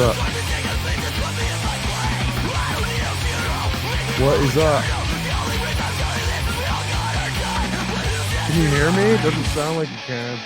up? What is up? Can you hear me? It doesn't sound like you can.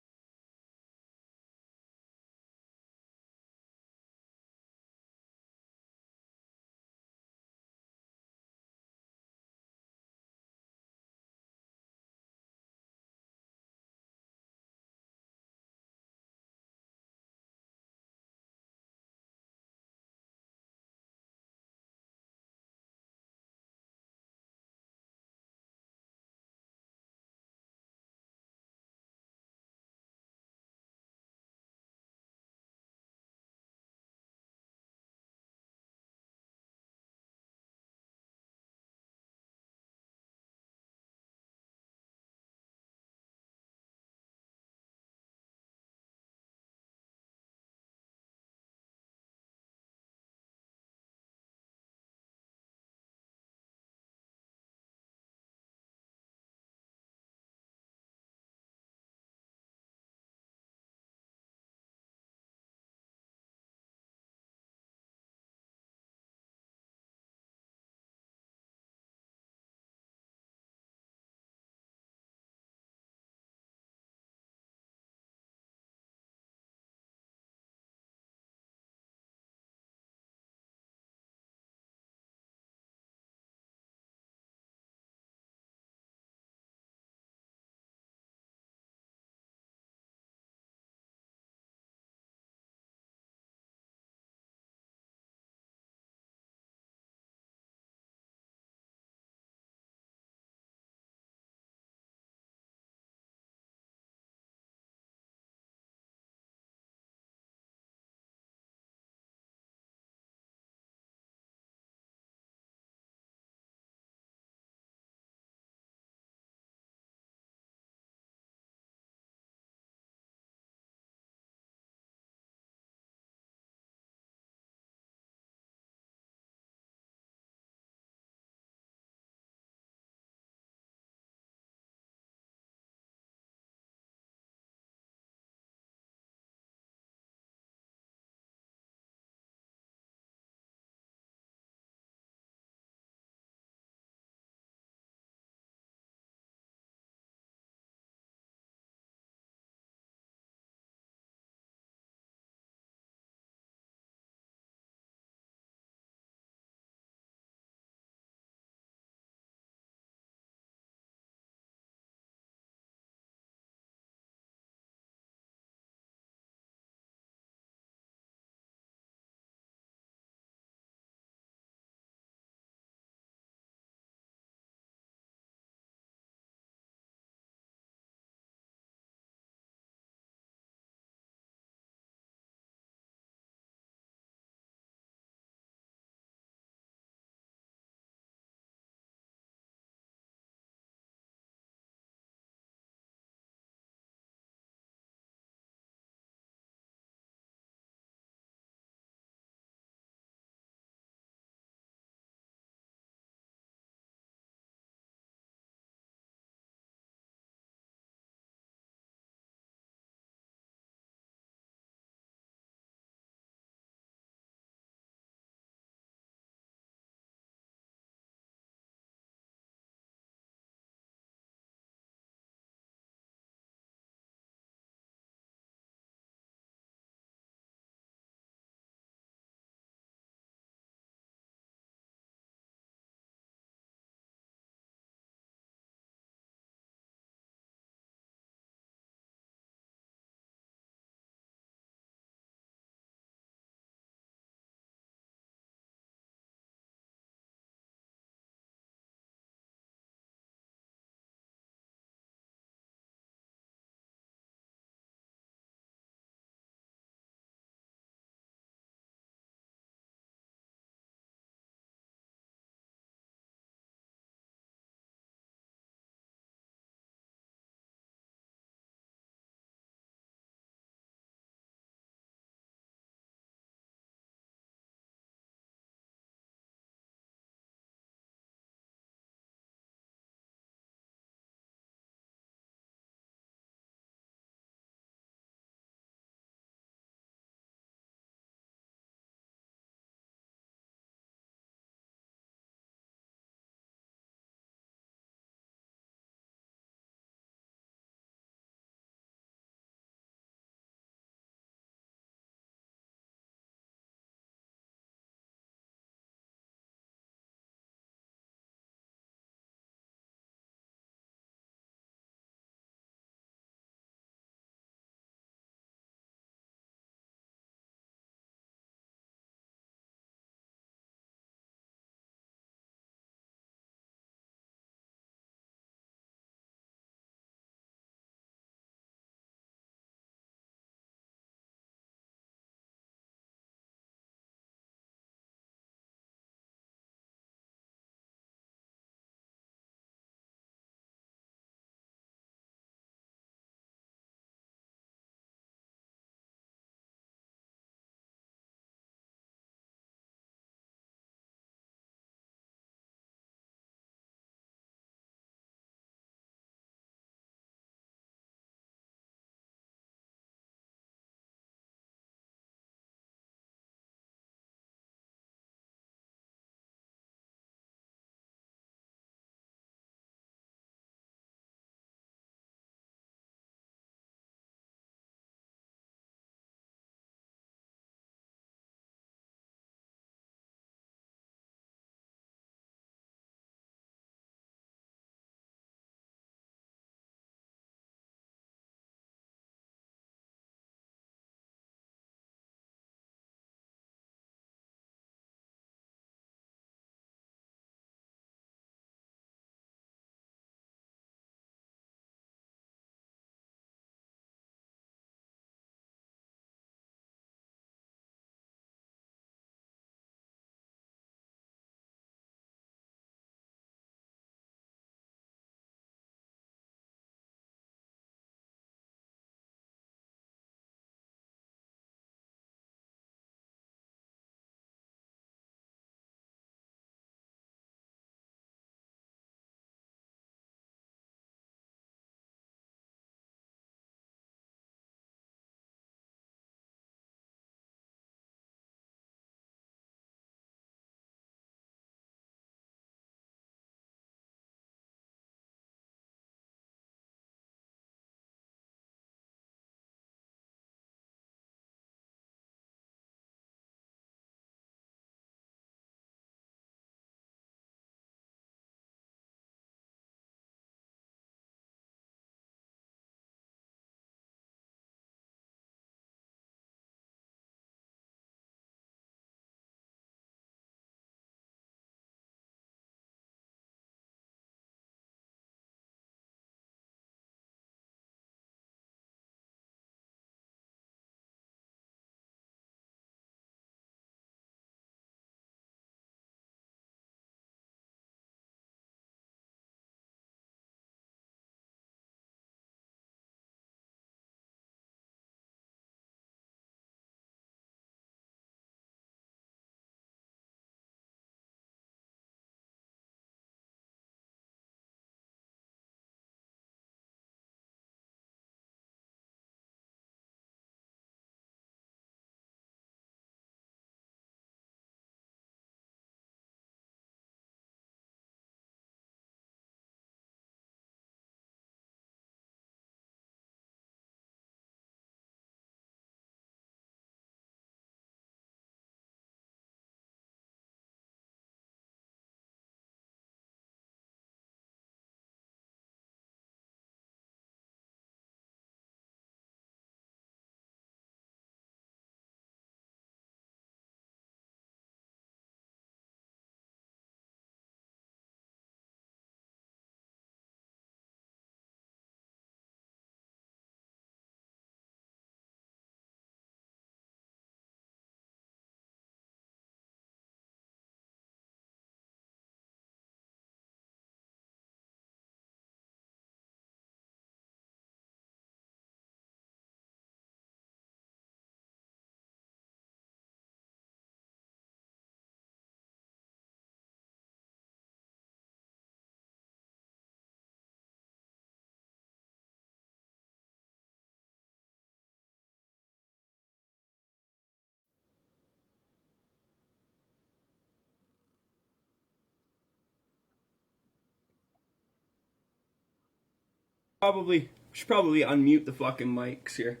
Should probably unmute the fucking mics here.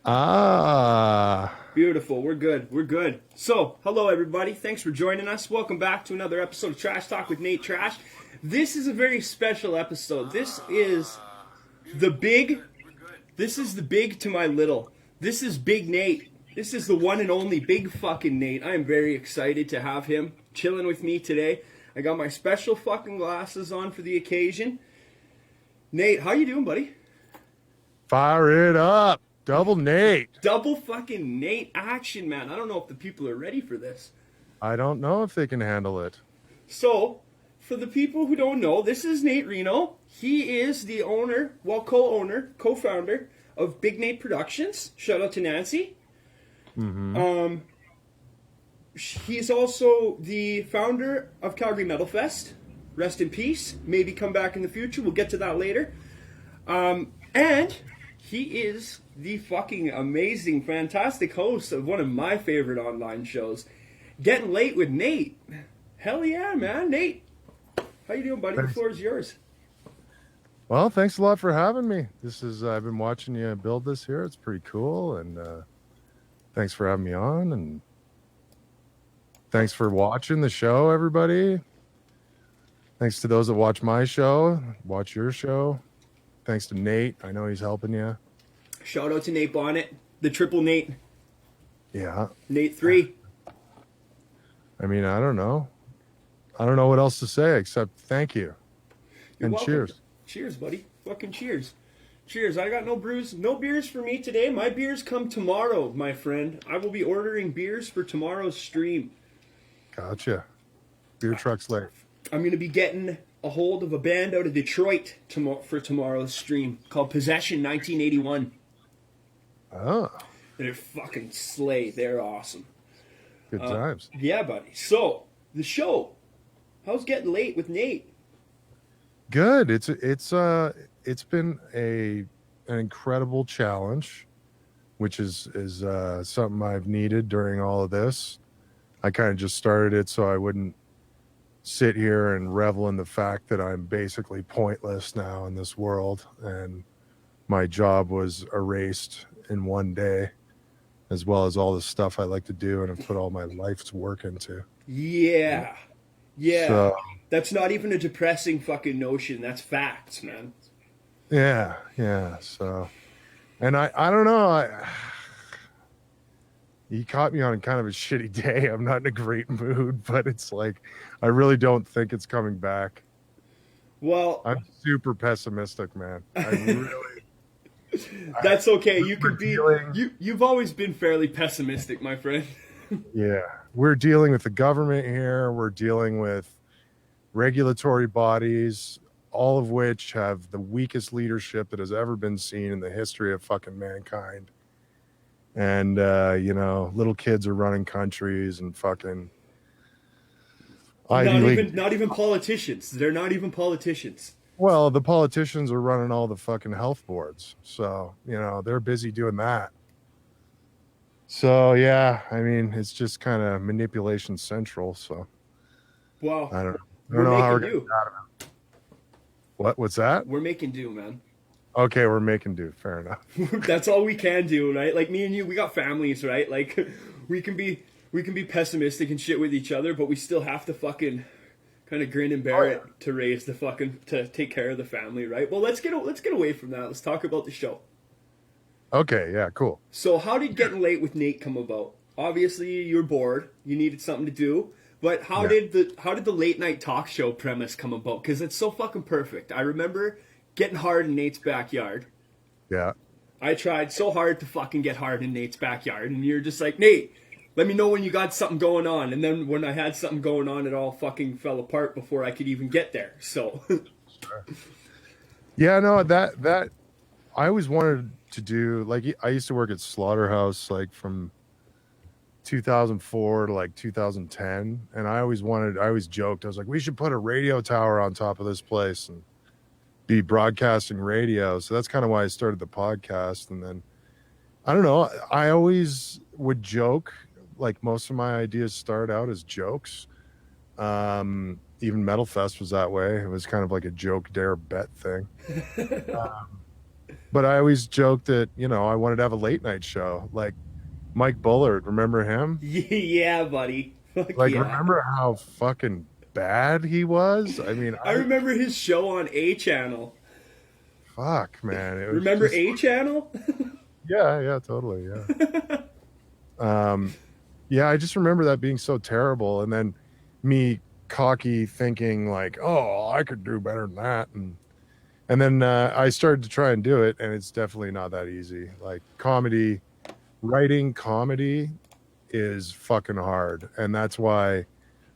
Ah, Beautiful. We're good. We're good. So, hello everybody. Thanks for joining us. Welcome back to another episode of Trash Talk with Nate Trash. This is a very special episode. The big. This is the big to my little. This is Big Nate. This is the one and only Big fucking Nate. I am very excited to have him chilling with me today. I got my special fucking glasses on for the occasion. Nate, how you doing, buddy? fire it up. Double Nate. Double fucking Nate action, man. I don't know if the people are ready for this. I don't know if they can handle it. So, for the people who don't know, this is Nate Reno. He is the owner, co-owner, co-founder of Big Nate Productions. Shout out to Nancy. Mm-hmm. He's also the founder of Calgary Metal Fest. Rest in peace. Maybe come back in the future. We'll get to that later. And he is the fucking amazing, fantastic host of one of my favorite online shows, Gettin Late with Nate. Hell yeah, man. Nate, how you doing, buddy? Thanks. The floor is yours. Well, thanks a lot for having me. I've been watching you build this here. It's pretty cool. And thanks for having me on. And thanks for watching the show, everybody. Thanks to those that watch my show, watch your show. Thanks to Nate. I know he's helping you. Shout out to Nate Bonnet, the triple Nate. Yeah. Nate 3. I mean, I don't know. I don't know what else to say except thank you. You're And welcome. cheers. Cheers, buddy. Fucking cheers. Cheers. I got no beers for me today. My beers come tomorrow, my friend. I will be ordering beers for tomorrow's stream. Gotcha. Beer truck's late. I'm going to be getting a hold of a band out of Detroit for tomorrow's stream called Possession 1981. Oh, They're fucking slay. They're awesome. good times. Yeah, buddy. So, the show. How's Getting Late with Nate? Good. It's been an incredible challenge, which is something I've needed during all of this. I kind of just started it so I wouldn't sit here and revel in the fact that I'm basically pointless now in this world, and my job was erased in one day, as well as all the stuff I like to do and have put all my life's work into. Yeah. Yeah. So, That's not even a depressing fucking notion. That's facts, man. yeah. So, and I don't know. You caught me on kind of a shitty day. I'm not in a great mood, but it's like, I really don't think it's coming back. Well, I'm super pessimistic, man. I really. that's okay. You could be. Dealing, You've always been fairly pessimistic, my friend. yeah. We're dealing with the government here. We're dealing with regulatory bodies, all of which have the weakest leadership that has ever been seen in the history of fucking mankind. And, little kids are running countries and fucking Ivy League. Not even politicians. They're not even politicians. Well, the politicians are running all the fucking health boards. So, they're busy doing that. So, yeah, I mean, it's just kind of manipulation central. So, Well, I don't know how we're making getting do. out of it. What's that? We're making do, man. Okay, we're making do. Fair enough. That's all we can do, right? Like me and you, we got families, right? Like we can be pessimistic and shit with each other, but we still have to fucking kind of grin and bear it to take care of the family, right? Well, let's get away from that. Let's talk about the show. Okay, yeah, cool. So, how did Getting Late with Nate come about? Obviously, you're bored. You needed something to do. But how did the late night talk show premise come about? Because it's so fucking perfect. I remember getting hard in Nate's backyard. Yeah. I tried so hard to fucking get hard in Nate's backyard, and you're just like, Nate, let me know when you got something going on. And then when I had something going on, it all fucking fell apart before I could even get there. So. Yeah, no, that I always wanted to do, like, I used to work at Slaughterhouse, like, from 2004 to like 2010, and I always joked, I was like, we should put a radio tower on top of this place and be broadcasting radio. So that's kind of why I started the podcast. And then I don't know, I always would joke, like most of my ideas start out as jokes, even Metal Fest was that way. It was kind of like a joke, dare, bet thing. Um, but I always joked that, I wanted to have a late night show. Like Mike Bullard, remember him? Yeah, buddy. Fuck Like, yeah. remember how fucking bad he was? I mean, I remember his show on A Channel. fuck, man. It was Remember just, A Channel? yeah, yeah, totally. Yeah. Um, yeah, I just remember that being so terrible. And then me cocky thinking like, oh, I could do better than that. And then I started to try and do it. And it's definitely not that easy. Like writing comedy is fucking hard. And that's why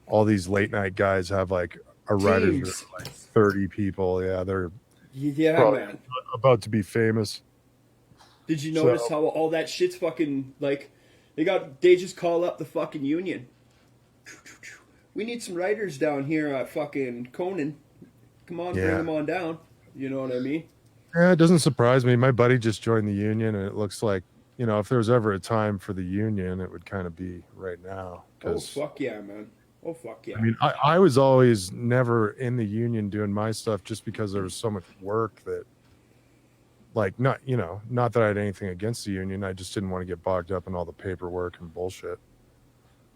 all these late night guys have like a writer's room Teams. of like 30 people. Yeah, they're Yeah, probably man. about to be famous. Did you So notice how all that shit's fucking like they just call up the fucking union. We need some writers down here at fucking Conan. Come on, bring yeah. them on down. You know what I mean? Yeah, it doesn't surprise me. My buddy just joined the union, and it looks like, if there was ever a time for the union, it would kind of be right now. Oh Because, fuck yeah, man. Oh fuck I yeah. mean, I was always never in the union doing my stuff just because there was so much work that, like, not that I had anything against the union. I just didn't want to get bogged up in all the paperwork and bullshit.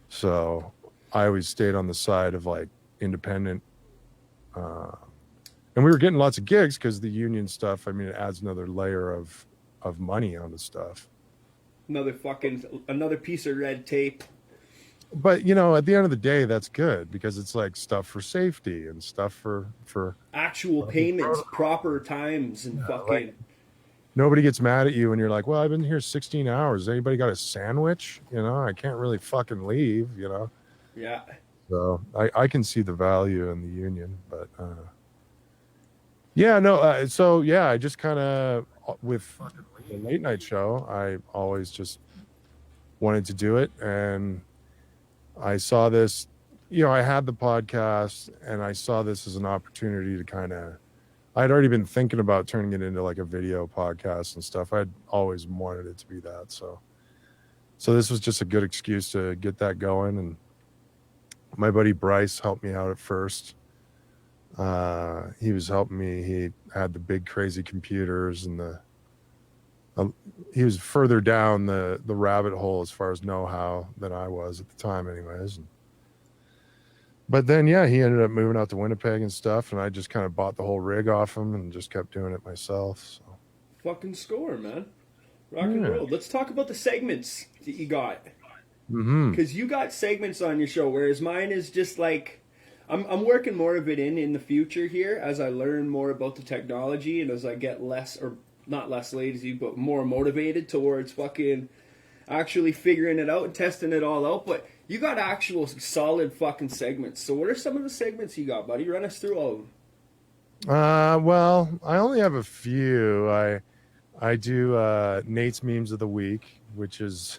So I always stayed on the side of like independent. Uh, and we were getting lots of gigs because the union stuff, I mean, it adds another layer of money onto stuff. Another piece of red tape. But at the end of the day, that's good because it's like stuff for safety and stuff for Actual payments, proper times, and like fucking nobody gets mad at you when you're like, well, I've been here 16 hours. Anybody got a sandwich? I can't really fucking leave. yeah. So I can see the value in the union, but yeah, no. So yeah, I just kind of with the late night show, I always just wanted to do it, and I saw this. I had the podcast, and I saw this as an opportunity to kind of. I'd already been thinking about turning it into like a video podcast and stuff. I'd always wanted it to be that. So this was just a good excuse to get that going. And my buddy Bryce helped me out at first. He was helping me. He had the big crazy computers and he was further down the rabbit hole as far as know-how than I was at the time anyways. But then, yeah, he ended up moving out to Winnipeg and stuff, and I just kind of bought the whole rig off him and just kept doing it myself. So. Fucking score, man. Rock and roll. Let's talk about the segments that you got. Because you got segments on your show, whereas mine is just like I'm working more of it in the future here as I learn more about the technology and as I get less, or not less lazy, but more motivated towards fucking actually figuring it out and testing it all out. But you got actual solid fucking segments. So what are some of the segments you got, buddy? Run us through all of them. Well, I only have a few. I do Nate's memes of the week, which is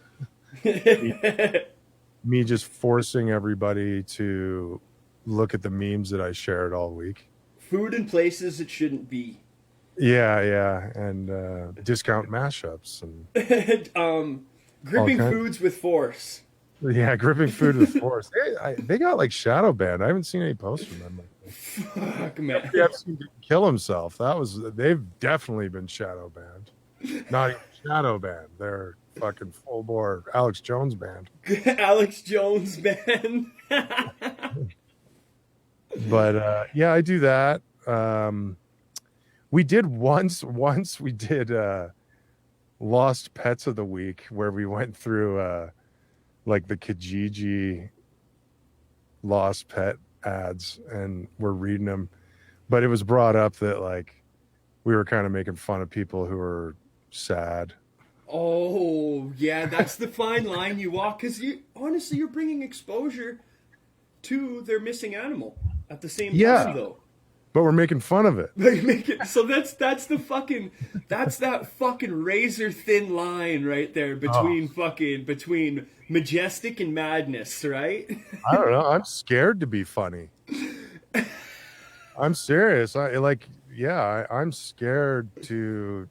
me just forcing everybody to look at the memes that I shared all week. Food and places it shouldn't be. Yeah, and discount mashups and Gripping foods with force. Yeah, gripping food with force. They got like shadow banned. I haven't seen any posts from them. Fuck, man. Epstein didn't kill himself. They've definitely been shadow banned. Not even shadow banned. They're fucking full bore Alex Jones banned. Alex Jones banned. But yeah, I do that. We did once we did Lost Pets of the Week, where we went through like the Kijiji lost pet ads and we're reading them. But it was brought up that like we were kind of making fun of people who were sad. Oh, yeah, that's the fine line you walk, because you're bringing exposure to their missing animal at the same time, though. But we're making fun of it. So that's that fucking razor thin line right there between majestic and madness, right? I don't know. I'm scared to be funny. I'm serious. I'm scared to.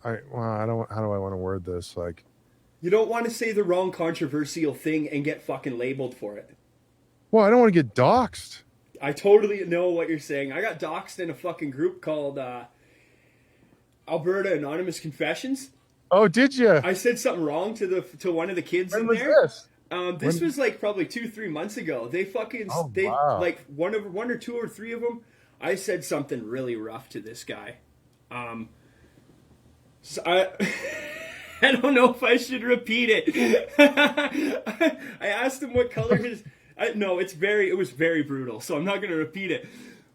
I don't. How do I want to word this? Like, you don't want to say the wrong controversial thing and get fucking labeled for it. Well, I don't want to get doxxed. I totally know what you're saying. I got doxxed in a fucking group called Alberta Anonymous Confessions. Oh, did you? I said something wrong to one of the kids When in was there. this? This When? was like probably 2-3 months ago. Oh, wow. Like one or two or three of them. I said something really rough to this guy. So I I don't know if I should repeat it. I asked him what color his. No, it was very brutal. So I'm not going to repeat it.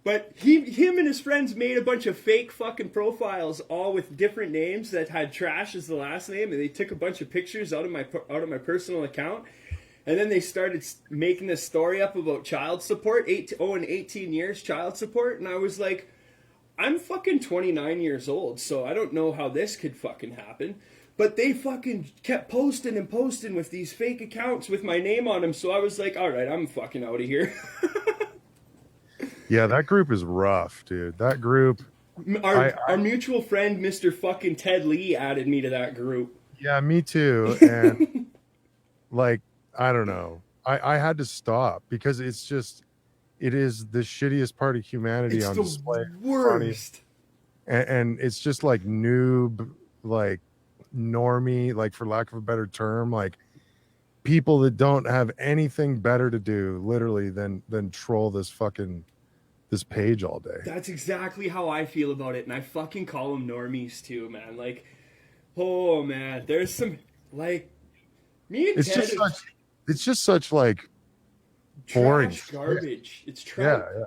But him and his friends made a bunch of fake fucking profiles, all with different names that had trash as the last name, and they took a bunch of pictures out of my personal account, and then they started making this story up about child support, 18 years child support, and I was like, I'm fucking 29 years old, so I don't know how this could fucking happen. But they fucking kept posting and posting with these fake accounts with my name on them, so I was like, all right, I'm fucking out of here. Yeah, that group is rough, dude. That group. Our mutual friend, Mr. fucking Ted Lee, added me to that group. Yeah, me too. And like, I don't know. I had to stop because it is the shittiest part of humanity It's on the display. worst. And it's just like noob, like normie, like for lack of a better term, like people that don't have anything better to do, literally, than troll this page all day. That's exactly how I feel about it, and I fucking call them normies too, man. Like, oh man, there's some like me and Ted. It's just such like boring garbage. It's trash. Yeah.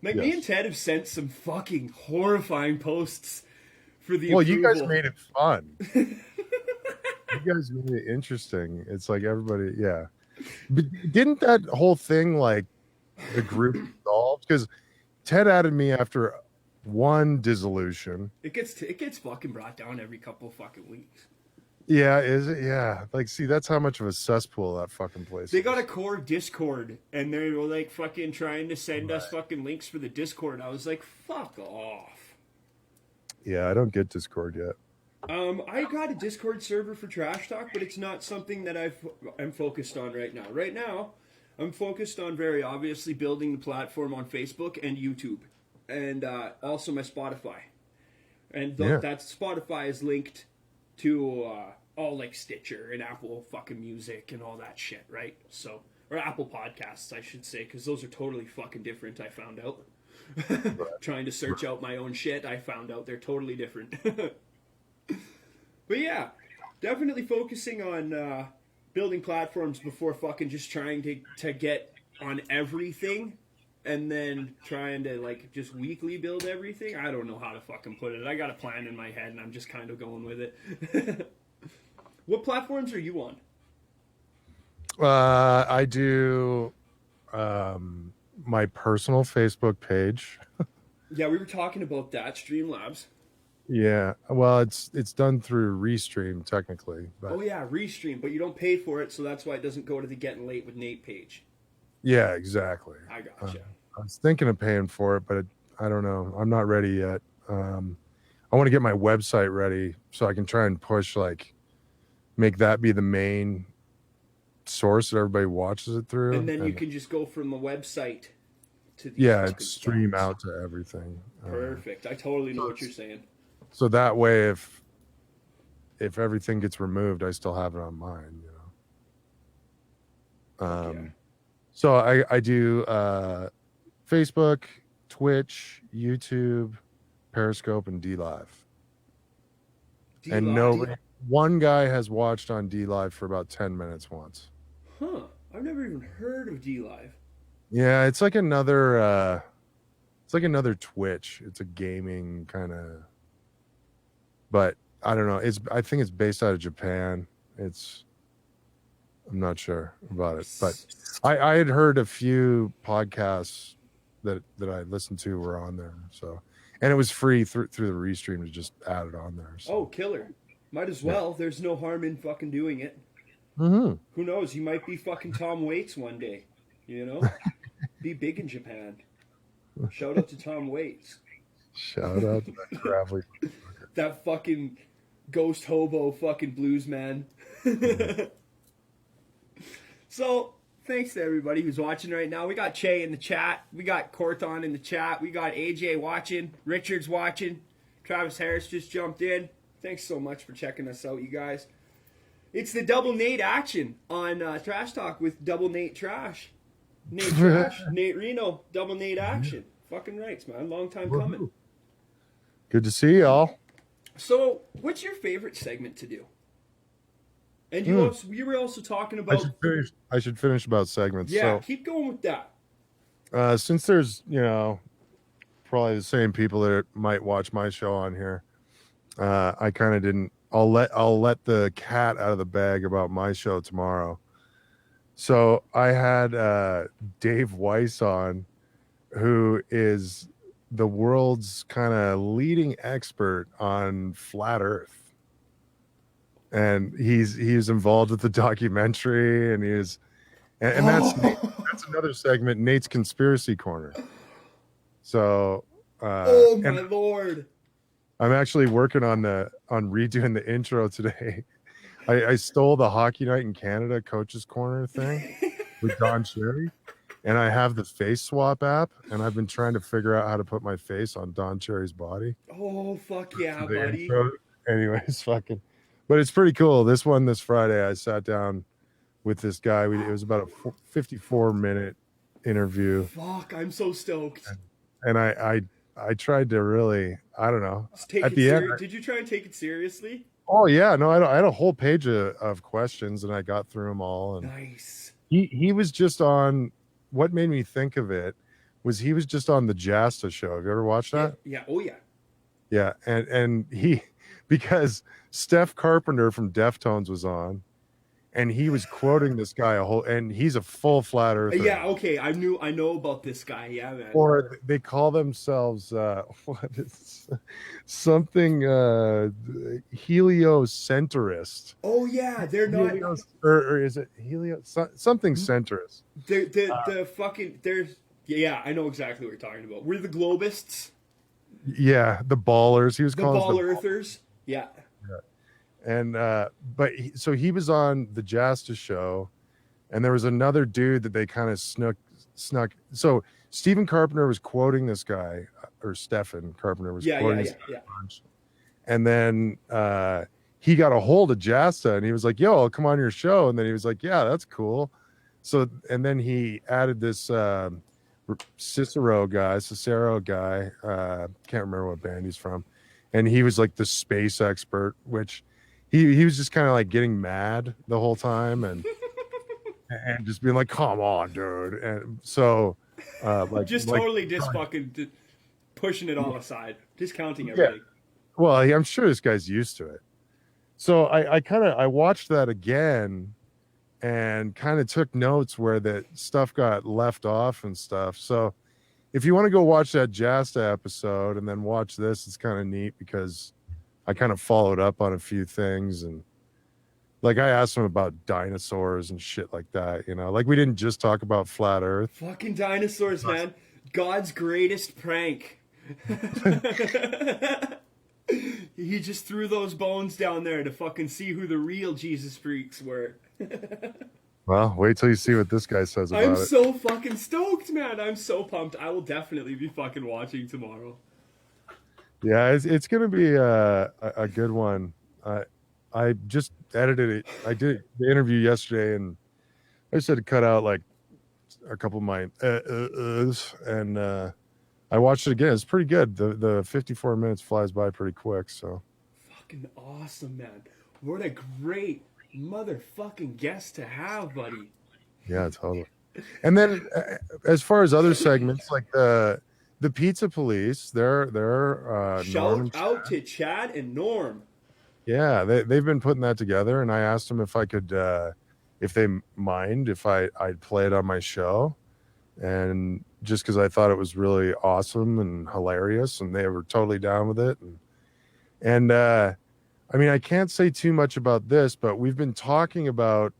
Like me and Ted have sent some fucking horrifying posts for the. Well, approval. you guys made it fun. You guys made it interesting. It's like everybody, yeah. But didn't that whole thing like the group dissolved? Because Ted added me after one dissolution. It gets fucking brought down every couple fucking weeks. Yeah, is it? Yeah. Like, see, that's how much of a cesspool that fucking place They got a core Discord, and they were like fucking trying to send us fucking links for the Discord. I was like, fuck off. Yeah, I don't get Discord yet. I got a Discord server for Trash Talk, but it's not something that I'm focused on right now. Right now, I'm focused on very obviously building the platform on Facebook and YouTube, and also my Spotify. And that Spotify is linked to all like Stitcher and Apple fucking Music and all that shit, right? So, or Apple Podcasts, I should say, because those are totally fucking different. I found out. Trying to search out my own shit, I found out they're totally different. But yeah, definitely focusing on building platforms before fucking just trying to get on everything and then trying to like just weekly build everything. I don't know how to fucking put it. I got a plan in my head and I'm just kind of going with it. What platforms are you on? I do my personal Facebook page. Yeah, we were talking about that, Streamlabs. Yeah, well, it's done through Restream technically. But Oh yeah, Restream, but you don't pay for it, so that's why it doesn't go to the Gettin Late with Nate page. yeah, exactly. I gotcha. I was thinking of paying for it, but I don't know. I'm not ready yet. I want to get my website ready so I can try and push make that be the main source that everybody watches it through. And then you can just go from the website to the stream out to everything. Perfect. I totally know what you're saying. So that way, if everything gets removed, I still have it on mine. So I do Facebook, Twitch, YouTube, Periscope, and DLive. And one guy has watched on DLive for about 10 minutes once. Huh. I've never even heard of DLive. Yeah, it's like another Twitch. It's a gaming kind of, but I don't know. I think it's based out of Japan. I'm not sure about it, but I had heard a few podcasts that I listened to were on there. So, and it was free through the Restream to just add it on there. So. Oh, killer! Might as well. Yeah. There's no harm in fucking doing it. Mm-hmm. Who knows? You might be fucking Tom Waits one day. You know, be big in Japan. Shout out to Tom Waits. Shout out to that traveling. That fucking ghost hobo fucking blues man. So Thanks to everybody who's watching right now. We got Che in the chat. We got Corton in the chat. We got AJ watching. Richard's watching. Travis Harris just jumped in. Thanks so much for checking us out, you guys. It's the Double Nate action on Trash Talk with Double Nate Trash. Nate Trash, Nate Reno, Double Nate action. Fucking rights, man. Long time coming. Good to see y'all. So, what's your favorite segment to do? And you were also talking about. I should finish about segments. Yeah, so, keep going with that. Since there's probably the same people that might watch my show on here, I kind of didn't. I'll let the cat out of the bag about my show tomorrow. So I had Dave Weiss on, who is the world's kind of leading expert on flat Earth. And he's involved with the documentary, and and that's another segment, Nate's Conspiracy Corner. So, oh my Lord! I'm actually working on redoing the intro today. I stole the Hockey Night in Canada Coaches Corner thing with Don Cherry, and I have the face swap app, and I've been trying to figure out how to put my face on Don Cherry's body. Oh fuck yeah, buddy! Intro. Anyways, but it's pretty cool. This Friday, I sat down with this guy. It was about a 54-minute interview. Fuck, I'm so stoked. And I tried to really, I don't know. At the end, did you try and take it seriously? Oh yeah, no, I had a whole page of questions, and I got through them all. And nice. He was just on. What made me think of it was he was just on the Jasta show. Have you ever watched that? Yeah. Oh yeah. Yeah, and because Steph Carpenter from Deftones was on, and he was quoting this guy and he's a full flat earther. Yeah, okay, I know about this guy. Yeah, man. Or they call themselves something heliocentrist. Oh yeah, they're not. Or is it something centrist? Yeah, I know exactly what you're talking about. We're the globists. Yeah, the ballers. He was the called ball earthers. Yeah. And so he was on the Jasta show, and there was another dude that they kind of snuck. So Stephen Carpenter was quoting this guy, or Stephen Carpenter was quoting this guy. And then he got a hold of Jasta, and he was like, "Yo, I'll come on your show." And then he was like, "Yeah, that's cool." So and then he added this Cicero guy, can't remember what band he's from, and he was like the space expert, which he was just kind of like getting mad the whole time and just being like, "Come on, dude." And so fucking pushing it all aside, discounting everything. Yeah. Well, I'm sure this guy's used to it. So I watched that again and kind of took notes where that stuff got left off and stuff. So if you want to go watch that Jasta episode and then watch this, it's kind of neat because I kind of followed up on a few things, and like I asked him about dinosaurs and shit like that, like we didn't just talk about flat Earth. Fucking dinosaurs, man. God's greatest prank. He just threw those bones down there to fucking see who the real Jesus freaks were. Well, wait till you see what this guy says about it. I'm so fucking stoked, man. I'm so pumped. I will definitely be fucking watching tomorrow. Yeah, it's going to be a good one. I just edited it. I did the interview yesterday, and I just had to cut out like a couple of my and I watched it again. It's pretty good. The 54 minutes flies by pretty quick. So fucking awesome, man. What a great motherfucking guest to have, buddy. Yeah, totally. And then as far as other segments, like the Pizza Police, they're shout out to Chad and Norm. Yeah, they've been putting that together, and I asked them if I could, if they mind if I'd play it on my show, and just because I thought it was really awesome and hilarious, and they were totally down with it, and I mean, I can't say too much about this, but we've been talking about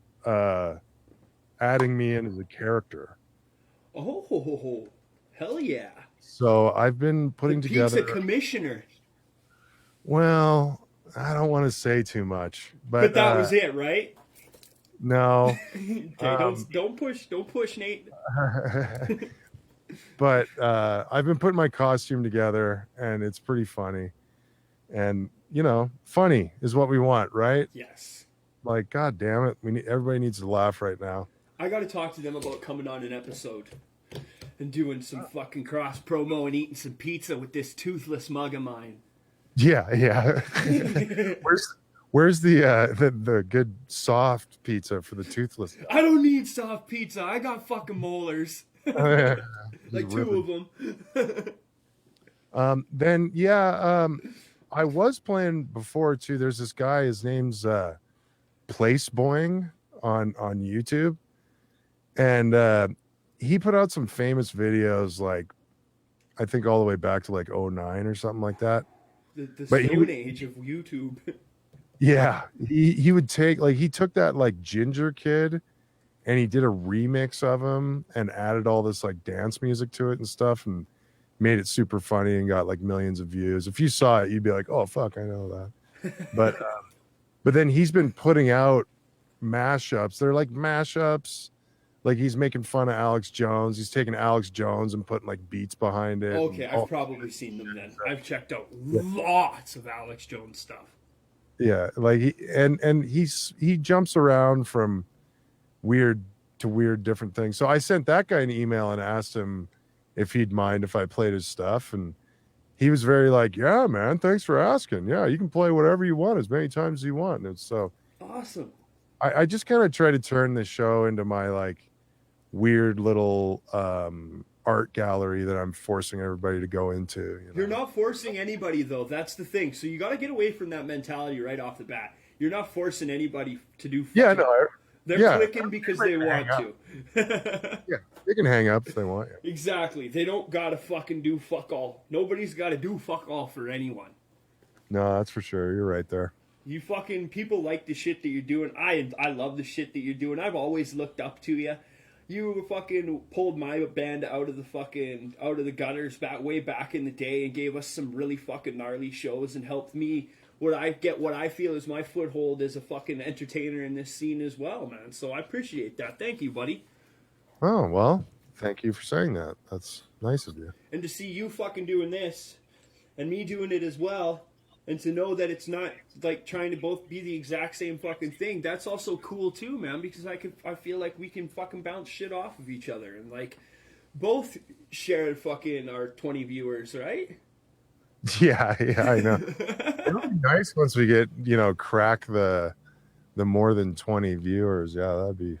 adding me in as a character. Oh, hell yeah! So I've been putting together pizza commissioner. Well, I don't want to say too much, but that was it, right? No. Okay, don't push, Nate. But I've been putting my costume together, and it's pretty funny. And funny is what we want, right? Yes. Like, god damn it, everybody needs to laugh right now. I got to talk to them about coming on an episode and doing some fucking cross promo and eating some pizza with this toothless mug of mine. Yeah, yeah. Where's the good soft pizza for the toothless guy? I don't need soft pizza. I got fucking molars. Like two of them. Then I was playing before too. There's this guy, his name's Place Boing on YouTube, and he put out some famous videos, like I think all the way back to like '09 or something like that. The But stone age of YouTube. yeah, he would take, like, he took that like Ginger Kid and he did a remix of him and added all this like dance music to it and stuff, and made it super funny and got like millions of views. If you saw it, you'd be like, oh fuck, I know that. But then he's been putting out mashups. They're like mashups. Like, he's making fun of Alex Jones. He's taking Alex Jones and putting like beats behind it. Okay, I've probably seen them then. I've checked out lots of Alex Jones stuff. Yeah, like he jumps around from weird to weird different things. So I sent that guy an email and asked him if he'd mind if I played his stuff, and he was very like, yeah, man, thanks for asking. Yeah, you can play whatever you want as many times as you want. And so awesome. I just kind of try to turn this show into my like weird little art gallery that I'm forcing everybody to go into. You're not forcing anybody though. That's the thing. So you got to get away from that mentality right off the bat. You're not forcing anybody to do. Yeah, no. They're clicking because they want to. Yeah, they can hang up if they want. Yeah. Exactly. They don't gotta fucking do fuck all. Nobody's gotta do fuck all for anyone. No, that's for sure. You're right there. You fucking people like the shit that you're doing. I love the shit that you're doing. I've always looked up to you. You fucking pulled my band out of the gutters way back in the day and gave us some really fucking gnarly shows and helped me what I feel is my foothold as a fucking entertainer in this scene as well, man. So I appreciate that. Thank you, buddy. Oh, well, thank you for saying that. That's nice of you. And to see you fucking doing this and me doing it as well, and to know that it's not like trying to both be the exact same fucking thing, that's also cool too, man, because I feel like we can fucking bounce shit off of each other and like both share fucking our 20 viewers, right? Yeah, I know. It'll be nice once we get, crack the more than 20 viewers. Yeah, that'd be.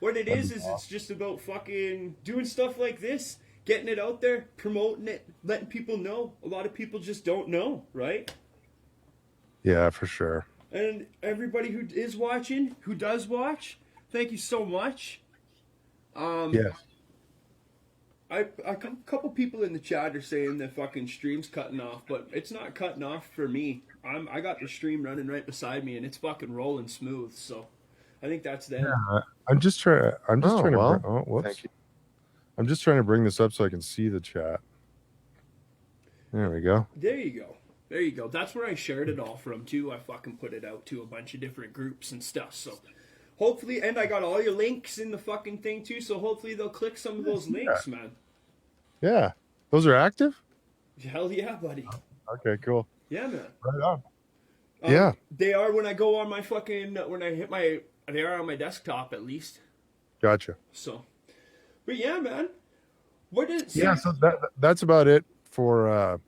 What it is awesome. It's just about fucking doing stuff like this, getting it out there, promoting it, letting people know. A lot of people just don't know, right? Yeah, for sure. And everybody who is watching, who does watch, thank you so much. Yes. A couple people in the chat are saying the fucking stream's cutting off, but it's not cutting off for me. I got the stream running right beside me, and it's fucking rolling smooth. So, I think that's them. Yeah, I'm just trying. Whoops. Thank you. I'm just trying to bring this up so I can see the chat. There we go. There you go. That's where I shared it all from too. I fucking put it out to a bunch of different groups and stuff. So. Hopefully, and I got all your links in the fucking thing too, so hopefully they'll click some of those links, man. Yeah. Those are active? Hell yeah, buddy. Okay, cool. Yeah, man. Right on. Yeah. They are when I go on my fucking, they are on my desktop at least. Gotcha. So, but yeah, man. So that's about it for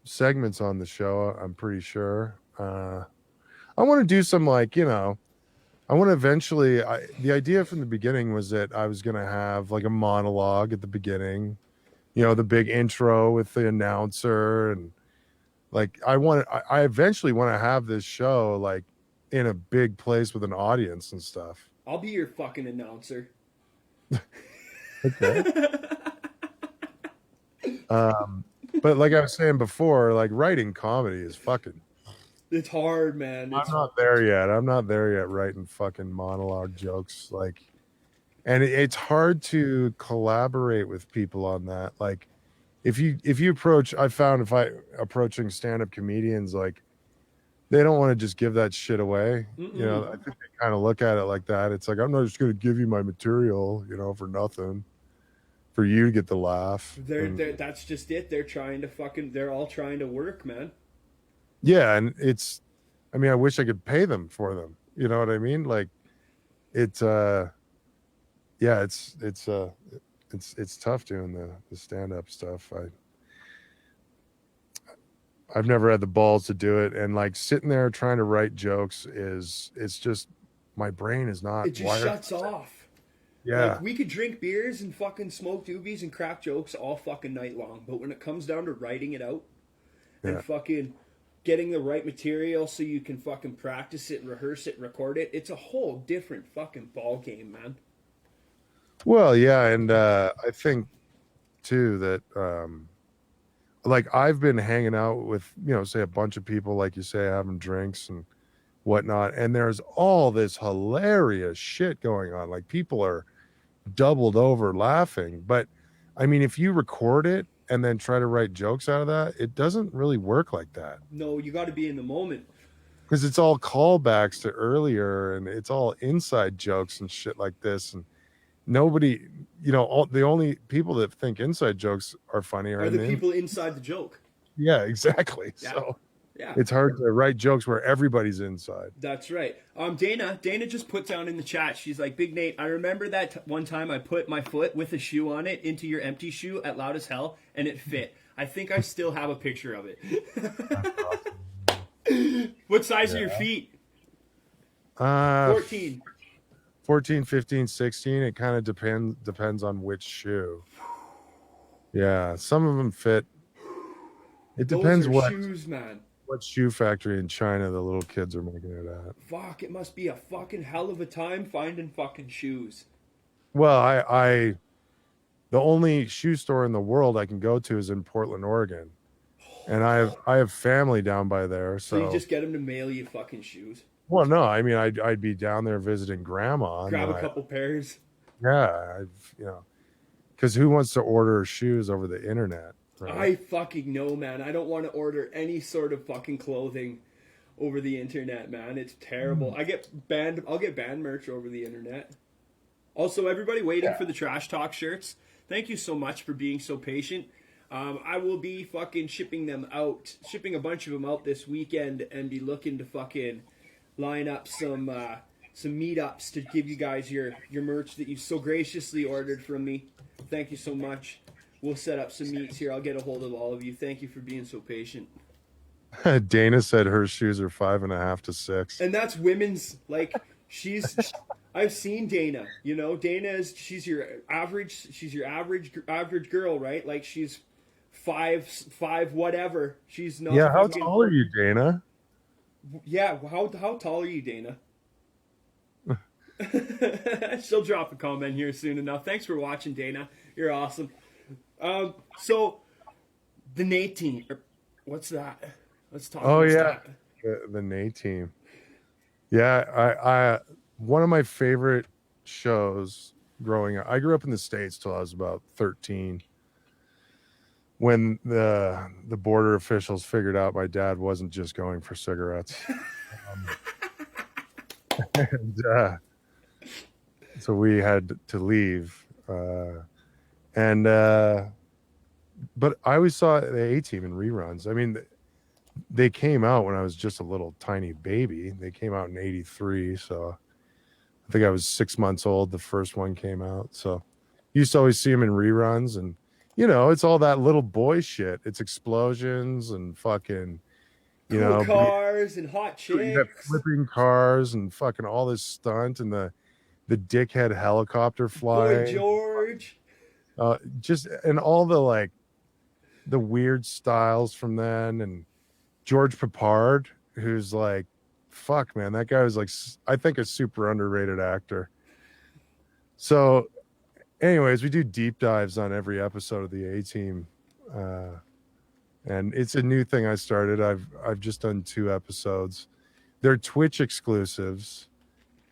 segments on the show, I'm pretty sure. I want to do some I want to eventually, the idea from the beginning was that I was going to have like a monologue at the beginning, the big intro with the announcer. And like, I eventually want to have this show like in a big place with an audience and stuff. I'll be your fucking announcer. Okay. But like I was saying before, like writing comedy is fucking. It's hard, man. I'm not there yet writing fucking monologue jokes. And it's hard to collaborate with people on that. Like if you approach, I found if I approaching stand-up comedians, like they don't want to just give that shit away. You know, I Mm-mm. think they kind of look at it like that. It's like, I'm not just going to give you my material, you know, for nothing, for you to get the laugh. And That's just it. They're all trying to work, man. yeah, and it's, I mean, I wish I could pay them for them. You know what I mean? Like it's, yeah, it's tough doing the stand up stuff. I've never had the balls to do it, and like sitting there trying to write jokes it's just my brain is It not just wired. shuts off. Like, Yeah, we could drink beers and fucking smoke doobies and crack jokes all fucking night long, but when it comes down to writing it out and yeah. fucking getting the right material so you can fucking practice it, rehearse it, record it, it's a whole different fucking ball game, man. Well, yeah, and I think too that like I've been hanging out with, you know, say a bunch of people, like you say, having drinks and whatnot, and there's all this hilarious shit going on. Like people are doubled over laughing. But I mean, if you record it and then try to write jokes out of that, it doesn't really work like that No, you got to be in the moment. because it's all callbacks to earlier and it's all inside jokes and shit like this. And nobody, you know, the only people that think inside jokes are funny are Are in the the, people inside the joke? yeah, exactly. Yeah, So yeah. it's hard to write jokes where everybody's inside. That's right. Dana just put down in the chat. She's like, Big Nate, I remember that one time I put my foot with a shoe on it into your empty shoe at Loud as Hell, and it fit. I think I still have a picture of it. What size are your feet? 14. 14, 15, 16. It kind of depends on which shoe. Yeah, some of them fit. It Those depends are what shoes, man. shoe factory in China the little kids are making it at. Fuck, it must be a fucking hell of a time finding fucking shoes. Well, I the only shoe store in the world I can go to is in Portland, Oregon, and I have family down by there. So you So, just get them to mail you fucking shoes. well, no, I mean I'd be down there visiting grandma, and Grab then a couple pairs. yeah, I've you know, because who wants to order shoes over the internet, right? I fucking know, man. I don't want to order any sort of fucking clothing over the internet, man. It's terrible. I'll get band merch over the internet. Also, everybody waiting for the Trash Talk shirts, thank you so much for being so patient. I will be fucking shipping a bunch of them out this weekend, and be looking to fucking line up some meetups to give you guys your merch that you so graciously ordered from me. Thank you so much. We'll set up some meets here. I'll get a hold of all of you. Thank you for being so patient. Dana said her shoes are 5.5 to 6. And that's women's, like, I've seen Dana. You know, she's your average girl, right? Like, she's five whatever. She's not. Yeah, how fucking, tall are you, Dana? Yeah, how tall are you, Dana? She'll drop a comment here soon enough. Thanks for watching, Dana. You're awesome. So the Nate team, what's that? Let's talk. Oh about yeah, the Nate team. Yeah, I one of my favorite shows growing up. I grew up in the States till I was about 13. When the border officials figured out my dad wasn't just going for cigarettes. And so we had to leave. And but I always saw the A Team in reruns. I mean, they came out when I was just a little tiny baby. They came out in '83, so I think I was 6 months old. The first one came out, so used to always see them in reruns, and you know, it's all that little boy shit. It's explosions and fucking, you know, cars and hot chicks, flipping cars and fucking all this stunt and the dickhead helicopter flying. Boy George. Just and all the like the weird styles from then, and George Papard, who's like, fuck man, that guy was like, I think a super underrated actor. So anyways, we do deep dives on every episode of the A Team, and it's a new thing I started. I've just done 2 episodes. They're Twitch exclusives.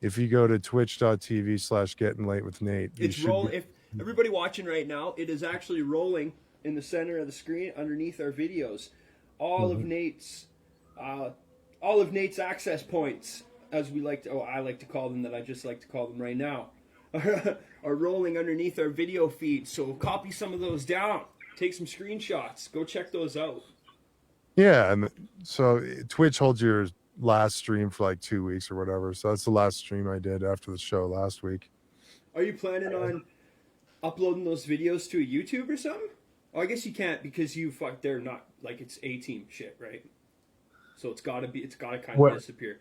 If you go to twitch.tv/getting late with Nate, it's rolling. If everybody watching right now, it is actually rolling in the center of the screen underneath our videos. All of Nate's all of Nate's access points, as we like to, I like to call them, that I just like to call them right now, are rolling underneath our video feed. So copy some of those down. Take some screenshots. Go check those out. Yeah, and so Twitch holds your last stream for like 2 weeks or whatever. So that's the last stream I did after the show last week. Are you planning on uploading those videos to a YouTube or something? Oh, I guess you can't because they're not, like, it's A-team shit, right? So it's gotta kind of disappear.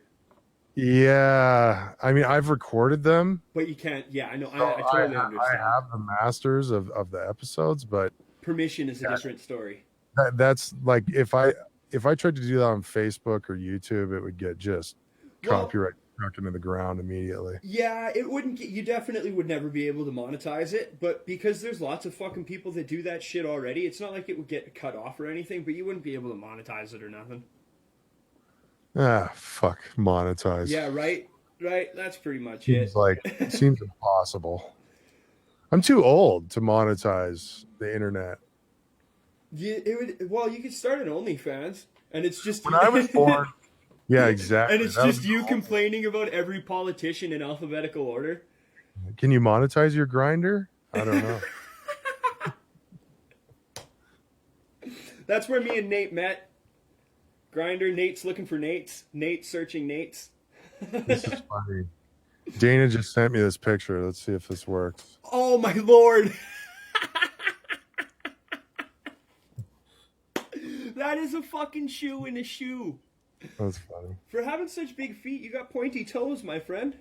Yeah, I mean, I've recorded them, but you can't. Yeah, I know. so I totally understand. I have the masters of the episodes, but Permission is a different story. That's like if I tried to do that on Facebook or YouTube, it would get just copyright struck into the ground immediately. Yeah, it wouldn't. You definitely would never be able to monetize it. But because there's lots of fucking people that do that shit already, it's not like it would get cut off or anything. But you wouldn't be able to monetize it or nothing. Ah, fuck, monetize. Yeah, right. That's pretty much Seems it. like it seems impossible. I'm too old to monetize the internet. You could start an OnlyFans, and it's just When I was born. Yeah, exactly. And it's just you complaining about every politician in alphabetical order. Can you monetize your grinder? I don't know. That's where me and Nate met. Grinder, Nate's looking for Nate's. Nate searching Nate's. This is funny. Dana just sent me this picture. Let's see if this works. Oh my lord. That is a fucking shoe in a shoe. That's funny. For having such big feet, you got pointy toes, my friend.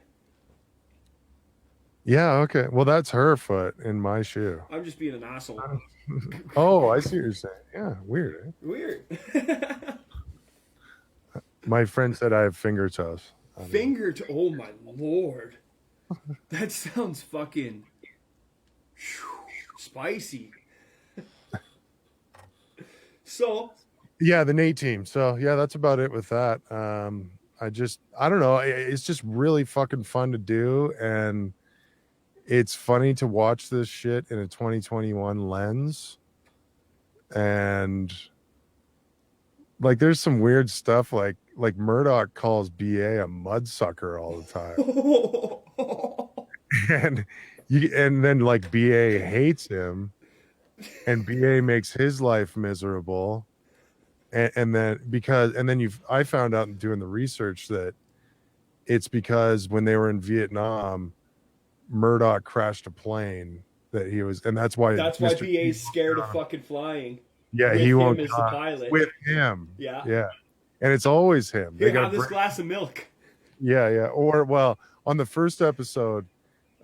Yeah, okay. Well, that's her foot in my shoe. I'm just being an asshole. Oh, I see what you're saying. Yeah, weird. Eh? Weird. My friend said I have finger toes. Oh my lord. That sounds fucking spicy. So yeah, the Nate team. So yeah, that's about it with that. I don't know. It's just really fucking fun to do, and it's funny to watch this shit in a 2021 lens. And like, there's some weird stuff like Murdoch calls BA a mudsucker all the time. and then like BA hates him, and BA makes his life miserable. And then I found out doing the research that it's because when they were in Vietnam, Murdoch crashed a plane that he was, and that's why BA's scared of fucking flying. Yeah, he won't as the pilot. with him. Yeah. And it's always him. They got this glass of milk. Yeah. Or well, on the first episode,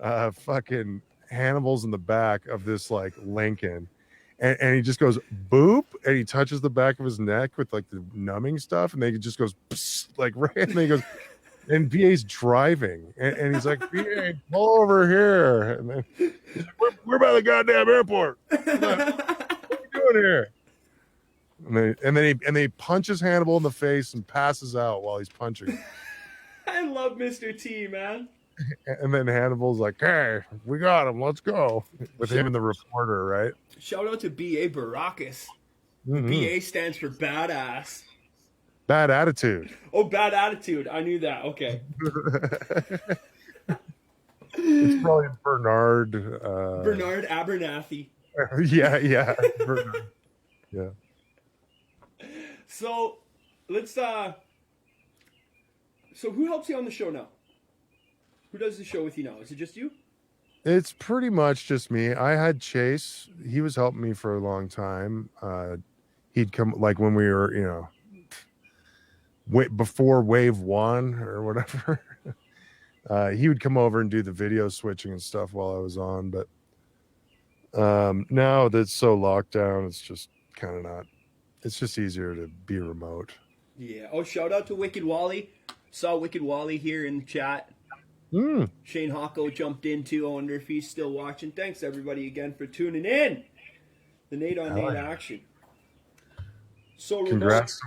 fucking Hannibal's in the back of this like Lincoln, and he just goes boop, and he touches the back of his neck with like the numbing stuff, and they just goes psst, like right, and then he goes, and BA's driving, and he's like, BA, pull over here, and then he's like, we're by the goddamn airport. What are you doing here? And then he punches Hannibal in the face and passes out while he's punching. I love Mr. T, man. And then Hannibal's like, hey, we got him. Let's go. With him and the reporter, right? Shout out to B.A. Baracus. Mm-hmm. B.A. stands for badass. Bad attitude. Oh, bad attitude. I knew that. Okay. It's probably Bernard. Bernard Abernathy. Yeah. Bernard. Yeah. So, let's, so who helps you on the show now? Who does the show with you now? Is it just you? It's pretty much just me. I had Chase. He was helping me for a long time. He'd come, like when we were, before wave 1 or whatever. He would come over and do the video switching and stuff while I was on. But now that's so locked down, it's just kind of not. It's just easier to be remote. Yeah. Oh, shout out to Wicked Wally. Saw Wicked Wally here in the chat. Shane Hocko jumped in too. I wonder if he's still watching. Thanks everybody again for tuning in. The Nate on Nate action. So congrats.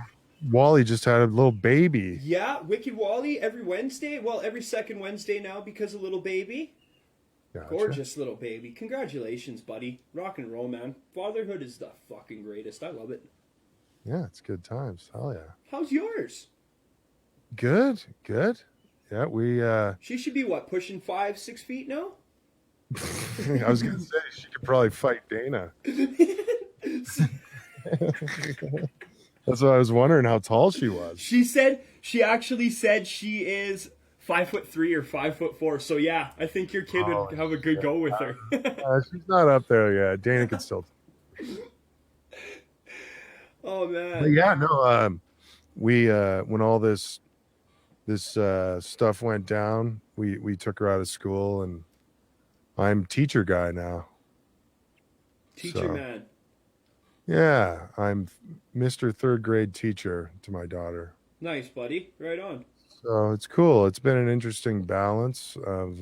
Wally just had a little baby. Yeah, Wicked Wally every Wednesday. Well, every second Wednesday now because of little baby. Gotcha. Gorgeous little baby. Congratulations, buddy. Rock and roll, man. Fatherhood is the fucking greatest. I love it. Yeah, it's good times. Hell yeah. How's yours? Good, good. Yeah, we She should be what, pushing 5, 6 feet now? I was gonna say she could probably fight Dana. That's what I was wondering how tall she was. she actually said she is 5'3" or 5'4". So yeah, I think your kid would Oh, have a good shit. go with her. She's not up there yet. Dana could still. Oh But man. yeah, no. We when all this stuff went down, we took her out of school, and I'm teacher guy now. Teacher So man. yeah, I'm Mr. Third grade teacher to my daughter. Nice, buddy. Right on. So it's cool. It's been an interesting balance of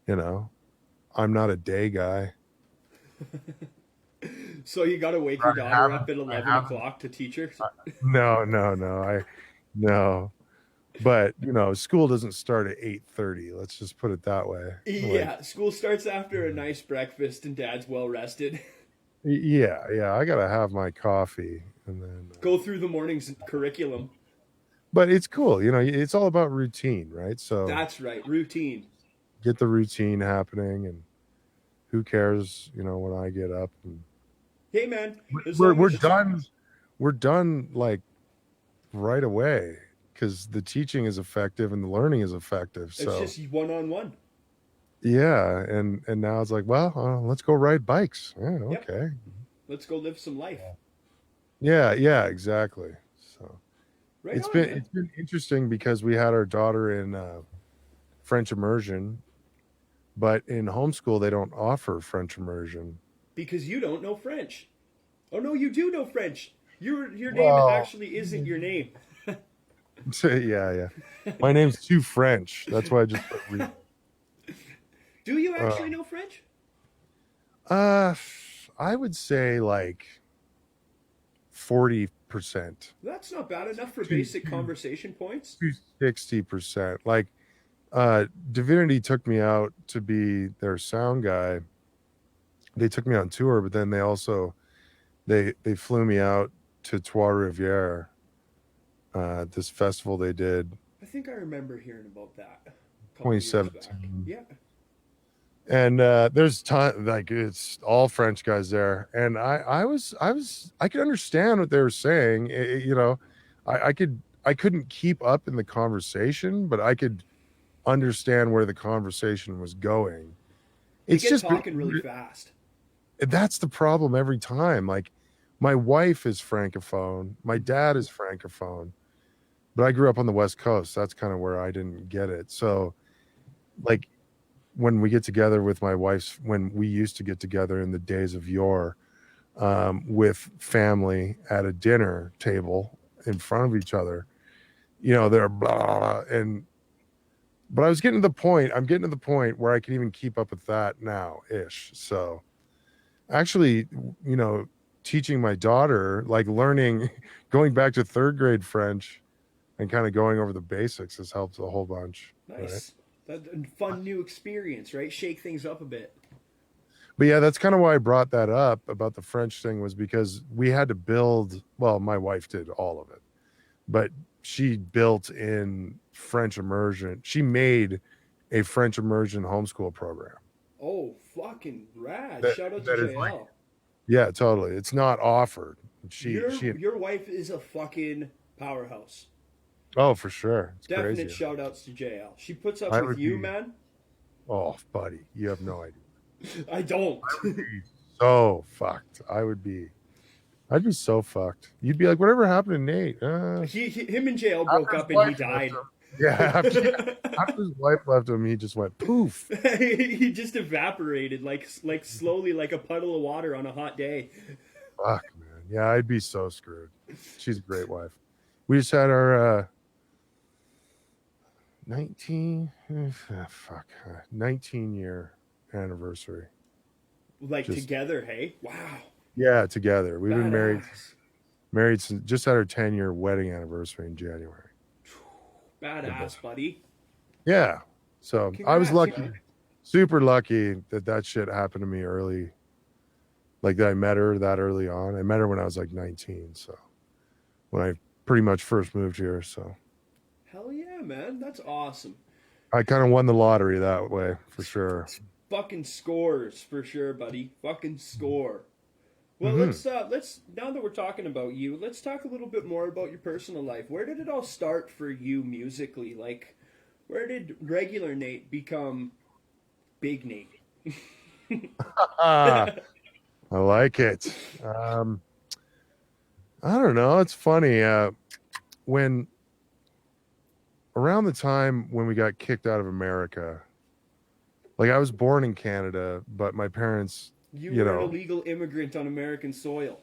you know, I'm not a day guy. So you got to wake I your daughter up haven't at I 11 haven't o'clock to teach her. no, no, no. I no. But, school doesn't start at 8:30. Let's just put it that way. Like, Yeah, school starts after a nice breakfast and dad's well rested. yeah, yeah, I got to have my coffee and then Go through the morning's curriculum. but it's cool, it's all about routine, right? So That's right, routine. get the routine happening, and who cares, when I get up, and Hey man, as we're long we're as it's done we're done like right away cuz the teaching is effective and the learning is effective. it's So, just one on one. yeah, and now it's like, well, let's go ride bikes. Yeah, Yep. okay. Let's go live some life. Yeah, yeah, exactly. So, Right it's on, been man. it's been interesting because we had our daughter in French immersion, but in homeschool they don't offer French immersion. Because you don't know French. Oh no, you do know French. Your name Well, actually isn't your name. yeah, yeah. My name's too French. That's why I just put Do you uh, actually know French? uh I would say like 40%. That's not bad enough for to basic to conversation points. to 60%. Like Divinity took me out to be their sound guy. They took me on tour, but then they flew me out to Trois Rivières, this festival they did I think I remember hearing about that a couple years back. 2017. Yeah. And there's time like it's all French guys there, and I could understand what they were saying. I couldn't keep up in the conversation, but I could understand where the conversation was going. They It's get just talking really fast. that's the problem every time. Like, my wife is francophone, my dad is francophone, but I grew up on the West Coast. That's kind of where I didn't get it. So, like, when we get together with my wife's, when we used to get together in the days of yore, with family at a dinner table in front of each other, they're blah, and but I was getting to the point. I'm getting to the point where I can even keep up with that now, ish. So, actually, you know, teaching my daughter, like learning, going back to third grade French and kind of going over the basics has helped a whole bunch, right? Nice. That fun new experience, right? Shake things up a bit. But yeah, that's kind of why I brought that up about the French thing, was because we had to build, well, my wife did all of it, but she built in French immersion. She made a French immersion homeschool program Oh, fucking rad! that Shout out to that is like, JL. yeah, totally. It's not offered. She Your wife is a fucking powerhouse. oh, for sure. It's Definite crazy. shout outs to JL. She puts up I with would you, be, man. oh, buddy, you have no idea. I don't. I would be so fucked. I'd be so fucked. You'd be like, whatever happened to Nate? Him and JL broke After his up and he wife left died. him. Yeah, after his wife left him, he just went poof. He just evaporated like slowly like a puddle of water on a hot day. Fuck, man. Yeah, I'd be so screwed. She's a great wife. We just had our 19 fuck 19-year anniversary. Like Just together, hey? Wow. yeah, together. We've been Badass. married since just had our 10-year wedding anniversary in January. Badass, buddy. Yeah. So I was Congrats, lucky, man. super lucky that shit happened to me early. Like, that I met her that early on. I met her when I was like 19. So when I pretty much first moved here. So Hell yeah, man. That's awesome. I kind of won the lottery that way for sure. Fucking scores for sure, buddy. Fucking score. Well, Hmm. let's now that we're talking about you, let's talk a little bit more about your personal life. Where did it all start for you musically? Like, where did regular Nate become Big Nate? Ah, I like it. I don't know. It's funny. When around the time when we got kicked out of America, like I was born in Canada, but my parents, You you were an know, illegal immigrant on American soil.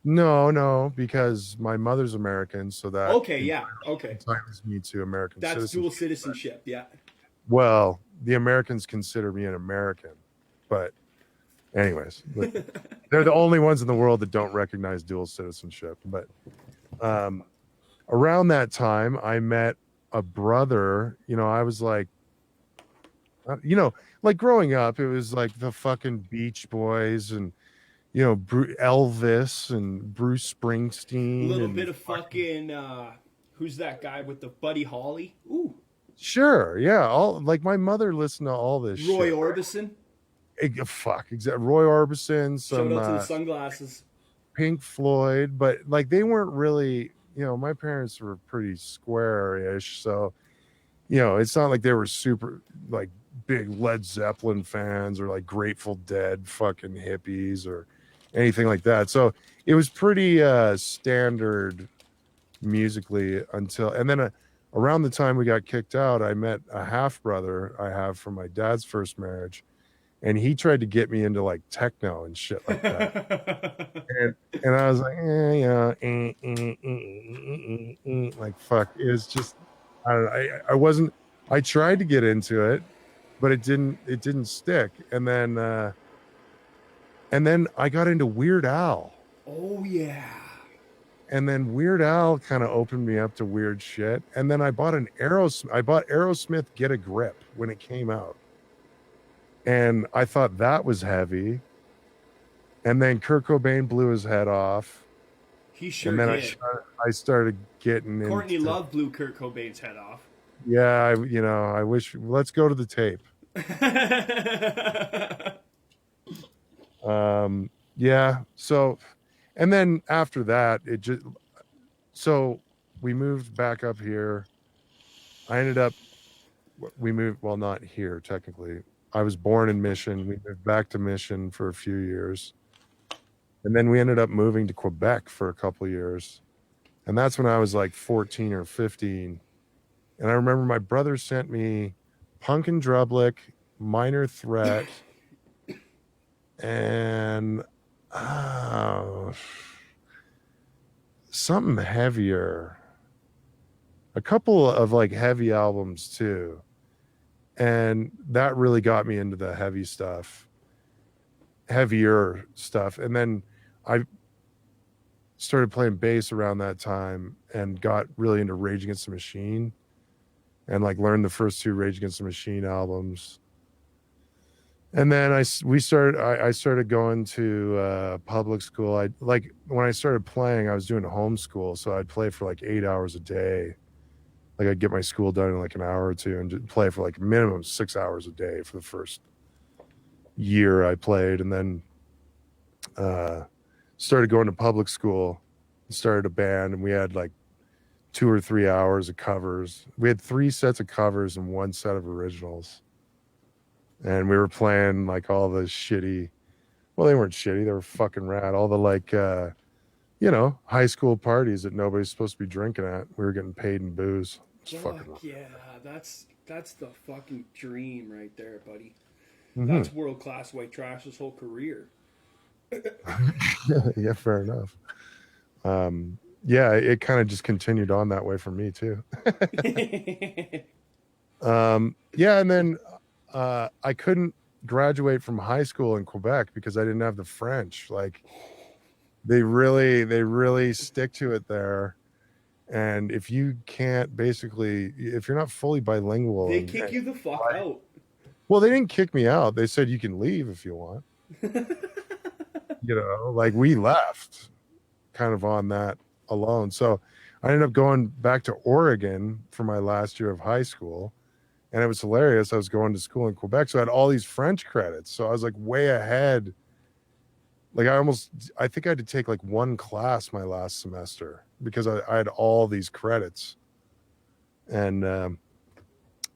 no, because my mother's American, so that Okay, yeah, okay. entitles me to American That's dual citizenship. citizenship, yeah. Well, the Americans consider me an American, but anyways, they're the only ones in the world that don't recognize dual citizenship. But um, around that time, I met a brother. I was like, like growing up, it was like the fucking Beach Boys and Elvis and Bruce A Springsteen little and bit of fucking who's that guy with the Buddy Holly? Ooh, sure, yeah, all like my mother listened to all this Roy shit. Orbison. Fuck, exactly. Roy Orbison, Shout some out to the sunglasses. Pink Floyd, but like they weren't really, my parents were pretty square-ish, so it's not like they were super like big Led Zeppelin fans or like Grateful Dead fucking hippies or anything like that. So it was pretty standard musically and then around the time we got kicked out, I met a half brother I have from my dad's first marriage, and he tried to get me into like techno and shit like that. And I was like, like fuck. It was just, I don't know. I wasn't. I tried to get into it, but it didn't. It didn't stick. And then I got into Weird Al, Oh yeah. and then Weird Al kind of opened me up to weird shit. And then I bought Aerosmith Get a Grip when it came out, and I thought that was heavy. And then Kurt Cobain blew his head off, He sure and then did. I started getting Courtney into, Love blew Kurt Cobain's head off. yeah, I wish, let's go to the tape. Yeah. So, and then after that, so we moved back up here. I ended up, we moved, well, not here technically. I was born in Mission. We moved back to Mission for a few years. And then we ended up moving to Quebec for a couple of years. And that's when I was like 14 or 15. And I remember my brother sent me Punk and Drublick, Minor Threat, and uh, something heavier. A couple of like heavy albums too. And that really got me into the heavier stuff. And then I started playing bass around that time and got really into Rage Against the Machine, and like learned the first two Rage Against the Machine albums. And then I started going to public school. I like when I started playing, I was doing homeschool, so I'd play for like 8 hours a day. Like I'd get my school done in like an hour or two and just play for like minimum 6 hours a day for the first year I played. And then uh, started going to public school, started a band, and we had like 2 or 3 hours of covers. We had 3 sets of covers and 1 set of originals. And we were playing like all the shitty, well, they weren't shitty, they were fucking rad. All the like, high school parties that nobody's supposed to be drinking at. We were getting paid in booze. It's Fuck fucking rad. yeah, that's the fucking dream right there, buddy. Hmm. That's world class white trash's whole career. Yeah, fair enough. Yeah, it kind of just continued on that way for me too. Yeah, and then I couldn't graduate from high school in Quebec because I didn't have the French. Like they really stick to it there. And if you can't basically, if you're not fully bilingual, They kick you the fuck out. well, they didn't kick me out. They said you can leave if you want. Like we left kind of on that alone. So I ended up going back to Oregon for my last year of high school, and it was hilarious. I was going to school in Quebec, so I had all these French credits. So I was like way ahead. Like I think I had to take like one class my last semester because I had all these credits. And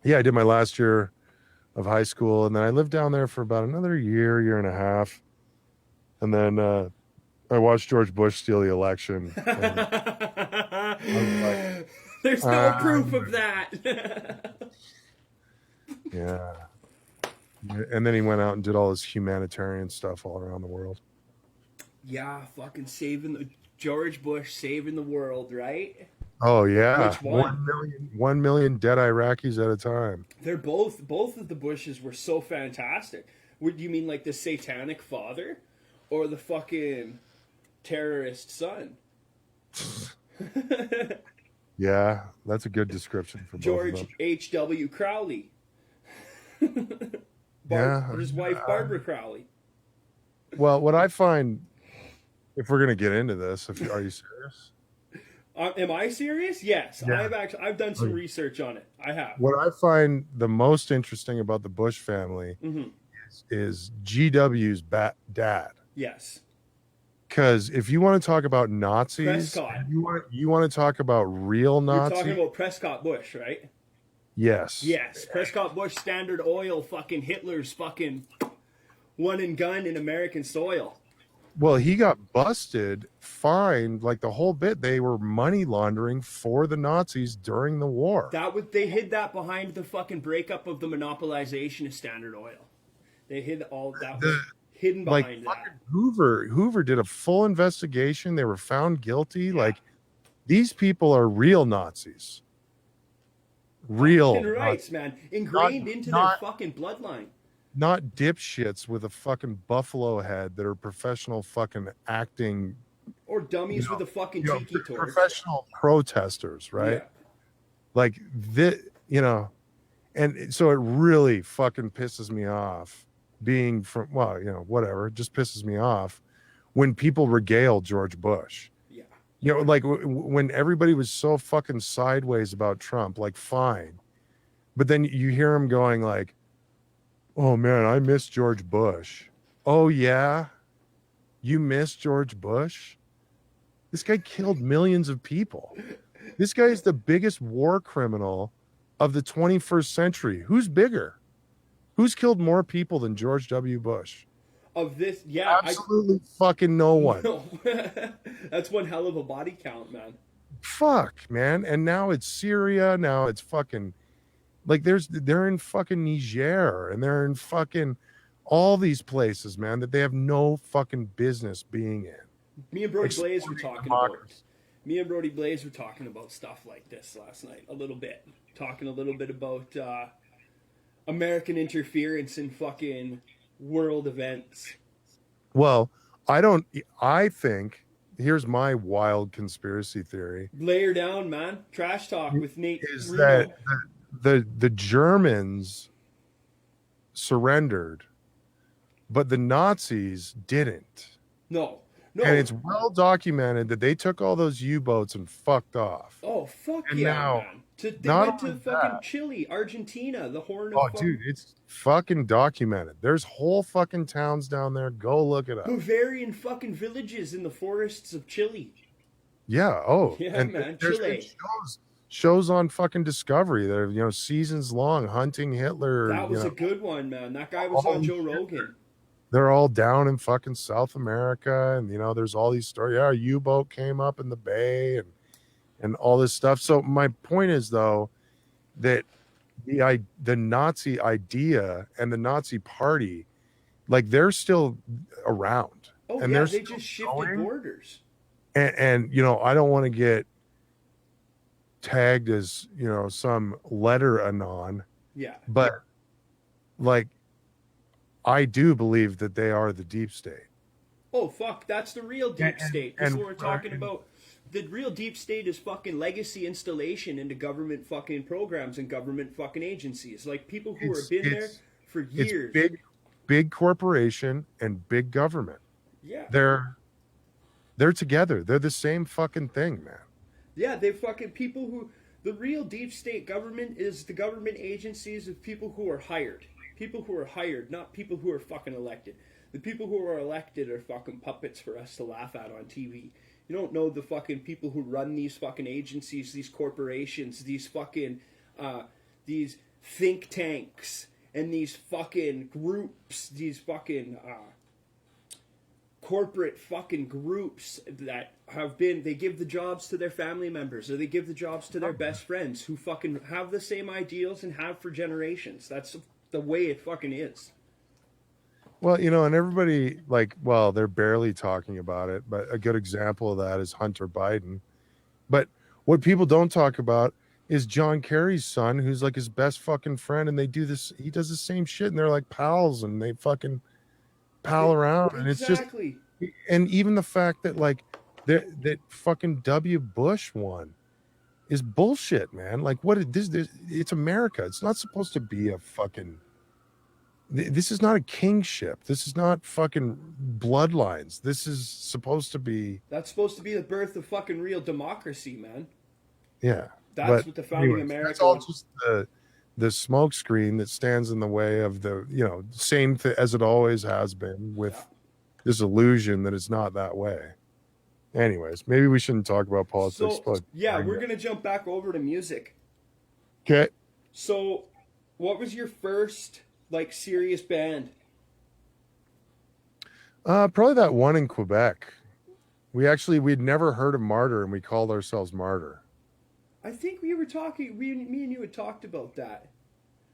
yeah, I did my last year of high school, and then I lived down there for about another year and a half, and then I watched George Bush steal the election. And I was like, there's no proof of that. yeah. And then he went out and did all this humanitarian stuff all around the world. Yeah, fucking George Bush saving the world, right? Oh yeah, Which one? 1 million dead Iraqis at a time. They're both of the Bushes were so fantastic. Would you mean like the satanic father, or the fucking terrorist son? Yeah, that's a good description for both of George them. H.W. Crowley. Yeah, His wife Barbara Crowley. well, what I find, if we're gonna get into this, are you serious? Am I serious? Yes, Yeah. I've done some research on it. I have. What I find the most interesting about the Bush family is GW's dad. Yes. Because if you want to talk about Nazis, Prescott. you want to talk about real You're Nazis. talking about Prescott Bush, right? Yes. Yes. Prescott Bush, Standard Oil, fucking Hitler's fucking one and gun in American soil. Well, he got busted, fined, like the whole bit. They were money laundering for the Nazis during the war. They hid that behind the fucking breakup of the monopolization of Standard Oil. They hid all that was hidden behind like that. Hoover did a full investigation. They were found guilty. Yeah. Like these people are real Nazis. Real fucking rights, man. Ingrained into their fucking bloodline. Not dipshits with a fucking buffalo head that are professional fucking acting. Or dummies with a fucking tiki torch. Professional protesters, right? Yeah. Like this, and so it really fucking pisses me off being from, whatever, it just pisses me off when people regale George Bush. Yeah. Like when everybody was so fucking sideways about Trump, like fine. But then you hear him going like, oh man, I miss George Bush. Oh yeah? You miss George Bush? This guy killed millions of people. This guy is the biggest war criminal of the 21st century. Who's bigger? Who's killed more people than George W. Bush? Of this, yeah. Absolutely fucking no one. No. That's one hell of a body count, man. Fuck, man. And now it's Syria. Now it's fucking... Like they're in fucking Niger and they're in fucking all these places, man, that they have no fucking business being in. Me and Brody Blaze were talking about stuff like this last night a little bit. Talking a little bit about American interference in fucking world events. Well, I think here's my wild conspiracy theory. Lay her down, man. Trash talk with Nate. Is Reno. that the Germans surrendered, but the Nazis didn't. No. And it's well documented that they took all those U-boats and fucked off. Oh, fuck and yeah, now, man. They went to fucking Chile, Argentina, the Horn of... Oh, dude, it's fucking documented. There's whole fucking towns down there. Go look it up. Bavarian fucking villages in the forests of Chile. Yeah, oh. Yeah, and man, there's Chile. Shows on fucking Discovery that are, seasons long, hunting Hitler. That was a good one, man. That guy was on Joe Rogan. They're all down in fucking South America, and there's all these stories. Yeah, a U-boat came up in the bay, and all this stuff. So my point is, though, that the Nazi idea and the Nazi party, like they're still around. Oh, and yeah, they just shifted borders. And I don't want to get tagged as some letter anon. Yeah. But like, I do believe that they are the deep state. Oh, fuck. That's the real deep state. That's what we're talking about. The real deep state is fucking legacy installation into government fucking programs and government fucking agencies. Like people who have been there for years. It's big corporation and big government. Yeah. They're together. They're the same fucking thing, man. Yeah, they fucking people who the real deep state government is the government agencies of people who are hired. People who are hired, not people who are fucking elected. The people who are elected are fucking puppets for us to laugh at on TV. You don't know the fucking people who run these fucking agencies, these corporations, these fucking these think tanks and these fucking groups, these fucking corporate fucking groups that have been, they give the jobs to their family members or they give the jobs to their best friends who fucking have the same ideals and have for generations. That's the way it fucking is. Well, you know, and everybody like, well, they're barely talking about it, but a good example of that is Hunter Biden. But what people don't talk about is John Kerry's son, who's like his best fucking friend, and they do this. He does the same shit, and they're like pals, and they fucking pal around, and it's just, Exactly. and even the fact that like that fucking W. Bush won is bullshit, man. Like, what it this it's America. It's not supposed to be a fucking. This is not a kingship. This is not fucking bloodlines. This is supposed to be, That's supposed to be the birth of fucking real democracy, man. yeah. That's But what the founding anyways, that's America all was. just the smoke screen that stands in the way of the, you know, same as it always has been Yeah. with this illusion that it's not that way. Anyways, maybe we shouldn't talk about politics, So, but yeah, we're going to jump back over to music. okay. So, what was your first like serious band? Probably that one in Quebec. We'd never heard of Martyr, and we called ourselves Martyr. I think we were talking. Me and you had talked about that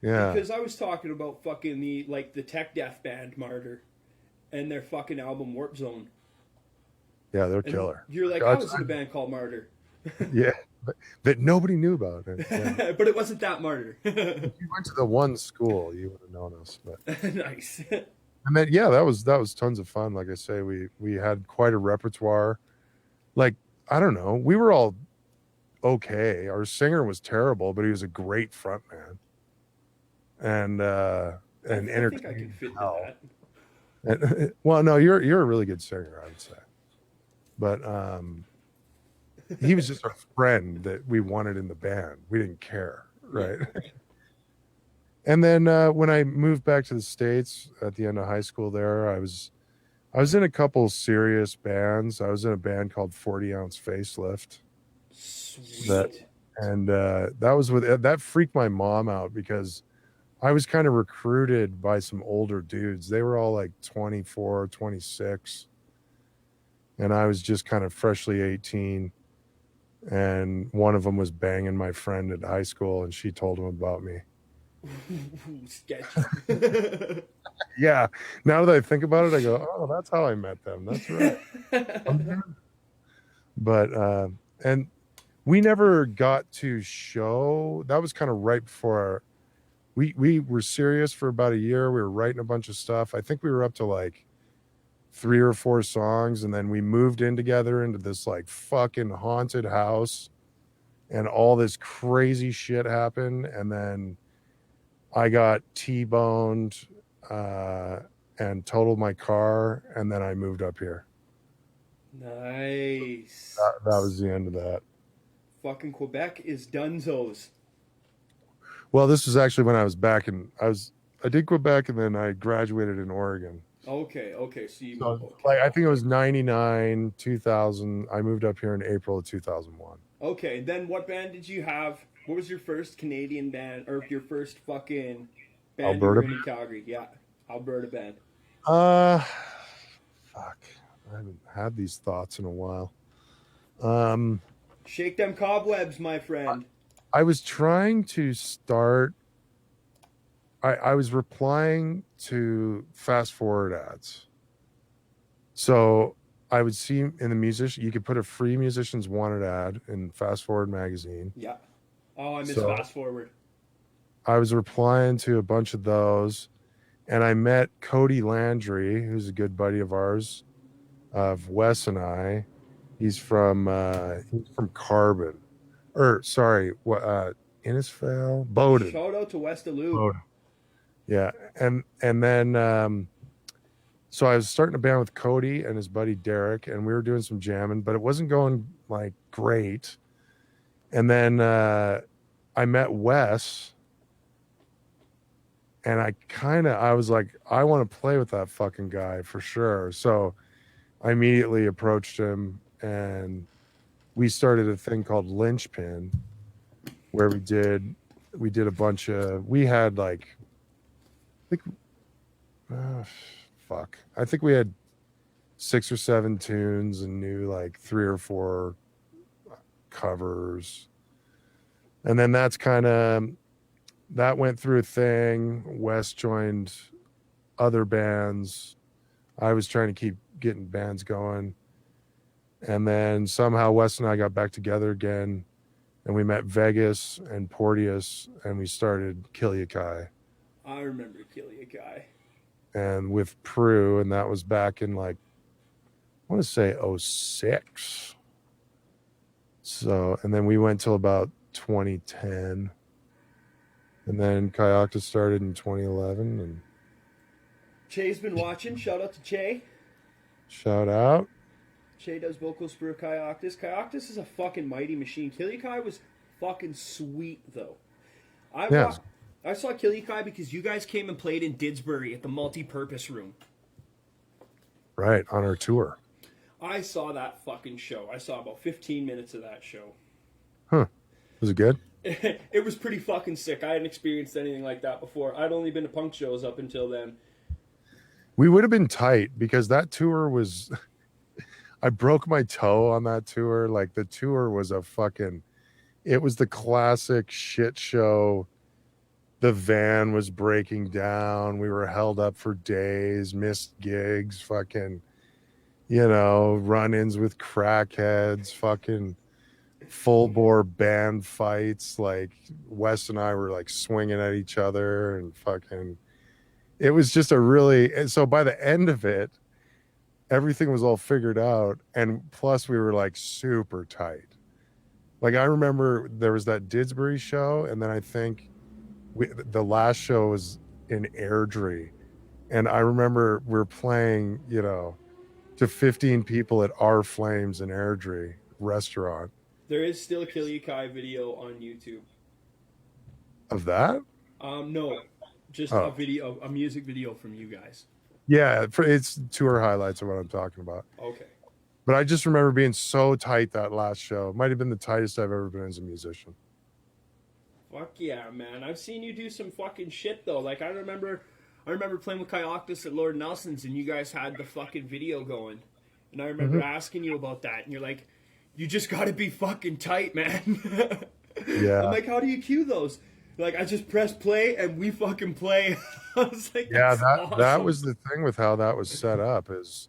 Yeah, because I was talking about fucking the tech death band Martyr and their fucking album Warp Zone, yeah, they're and killer. you're like, I was in a band called Martyr, Yeah, that nobody knew about it. Yeah. but it wasn't that Martyr. If you went to the one school, you would have known us. But Nice. and then yeah, that was tons of fun. Like I say, we had quite a repertoire. Like, I don't know, we were all okay. Our singer was terrible, but he was a great front man and I think I can entertaining fit as into hell. that. And, well, no, you're a really good singer, I would say. But he was just our friend that we wanted in the band. We didn't care, right? And then when I moved back to the States at the end of high school there, I was in a couple serious bands. I was in a band called 40 Ounce Facelift. That Sweet. and that was with that freaked my mom out because I was kind of recruited by some older dudes. They were all like 24, 26, and I was just kind of freshly 18. And one of them was banging my friend at high school, and she told him about me. Sketchy. Yeah. Now that I think about it, I go, oh, that's how I met them. That's right. But and we never got to show. That was kind of right before we were serious for about a year. We were writing a bunch of stuff. I think we were up to like 3 or 4 songs, and then we moved in together into this like fucking haunted house, and all this crazy shit happened. And then I got T-boned and totaled my car, and then I moved up here. Nice. That was the end of that. Fucking Quebec is dunzos. Well, this was actually when I was back in. I did Quebec, and then I graduated in Oregon. Okay. So you So okay. like I think it was 99, 2000. I moved up here in April of 2001. Okay, then what band did you have? What was your first Canadian band, or your first fucking band you were Alberta. in Calgary? Yeah, Alberta band. Uh, fuck. I haven't had these thoughts in a while. Um, Shake them cobwebs, my friend. I was trying to start. I was replying to fast forward ads. So I would see in the musician, you could put a free musicians wanted ad in Fast Forward magazine. Yeah. Oh, I miss So Fast Forward. I was replying to a bunch of those, and I met Cody Landry, who's a good buddy of ours, of Wes and I. He's from Carbon, or sorry, what Innisfail, Bowden. Shout out to Westaloo. Bowden. Yeah, and then so I was starting a band with Cody and his buddy Derek, and we were doing some jamming, but it wasn't going like great. And then I met Wes, and I was like, I want to play with that fucking guy for sure. So I immediately approached him, and we started a thing called Linchpin, where we did a bunch of, we had like, I think, uh, fuck, I think we had 6 or 7 tunes and knew like 3 or 4 covers. And then that went through a thing. Wes joined other bands. I was trying to keep getting bands going. And then somehow Wes and I got back together again, and we met Vegas and Porteous, and we started Kilyakai. I remember Killia Guy. And with Prue, and that was back in like, I want to say '06. So, and then we went till about 2010. And then Kayakta started in 2011. And Che's been watching. Shout out to Che. shout out. Che does vocals for Kayaktis. Kayaktis is a fucking mighty machine. Killikai was fucking sweet though. I Yeah. wa- I saw Killikai because you guys came and played in Didsbury at the multi-purpose room. Right. On our tour. I saw that fucking show. I saw about 15 minutes of that show. Huh. Was it good? It was pretty fucking sick. I hadn't experienced anything like that before. I'd only been to punk shows up until then. We would have been tight because that tour was, I broke my toe on that tour. Like the tour was it was the classic shit show. The van was breaking down. We were held up for days, missed gigs, fucking, run-ins with crackheads, fucking full bore band fights. Like Wes and I were like swinging at each other and fucking, it was just and so by the end of it, everything was all figured out. And plus we were like super tight. Like I remember there was that Didsbury show. And then I think the last show was in Airdrie. And I remember we are playing, to 15 people at Our Flames in Airdrie restaurant. There is still a Killikai video on YouTube. Of that? No, just Oh. a video, a music video from you guys. Yeah, it's tour highlights of what I'm talking about. Okay. But I just remember being so tight that last show. It might have been the tightest I've ever been as a musician. Fuck yeah, man! I've seen you do some fucking shit though. Like I remember playing with Kayaktis at Lord Nelson's, and you guys had the fucking video going, and I remember asking you about that, and you're like, "You just got to be fucking tight, man." Yeah. I'm like, "How do you cue those?" Like I just press play and we fucking play. I was like, Yeah, "That's that awesome." was the thing with how that was set up is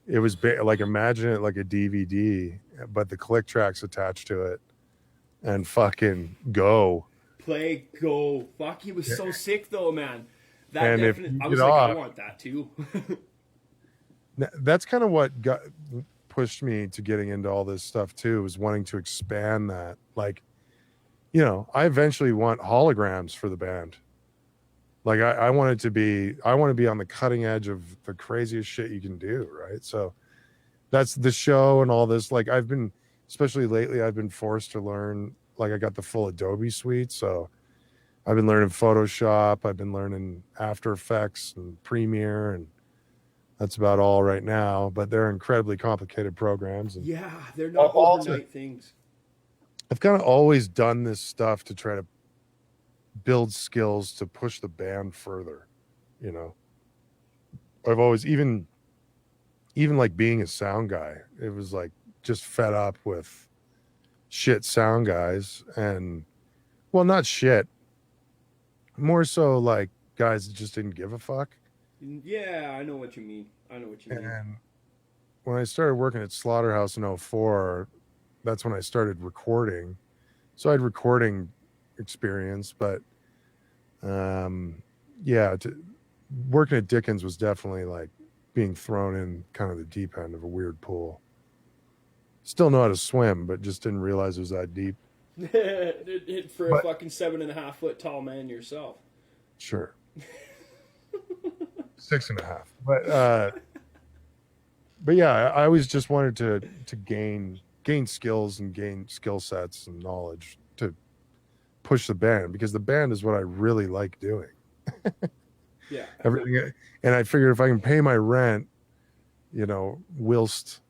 it was like imagine it like a DVD, but the click tracks attached to it, and fucking go. Play, go. Fuck, he was so sick though, man. That And if definitely. you I was get like, I off- want that too. That's kind of what pushed me to getting into all this stuff too, was wanting to expand that. Like, I eventually want holograms for the band. Like I want to be on the cutting edge of the craziest shit you can do, right? So that's the show and all this. Like especially lately, I've been forced to learn, like I got the full Adobe suite. So I've been learning Photoshop. I've been learning After Effects and Premiere, and that's about all right now, but they're incredibly complicated programs. And Yeah, they're not Also- overnight things. I've kind of always done this stuff to try to build skills to push the band further. I've always, even like being a sound guy, it was like just fed up with shit sound guys, and well, not shit, more so like guys that just didn't give a fuck. Yeah, I know what you mean. And when I started working at Slaughterhouse in '04, that's when I started recording. So I had recording experience, but yeah, working at Dickens was definitely like being thrown in kind of the deep end of a weird pool. Still know how to swim, but just didn't realize it was that deep. For a fucking 7.5 foot tall man yourself. Sure. 6.5. But yeah, I always just wanted to gain gain skills and gain skill sets and knowledge to push the band, because the band is what I really like doing. Yeah. Everything, and I figured if I can pay my rent, whilst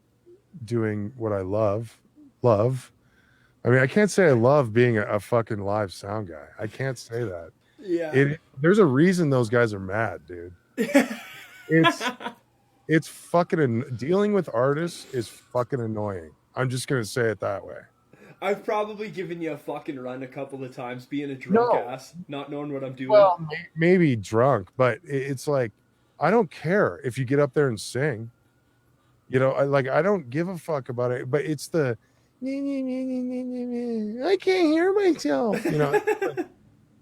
doing what I love. I mean, I can't say I love being a fucking live sound guy. I can't say that. Yeah. There's a reason those guys are mad, dude. It's it's fucking dealing with artists is fucking annoying. I'm just gonna say it that way. I've probably given you a fucking run a couple of times, being a drunk No, ass, not knowing what I'm doing. well, maybe drunk, but it's like I don't care if you get up there and sing. I don't give a fuck about it. But it's the I can't hear myself.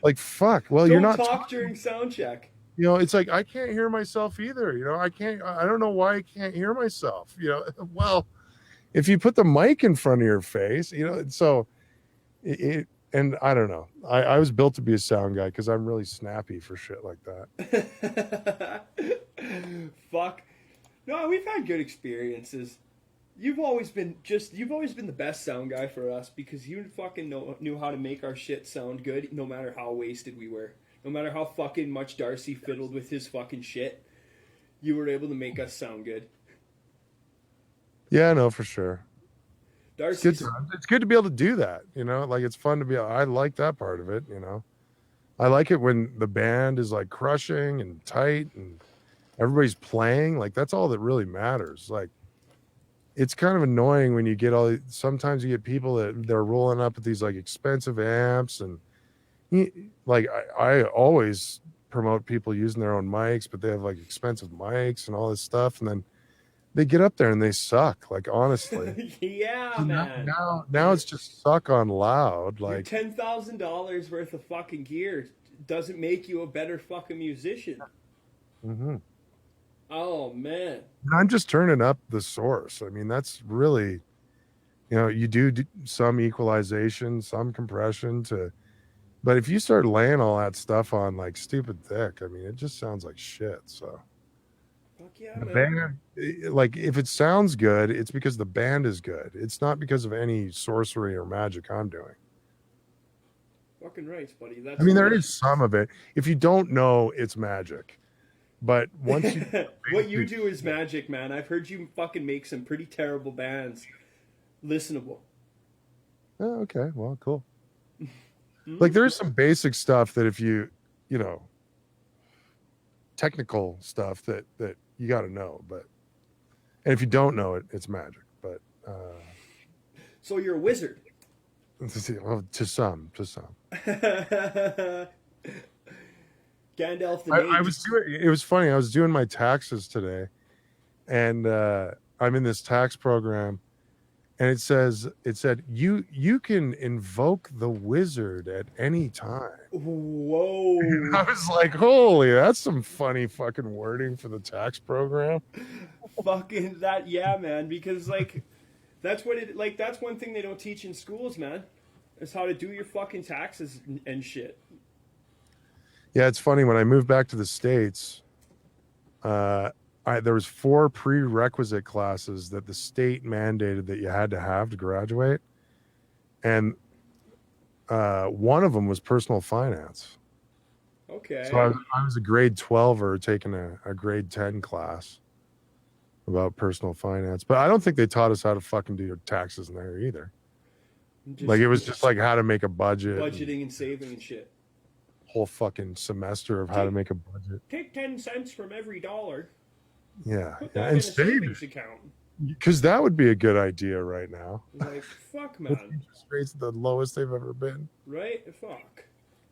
Like fuck. Well, you're Don't not talk talking. during sound check. It's like I can't hear myself either. I can't. I don't know why I can't hear myself. Well, if you put the mic in front of your face, so and I don't know. I was built to be a sound guy because I'm really snappy for shit like that. Fuck. No, we've had good experiences. You've always been the best sound guy for us because you fucking knew how to make our shit sound good no matter how wasted we were. No matter how fucking much Darcy fiddled with his fucking shit, you were able to make us sound good. Yeah, no, for sure. Darcy's It's good to be able to do that. Like it's fun to be. I like that part of it. I like it when the band is like crushing and tight and everybody's playing. Like that's all that really matters. Like it's kind of annoying when you get sometimes you get people that they're rolling up with these like expensive amps and like I always promote people using their own mics, but they have like expensive mics and all this stuff, and then they get up there and they suck. Like honestly, yeah, so man. now it's just suck on loud. Like $10,000 worth of fucking gear doesn't make you a better fucking musician. mm-hmm. Oh man. I'm just turning up the source. I mean, that's really, you do some equalization, some compression but if you start laying all that stuff on like stupid thick, I mean, it just sounds like shit. So Fuck yeah, the man. band, like if it sounds good, it's because the band is good. It's not because of any sorcery or magic I'm doing. Fucking right, buddy. I mean, there is some of it. If you don't know, it's magic. But once you what you do is magic, man. I've heard you fucking make some pretty terrible bands listenable. Oh, okay, well, cool. Like there's some basic stuff that if you technical stuff that you got to know, and if you don't know it, it's magic. But so you're a wizard. Well, to some. Gandalf the I was doing. It was funny. I was doing my taxes today, and I'm in this tax program, and it said you can invoke the wizard at any time. Whoa! And I was like, holy, that's some funny fucking wording for the tax program. Fucking that, yeah, man. Because like, that's one thing they don't teach in schools, man. Is how to do your fucking taxes and shit. Yeah, it's funny when I moved back to the States. There was 4 prerequisite classes that the state mandated that you had to have to graduate, and one of them was personal finance. Okay. So I was a grade 12er taking a grade 10 class about personal finance, but I don't think they taught us how to fucking do your taxes in there either. Like it was just like how to make a budget, budgeting and saving and shit. Whole fucking semester of how to make a budget. Take 10 cents from every dollar. Yeah, Put that and in a savings account. Because that would be a good idea right now. Like, fuck, man. Interest rates the lowest they've ever been. Right? Fuck.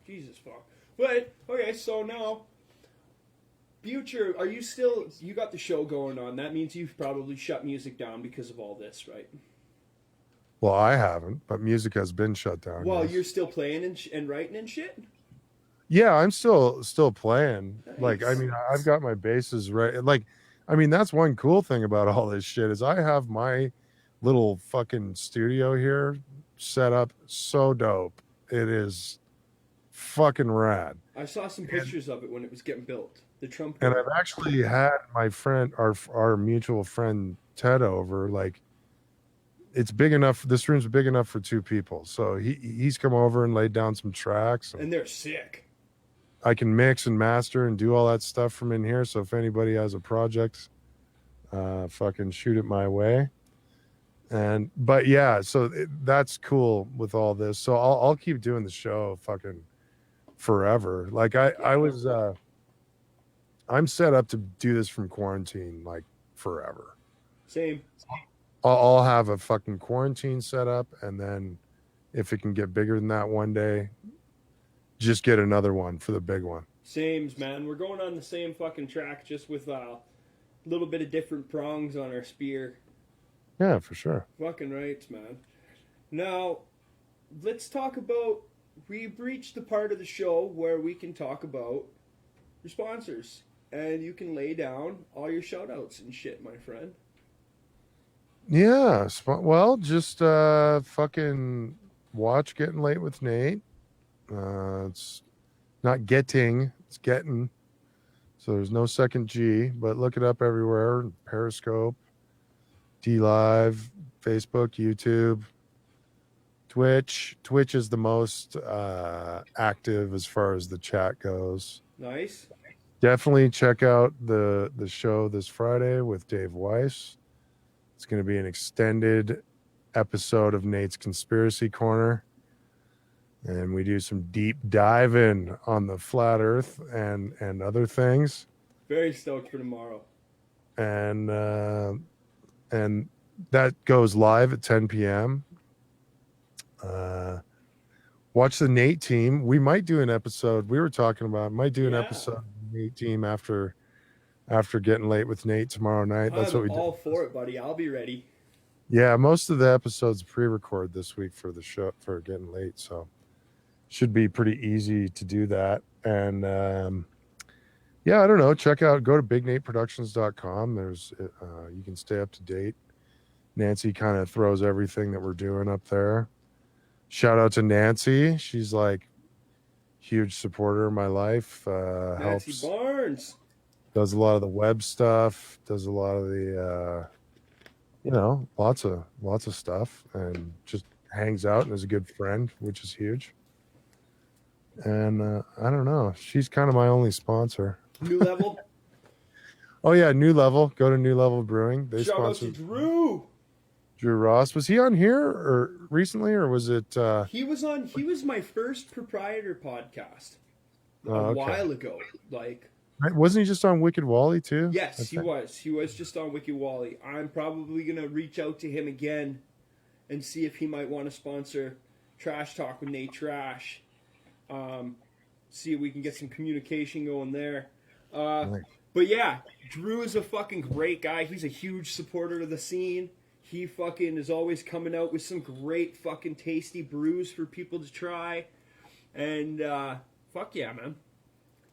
Jesus, fuck. But, okay, so now, future, you got the show going on. That means you've probably shut music down because of all this, right? Well, I haven't, but music has been shut down. Well, yes. You're still playing and writing and shit? Yeah, I'm still playing. Nice. Like, I mean, I've got my bases right. Like, I mean, that's one cool thing about all this shit is I have my little fucking studio here set up so dope. It is fucking rad. I saw some pictures of it when it was getting built. The Trump. And I've actually had my friend, our mutual friend Ted over. Like, it's big enough. This room's big enough for two people. So he's come over and laid down some tracks, and And they're sick. I can mix and master and do all that stuff from in here. So if anybody has a project, fucking shoot it my way. And but yeah, so that's cool with all this. So I'll keep doing the show fucking forever. Like I was I'm set up to do this from quarantine like forever. Same. I'll have a fucking quarantine set up, and then if it can get bigger than that one day, just get another one for the big one. Sames, man. We're going on the same fucking track, just with a little bit of different prongs on our spear. Yeah, for sure. Fucking right, man. Now, let's talk about. We've reached the part of the show where we can talk about your sponsors. And you can lay down all your shout outs and shit, my friend. Yeah. Well, just fucking watch Getting Late with Nate. It's not getting, it's getting. So there's no second G, but look it up everywhere. Periscope, D Live, Facebook, YouTube, Twitch. Twitch is the most active as far as the chat goes. Nice. Definitely check out the show this Friday with Dave Weiss. It's going to be an extended episode of Nate's Conspiracy Corner. And we do some deep diving on the flat earth and other things. Very stoked for tomorrow. And that goes live at 10 p.m. Watch the Nate team. We might do an episode. We were talking about might do an episode of the Nate team after Getting Late with Nate tomorrow night. That's what we do. I'm all for it, buddy. I'll be ready. Yeah, most of the episodes pre-record this week for the show for Getting Late, so should be pretty easy to do that. And yeah, I don't know. Go to bignateproductions.com. There's you can stay up to date. Nancy kind of throws everything that we're doing up there. Shout out to Nancy. She's like huge supporter of my life. Nancy Helps. Barnes Does a lot of the web stuff. Does a lot of the lots of stuff, and just hangs out and is a good friend, which is huge. And I don't know. She's kind of my only sponsor. New Level. Oh yeah, New Level. Go to New Level Brewing. They Shout out to sponsored Drew. Drew Ross. Was he on here or recently, or was it? He was on. He was my first proprietor podcast a while ago. Like, wasn't he just on Wicked Wally too? Yes, he was. He was just on Wiki Wally. I'm probably gonna reach out to him again and see if he might want to sponsor Trash Talk with Nate Trash. See if we can get some communication going there. Nice. But yeah, Drew is a fucking great guy. He's a huge supporter of the scene. He fucking is always coming out with some great fucking tasty brews for people to try. And fuck yeah, man.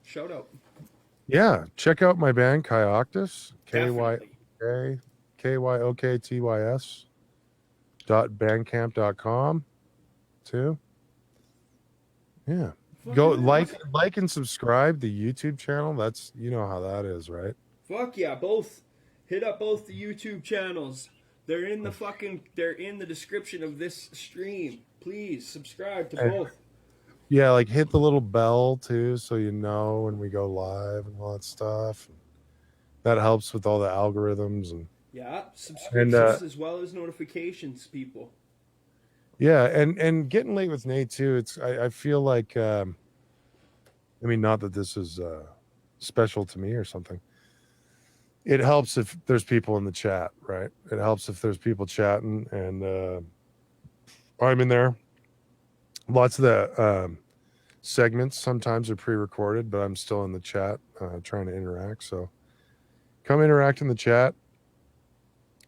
Shout out. Yeah, check out my band Kyoctus. Definitely. KYOKTYS .bandcamp.com too. Yeah. Go like and subscribe the YouTube channel. That's, you know how that is, right? Fuck yeah, both. Hit up both the YouTube channels. They're in the description of this stream. Please subscribe to both. Yeah, like hit the little bell too, so you know when we go live and all that stuff. That helps with all the algorithms and subscriptions as well as notifications, people. Yeah, and Getting Late with Nate too. I feel like I mean, not that this is special to me or something. It helps if there's people in the chat, right? It helps if there's people chatting, and I'm in there. Lots of the segments sometimes are pre-recorded, but I'm still in the chat trying to interact. So come interact in the chat.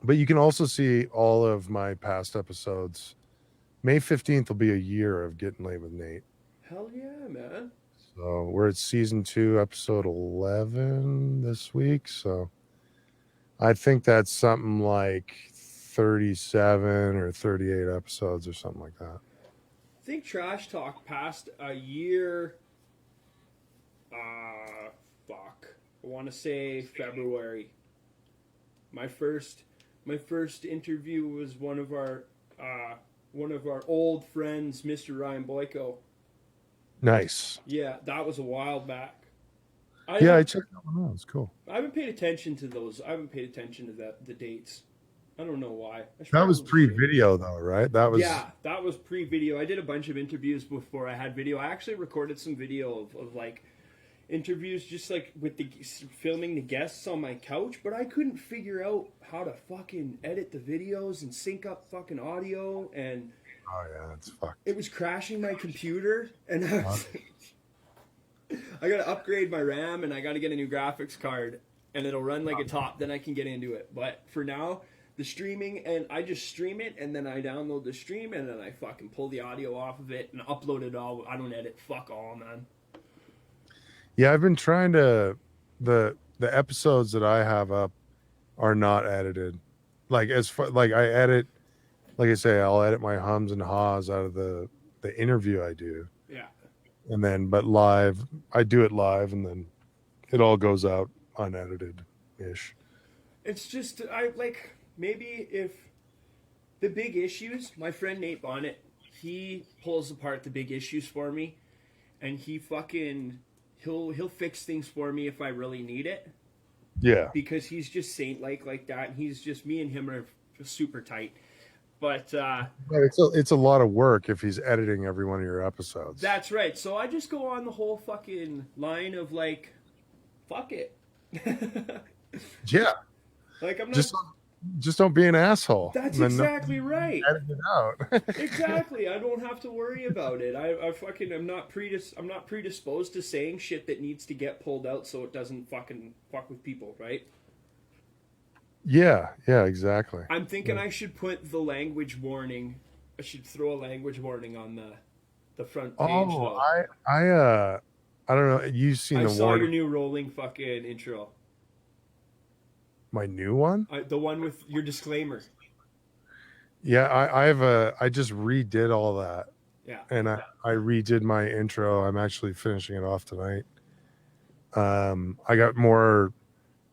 But you can also see all of my past episodes. May 15th will be a year of Getting Late with Nate. Hell yeah, man. So we're at season 2, episode 11 this week. So I think that's something like 37 or 38 episodes or something like that. I think Trash Talk passed a year. I want to say February. My first My first interview was one of our old friends, Mr. Ryan Boyko. Nice. Yeah, that was a while back. Yeah, I checked that one out. It's cool. I haven't paid attention to those. I haven't paid attention to the dates. I don't know why. That was Probably should. pre-video though, right? That was Yeah, that was pre-video. I did a bunch of interviews before I had video. I actually recorded some video of like interviews just like with the filming the guests on my couch, but I couldn't figure out how to fucking edit the videos and sync up fucking audio, and oh yeah, it's fucked. it was crashing my computer, and I was I gotta upgrade my RAM and I gotta get a new graphics card, and it'll run like a top, then I can get into it. But for now, the streaming, and I just stream it, and then I download the stream, and then I fucking pull the audio off of it and upload it all. I don't edit fuck all, man. Yeah, I've been trying to the episodes that I have up are not edited. Like as far like I edit, like I say, I'll edit my hums and haws out of the interview I do. Yeah. And then but live, I do it live and then it all goes out unedited ish. It's just I like maybe if the big issues, my friend Nate Bonnet, he pulls apart the big issues for me, and he fucking he'll fix things for me if I really need it. Yeah. Because he's just saint like that, and he's just, me and him are super tight. But it's a lot of work if he's editing every one of your episodes. that's right. So I just go on the whole fucking line of like, fuck it. Yeah. Like I'm not. Just don't be an asshole. That's exactly right. Edit it out. Exactly. I don't have to worry about it. I fucking I'm not predisposed to saying shit that needs to get pulled out so it doesn't fucking fuck with people, right? Yeah, exactly. I'm thinking I should put the language warning. I should throw a language warning on the front page. Oh, though. I don't know. You've seen I the saw warning. your new rolling fucking intro. My new one? The one with your disclaimer. Yeah, I just redid all that. Yeah. And I redid my intro. I'm actually finishing it off tonight. I got more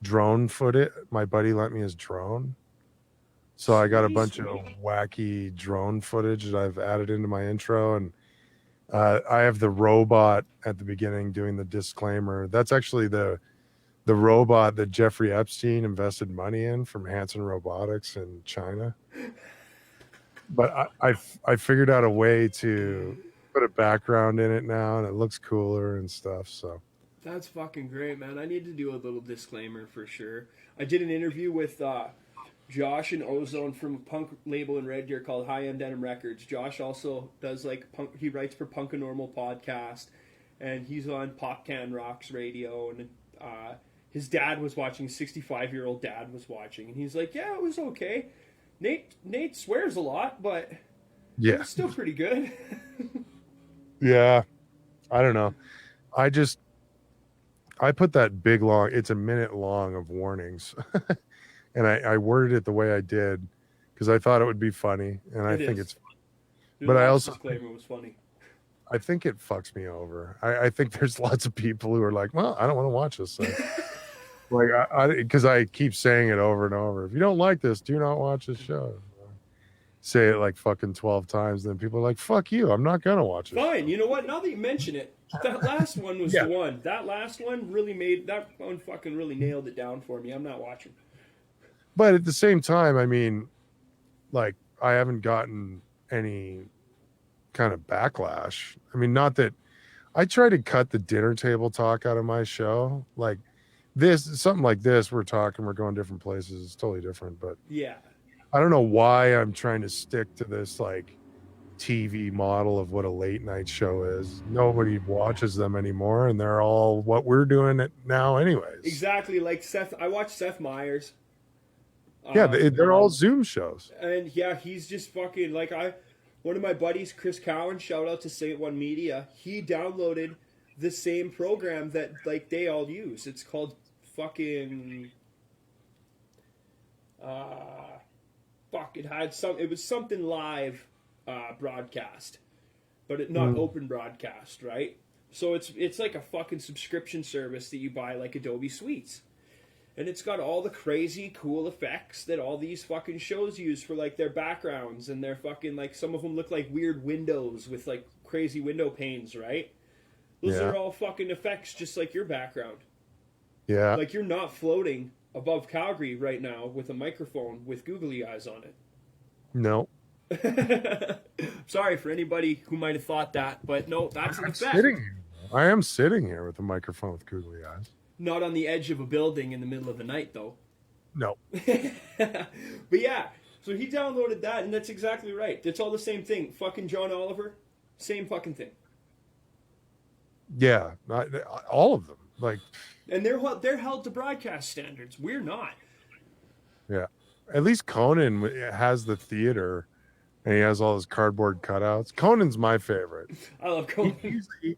drone footage. My buddy lent me his drone. So I got a bunch of wacky drone footage that I've added into my intro, and I have the robot at the beginning doing the disclaimer. That's actually the robot that Jeffrey Epstein invested money in from Hanson Robotics in China. But I figured out a way to put a background in it now, and it looks cooler and stuff. So that's fucking great, man. I need to do a little disclaimer for sure. I did an interview with Josh and Ozone from a punk label in Red Deer called High End Denim Records. Josh also does like punk. He writes for Punk and Normal podcast, and he's on Pop Can Rocks radio. And his dad was watching. 65-year-old dad was watching, and he's like, "Yeah, it was okay." Nate swears a lot, but yeah, it's still pretty good. Yeah, I don't know. I put that big long. It's a minute long of warnings, and I worded it the way I did because I thought it would be funny, and I think it's. But I also disclaimer was funny. I think it fucks me over. I think there's lots of people who are like, well, I don't want to watch this thing. Like, because I keep saying it over and over. If you don't like this, do not watch this show. Say it like fucking 12 times, then people are like, fuck you, I'm not gonna watch it. Fine, you know what? Now that you mention it, that last one was the one. That last one fucking really nailed it down for me. I'm not watching. But at the same time, I mean, like, I haven't gotten any kind of backlash. I mean, not that I try to cut the dinner table talk out of my show. Like something like this, we're going different places. It's totally different. But yeah, I don't know why I'm trying to stick to this like TV model of what a late night show is. Nobody watches them anymore, and they're all what we're doing it now anyways. Exactly. Like Seth, I watch Seth Meyers. Yeah, they're all Zoom shows. And yeah, he's just fucking like one of my buddies, Chris Cowan, shout out to Saint One Media. He downloaded the same program that like they all use. It's called fucking it was something live broadcast, but not open broadcast, right? So it's like a fucking subscription service that you buy like Adobe Suites. And it's got all the crazy cool effects that all these fucking shows use for like their backgrounds, and their fucking like some of them look like weird windows with like crazy window panes, right? Those Yeah. are all fucking effects just like your background. Yeah. Like you're not floating above Calgary right now with a microphone with googly eyes on No. it. Sorry for anybody who might have thought that, but no, that's an I'm effect. sitting here. I am sitting here with a microphone with googly eyes. Not on the edge of a building in the middle of the night, though. No. But yeah, so he downloaded that, and that's exactly right. It's all the same thing. Fucking John Oliver, same fucking thing. Yeah. All of them. Like, And they're held to broadcast standards. We're not. yeah. At least Conan has the theater, and he has all his cardboard cutouts. Conan's my favorite. I love Conan.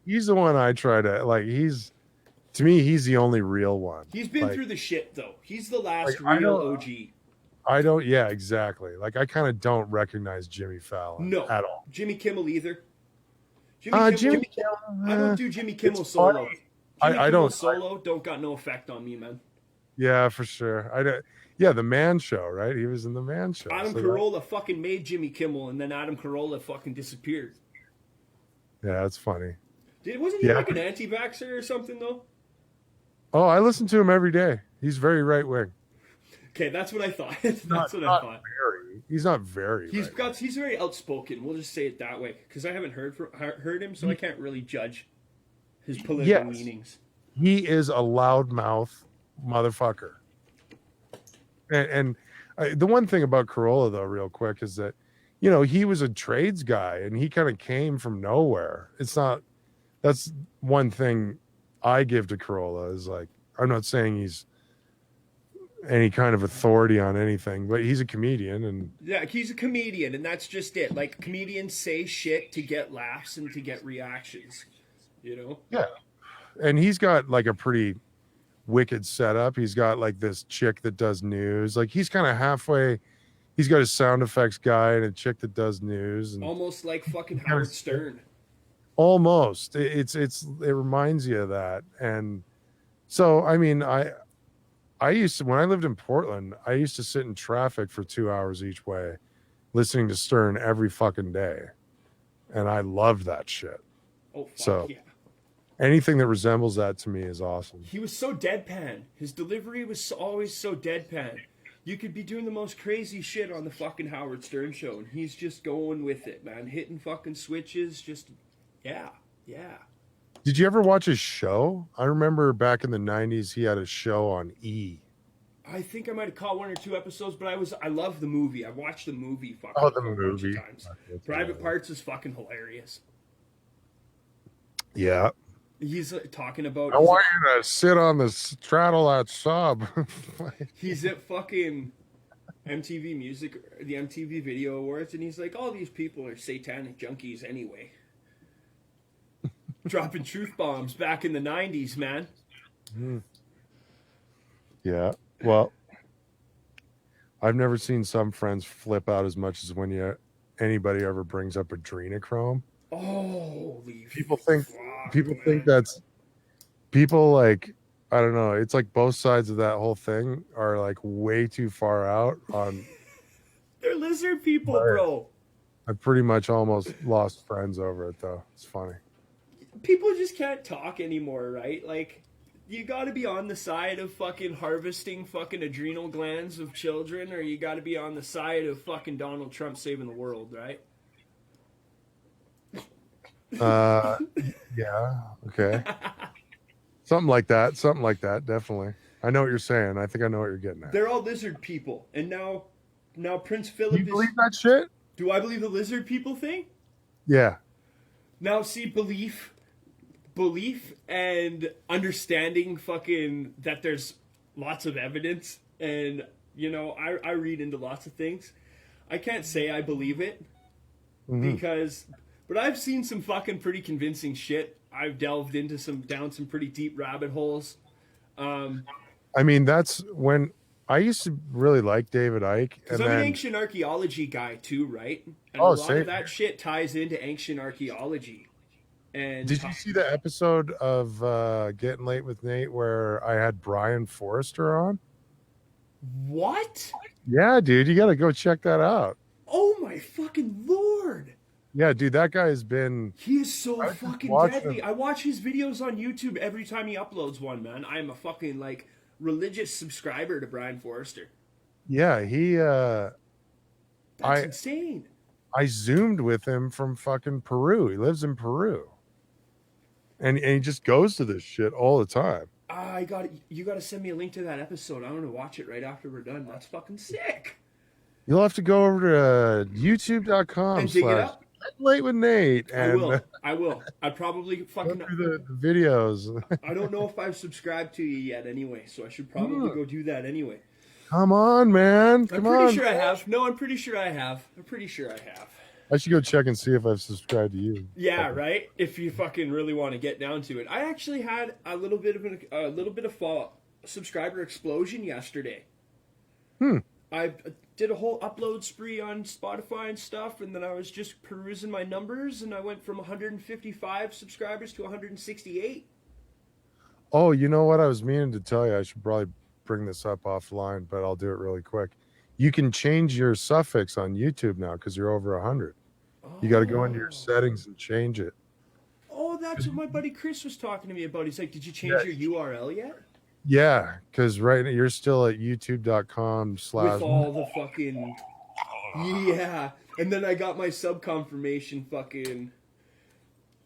He's the one I try to like. To me, he's the only real one. He's been like, through the shit, though. He's the last like, real OG. I don't. Yeah, exactly. Like I kind of don't recognize Jimmy Fallon at all. Jimmy Kimmel either. Jimmy Kimmel. I don't do Jimmy Kimmel solo. Funny. I don't solo. Don't got no effect on me, man. Yeah, for sure. I don't. Yeah, the Man Show, right? He was in the Man Show. Adam Carolla fucking made Jimmy Kimmel, and then Adam Carolla fucking disappeared. Yeah, that's funny. Wasn't he like an anti-vaxxer or something though? Oh, I listen to him every day. He's very right wing. Okay, that's what I thought. He's not very. He's very outspoken. We'll just say it that way, because I haven't heard him, so I can't really judge his political meanings. He is a loudmouth motherfucker. And the one thing about Carolla, though, real quick, is that, you know, he was a trades guy and he kind of came from nowhere. That's one thing I give to Carolla is like, I'm not saying he's any kind of authority on anything, but he's a comedian. And yeah, he's a comedian, and that's just it. Like, comedians say shit to get laughs and to get reactions, you know? Yeah. And he's got like a pretty wicked setup. He's got like this chick that does news. Like he's kind of halfway. He's got a sound effects guy and a chick that does news. And almost like fucking Howard Stern. Almost. It reminds you of that. And so, I mean, I used to, when I lived in Portland, I used to sit in traffic for 2 hours each way, listening to Stern every fucking day. And I loved that shit. Oh, fuck so, yeah. Anything that resembles that to me is awesome. He was so deadpan. His delivery was always so deadpan. You could be doing the most crazy shit on the fucking Howard Stern show, and he's just going with it, man. Hitting fucking switches, just, yeah. Did you ever watch his show? I remember back in the 90s, he had a show on E! I think I might have caught 1 or 2 episodes, but I love the movie. I watched the movie fucking the movie. Times. Private Parts is fucking hilarious. Yeah. He's talking about... I want you to sit on the straddle that sub. He's at fucking MTV Music, the MTV Video Awards, and he's like, all these people are satanic junkies anyway. Dropping truth bombs back in the 90s, man. Yeah. Well, I've never seen some friends flip out as much as when anybody ever brings up adrenochrome. Oh, people think that's people like, I don't know. It's like both sides of that whole thing are like way too far out on. They're lizard people, bro. I pretty much almost lost friends over it, though. It's funny. People just can't talk anymore, right? Like, you gotta be on the side of fucking harvesting fucking adrenal glands of children, or you gotta be on the side of fucking Donald Trump saving the world, right? Yeah, okay. Something like that, definitely. I know what you're saying. I think I know what you're getting at. They're all lizard people, and now Prince Philip you believe that shit? Do I believe the lizard people thing? Yeah. Now, see, belief and understanding fucking that there's lots of evidence, and, you know, I read into lots of things. I can't say I believe it, but I've seen some fucking pretty convincing shit. I've delved into down some pretty deep rabbit holes. I mean, that's when I used to really like David Icke. Because I'm an ancient archaeology guy too, right? And a lot of that shit ties into ancient archaeology. And did you see the episode of Getting Late with Nate where I had Brian Forrester on? What? Yeah, dude, you got to go check that out. Oh my fucking lord! Yeah, dude, that guy has been. He is so I was just fucking watching deadly. him. I watch his videos on YouTube every time he uploads one, man. I am a fucking like religious subscriber to Brian Forrester. Yeah, That's I insane. I zoomed with him from fucking Peru. He lives in Peru, and he just goes to this shit all the time. I got you. Got to send me a link to that episode. I'm gonna watch it right after we're done. That's fucking sick. You'll have to go over to youtube.com And dig it slash up. late with Nate I and will. I will. I probably go fucking. through the videos. I don't know if I've subscribed to you yet anyway, so I should probably Hmm, go do that anyway. come on, man. I'm Come pretty on. sure I have. No, I'm pretty sure I have. I'm pretty sure I have. I should go check and see if I've subscribed to you. Yeah, right. If you fucking really want to get down to it, I actually had a little bit of fall subscriber explosion yesterday. Hmm. I did a whole upload spree on Spotify and stuff, and then I was just perusing my numbers, and I went from 155 subscribers to 168. Oh, you know what? I was meaning to tell you. I should probably bring this up offline, but I'll do it really quick. You can change your suffix on YouTube now because you're over 100. You got to go into your Oh, settings and change it. oh, that's what my buddy Chris was talking to me about. He's like, "Did you Yeah, change your URL yet?" yeah, because right now you're still at youtube.com With slash. all the fucking yeah, and then I got my sub confirmation fucking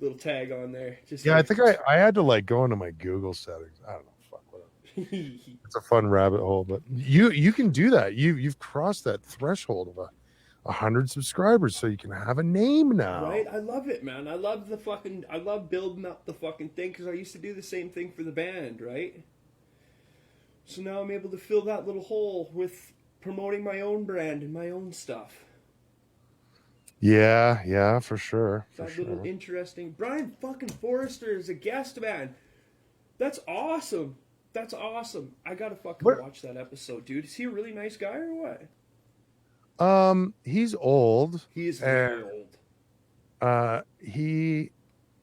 little tag on there. Just Yeah, I like think I had to like go into my Google settings. I don't know. Fuck, whatever. It's a fun rabbit hole, but you can do that. You've crossed that threshold of 100 subscribers, so you can have a name now. right. I love it, man. I love building up the fucking thing because I used to do the same thing for the band, right? So now I'm able to fill that little hole with promoting my own brand and my own stuff. Yeah, yeah, for sure, for That little sure. interesting Brian fucking Forrester is a guest, man. That's awesome. That's awesome. I gotta fucking What? watch that episode, dude. Is he a really nice guy or what? He's old, He is and very old. he.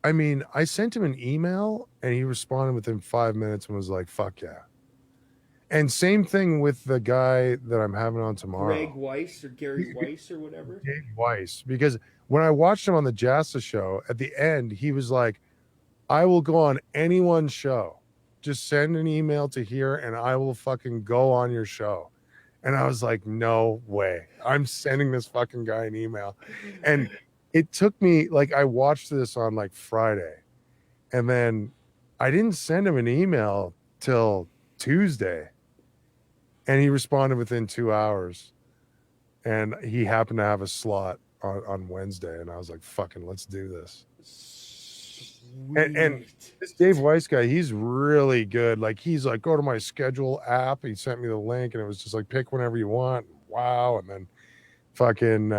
I mean, I sent him an email, and he responded within 5 minutes and was like, "Fuck yeah." And same thing with the guy that I'm having on Greg tomorrow. Weiss or Gary Weiss or whatever. Dave Weiss, because when I watched him on the Jasta show, at the end, he was like, I will go on anyone's show. Just send an email to here and I will fucking go on your show. And I was like, no way. I'm sending this fucking guy an email. And it took me, like, I watched this on like Friday. And then I didn't send him an email till Tuesday. And he responded within 2 hours. And he happened to have a slot on Wednesday, and I was like, "Fucking, let's do this." And Sweet. this Dave Weiss guy, he's really good. Like, he's like, go to my schedule app. He sent me the link, and it was just like, pick whenever you want. Wow, and then fucking,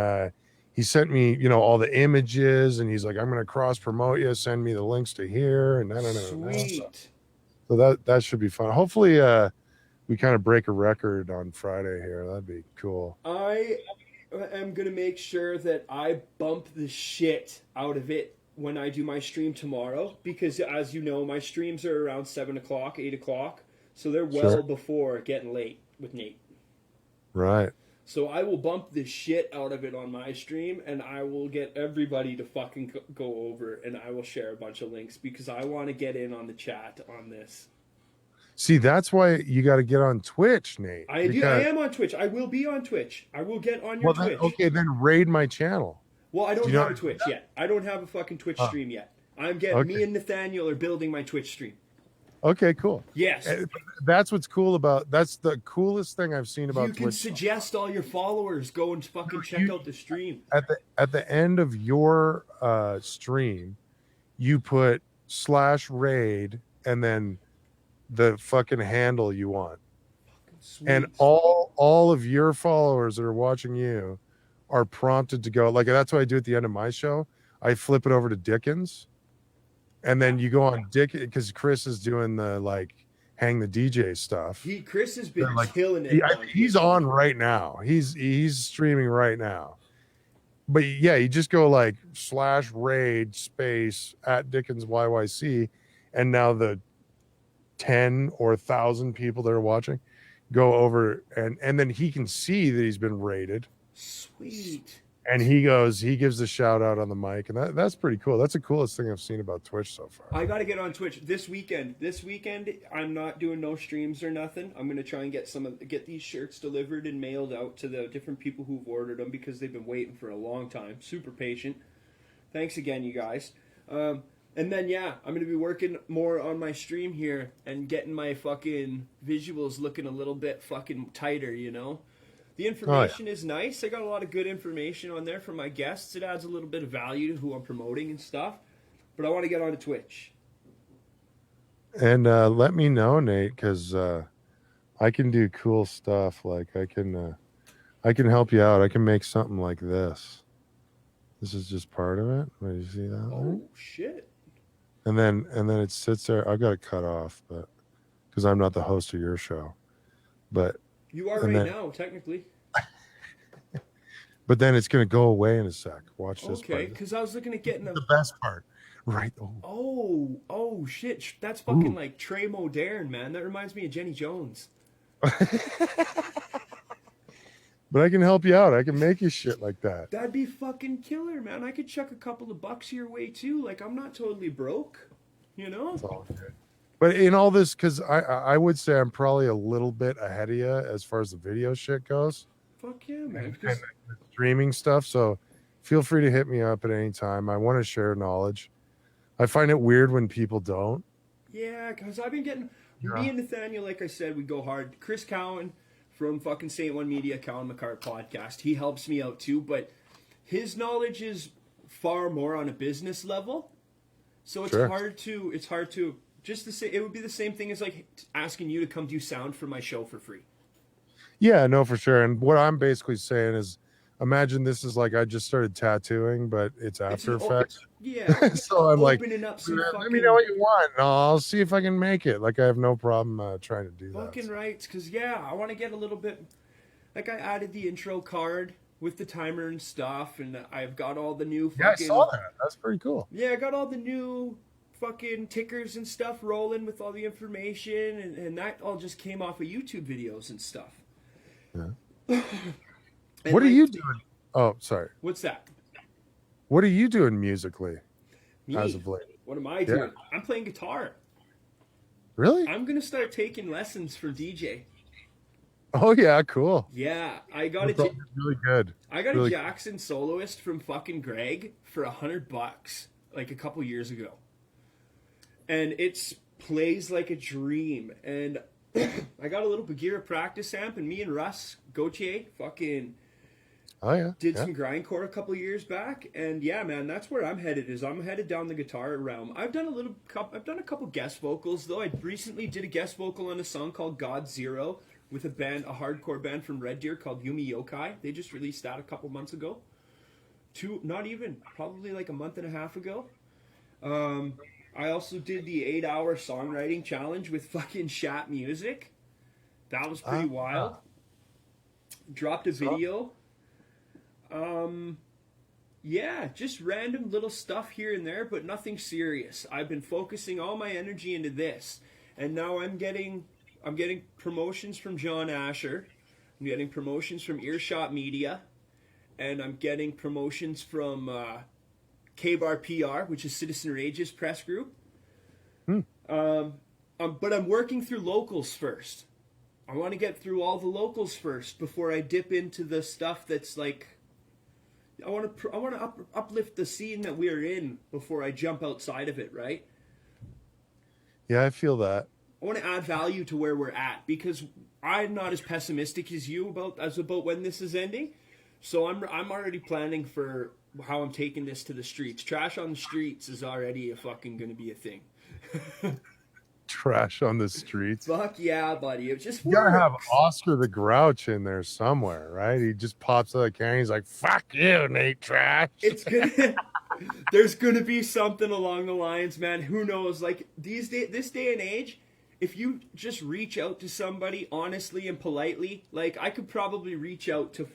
he sent me, all the images, and he's like, I'm gonna cross promote you. Send me the links to here, and no. Sweet. So that should be fun. Hopefully, we kind of break a record on Friday here. That'd be cool. I am gonna make sure that I bump the shit out of it when I do my stream tomorrow because, as you know, my streams are around 7 o'clock, 8 o'clock, so they're well Sure. before getting late with Nate. Right. So I will bump the shit out of it on my stream, and I will get everybody to fucking go over, and I will share a bunch of links because I want to get in on the chat on this. See, that's why you got to get on Twitch, Nate. I do. I am on Twitch. I will be on Twitch. I will get on your Well, then, Twitch. okay, then raid my channel. Well, I don't Do you know have how a to do Twitch that? yet. I don't have a fucking Twitch Oh, stream yet. I'm getting okay. me and Nathaniel are building my Twitch stream. Okay, cool. Yes. That's what's cool about. That's the coolest thing I've seen about You can Twitch. suggest all your followers go and fucking check out the stream. At the end of your stream, you put /raid and then the fucking handle you want, Sweet. and all of your followers that are watching you are prompted to go. Like, that's what I do at the end of my show. I flip it over to Dickens, and then you go on Dick because Chris is doing the like hang the DJ stuff. Chris has been Like, killing it. he's on right now. He's streaming right now. But yeah, you just go like /raid space at Dickens YYC, and now the 10 or 1,000 people that are watching, go over and then he can see that he's been rated. Sweet. And he gives a shout out on the mic, and that's pretty cool. That's the coolest thing I've seen about Twitch so far. I gotta get on Twitch this weekend. This weekend, I'm not doing no streams or nothing. I'm gonna try and get these shirts delivered and mailed out to the different people who've ordered them because they've been waiting for a long time. Super patient. Thanks again, you guys. And then yeah, I'm gonna be working more on my stream here and getting my fucking visuals looking a little bit fucking tighter. You know. The information is nice. I got a lot of good information on there for my guests. It adds a little bit of value to who I'm promoting and stuff. But I want to get onto Twitch. And let me know, Nate, because I can do cool stuff. Like I can help you out. I can make something like this. This is just part of it. Wait, you see that? Oh shit! And then it sits there. I've got to cut off, but because I'm not the host of your show, but. You are right now, technically. But then it's going to go away in a sec. Watch this. Okay, because I was looking at getting the best part. Right. Oh, shit. That's fucking like Trey Modern, man. That reminds me of Jenny Jones. But I can help you out. I can make you shit like that. That'd be fucking killer, man. I could chuck a couple of bucks your way, too. Like, I'm not totally broke, you know? It's all good. But in all this, because I would say I'm probably a little bit ahead of you as far as the video shit goes. Fuck yeah, man. And the streaming stuff. So feel free to hit me up at any time. I want to share knowledge. I find it weird when people don't. Yeah, because I've been getting... Me and Nathaniel, like I said, we go hard. Chris Cowan from fucking St. One Media, Cowan McCart podcast, he helps me out too, but his knowledge is far more on a business level. So it's hard to... Just to say, it would be the same thing as like asking you to come do sound for my show for free. Yeah, no, for sure. And what I'm basically saying is, imagine this is like I just started tattooing, but it's After Effects. Yeah. So I'm like, up let me know what you want. And I'll see if I can make it. Like I have no problem trying to do that. Fucking rights, because I want to get a little bit. Like I added the intro card with the timer and stuff, and I've got all the new. I saw that. That's pretty cool. Yeah, I got all the new fucking tickers and stuff rolling with all the information, and that all just came off of YouTube videos and stuff. Yeah. What are you doing? Oh, sorry. What's that? What are you doing musically as of late? What am I doing? I'm playing guitar. Really? I'm going to start taking lessons from DJ. Oh, yeah, cool. Yeah, I got really good. I got a Jackson soloist from fucking Greg for $100 like a couple years ago. And it plays like a dream. And I got a little Bagheera practice amp, and me and Russ Gauthier fucking did some grindcore a couple years back. And yeah, man, that's where I'm headed. I'm headed down the guitar realm. I've done a couple guest vocals though. I recently did a guest vocal on a song called God Zero with a hardcore band from Red Deer called Yumi Yokai. They just released that a couple months ago. Probably like a month and a half ago. I also did the 8-hour songwriting challenge with fucking Shat Music. That was pretty wild. Dropped a video. Yeah, just random little stuff here and there, but nothing serious. I've been focusing all my energy into this. And now I'm getting promotions from John Asher. I'm getting promotions from Earshot Media. And I'm getting promotions from K-Bar PR, which is Citizen Rage's press group. But I'm working through locals first. I want to get through all the locals first before I dip into the stuff that's like... I want to uplift the scene that we're in before I jump outside of it, right? Yeah, I feel that. I want to add value to where we're at because I'm not as pessimistic as you about when this is ending. So I'm already planning for how I'm taking this to the streets. Trash on the streets is already fucking going to be a thing. Trash on the streets. Fuck yeah, buddy. It just you gotta have Oscar the Grouch in there somewhere, right? He just pops out of the can. He's like, "Fuck you, Nate Trash." There's gonna be something along the lines, man. Who knows? Like this day and age, if you just reach out to somebody honestly and politely, like I could probably reach out to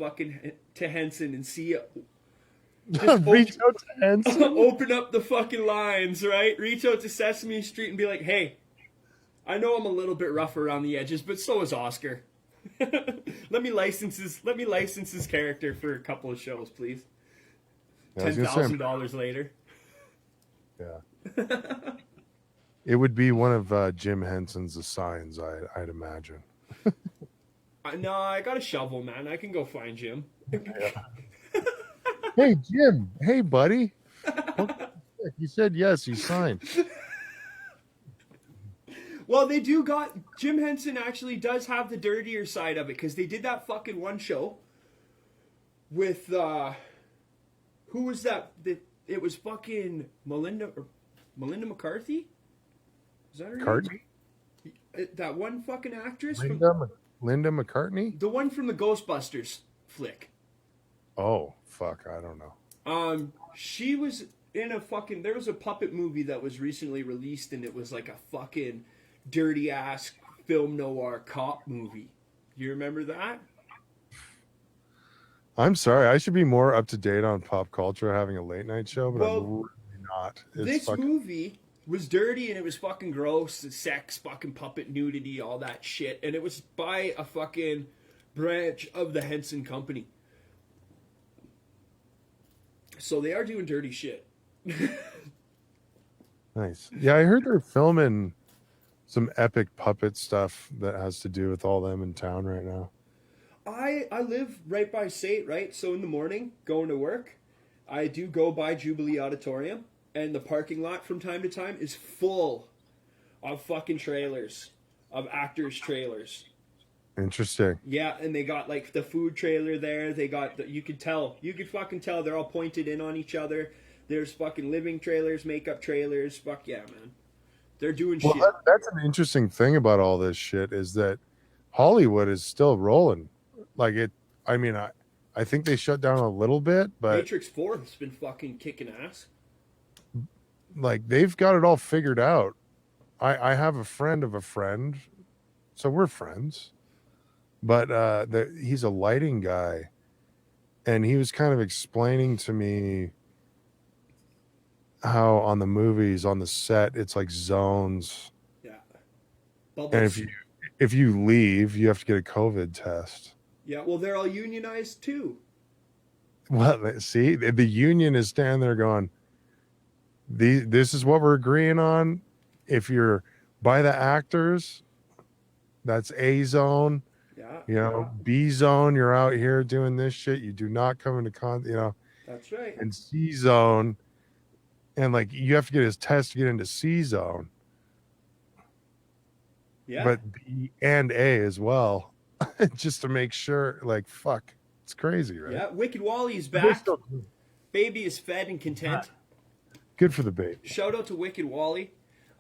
Henson and see. Reach out to Henson. Open up the fucking lines, right? Reach out to Sesame Street and be like, "Hey, I know I'm a little bit rough around the edges, but so is Oscar. Let me license his character for a couple of shows, please. I was gonna say, $10,000 later. yeah. It would be one of Jim Henson's assigns, I'd imagine. No, I got a shovel, man. I can go find Jim. Yeah. Hey, Jim. Hey, buddy. You said yes. You signed. Well, they do got Jim Henson actually does have the dirtier side of it because they did that fucking one show with who was that? It was fucking Melinda McCarthy. Is that her McCartney? name? That one fucking actress Linda McCartney? the one from the Ghostbusters flick. Oh, fuck. I don't know. She was in a fucking. There was a puppet movie that was recently released, and it was like a fucking dirty ass film noir cop movie. You remember that? I'm sorry. I should be more up to date on pop culture having a late night show, but Well, I'm really not. This movie was dirty and it was fucking gross, sex, fucking puppet nudity, all that shit, and it was by a fucking branch of the Henson Company. So they are doing dirty shit. Nice. Yeah, I heard they're filming some epic puppet stuff that has to do with all them in town right now. I live right by Sate, right? So in the morning, going to work, I do go by Jubilee Auditorium, and the parking lot from time to time is full of fucking trailers, of actors' trailers. Interesting. Yeah, and they got like the food trailer there. They got you could fucking tell they're all pointed in on each other. There's fucking living trailers, makeup trailers. Fuck yeah, man. They're doing shit. That's an interesting thing about all this shit is that Hollywood is still rolling. Like it, I mean, I think they shut down a little bit, but Matrix 4 has been fucking kicking ass. like they've got it all figured out. I have a friend of a friend, so we're friends, but he's a lighting guy, and he was kind of explaining to me how on the movies on the set it's like zones. Yeah. Bubbles. And if you leave, you have to get a COVID test. Yeah, well, they're all unionized too. Well, see, the union is standing there going, this is what we're agreeing on. If you're by the actors, that's A zone. Yeah. You know, B zone, you're out here doing this shit. You do not come into That's right. And C zone, and like you have to get his test to get into C zone. Yeah. But B and A as well, just to make sure. Like, fuck, it's crazy, right? Yeah. Wicked Wally's back. Baby is fed and content. Good for the baby. Shout out to Wicked Wally.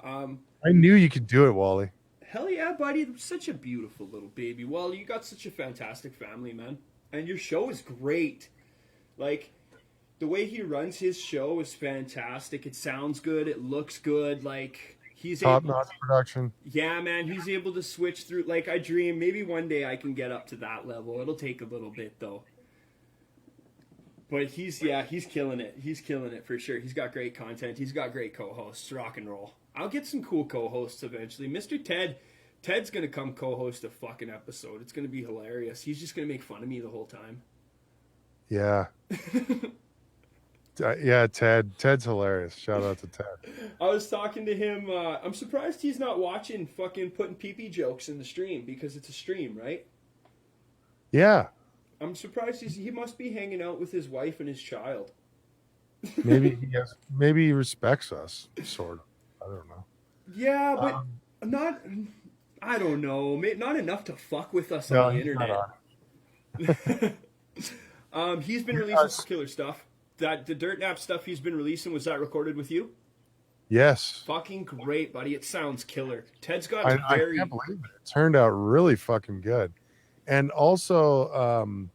I knew you could do it, Wally. Hell yeah, buddy. Such a beautiful little baby. Wally, you got such a fantastic family, man. And your show is great. Like, the way he runs his show is fantastic. It sounds good. It looks good. Like, he's Top-notch production. Yeah, man. He's able to switch through. Like, I dream maybe one day I can get up to that level. It'll take a little bit, though. But he's killing it. He's killing it for sure. He's got great content. He's got great co-hosts. Rock and roll. I'll get some cool co-hosts eventually. Mr. Ted's going to come co-host a fucking episode. It's going to be hilarious. He's just going to make fun of me the whole time. Yeah. Yeah, Ted's hilarious. Shout out to Ted. I was talking to him. I'm surprised he's not watching fucking putting pee-pee jokes in the stream because it's a stream, right? Yeah. I'm surprised he must be hanging out with his wife and his child. Maybe he respects us, sort of. I don't know. Yeah, but not. I don't know. Not enough to fuck with us on the internet. He's been releasing some killer stuff. The Dirt Nap stuff he's been releasing, was that recorded with you? Yes. Fucking great, buddy. It sounds killer. Ted's got I can't believe it. It turned out really fucking good. And also,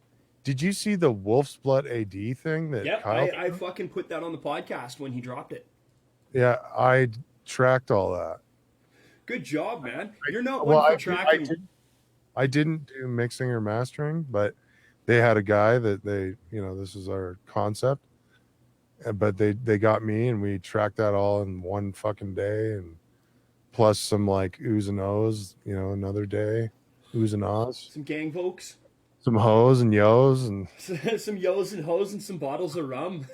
did you see the Wolf's Blood AD thing that Yep, Kyle? I fucking put that on the podcast when he dropped it. Yeah, I tracked all that. Good job, man. You're not one for tracking. I didn't do mixing or mastering, but they had a guy that this is our concept. But they got me, and we tracked that all in one fucking day, and plus some like oohs and ohs, another day. oohs and ahs, some gang folks, some hoes and yos, and some yos and hoes, and some bottles of rum.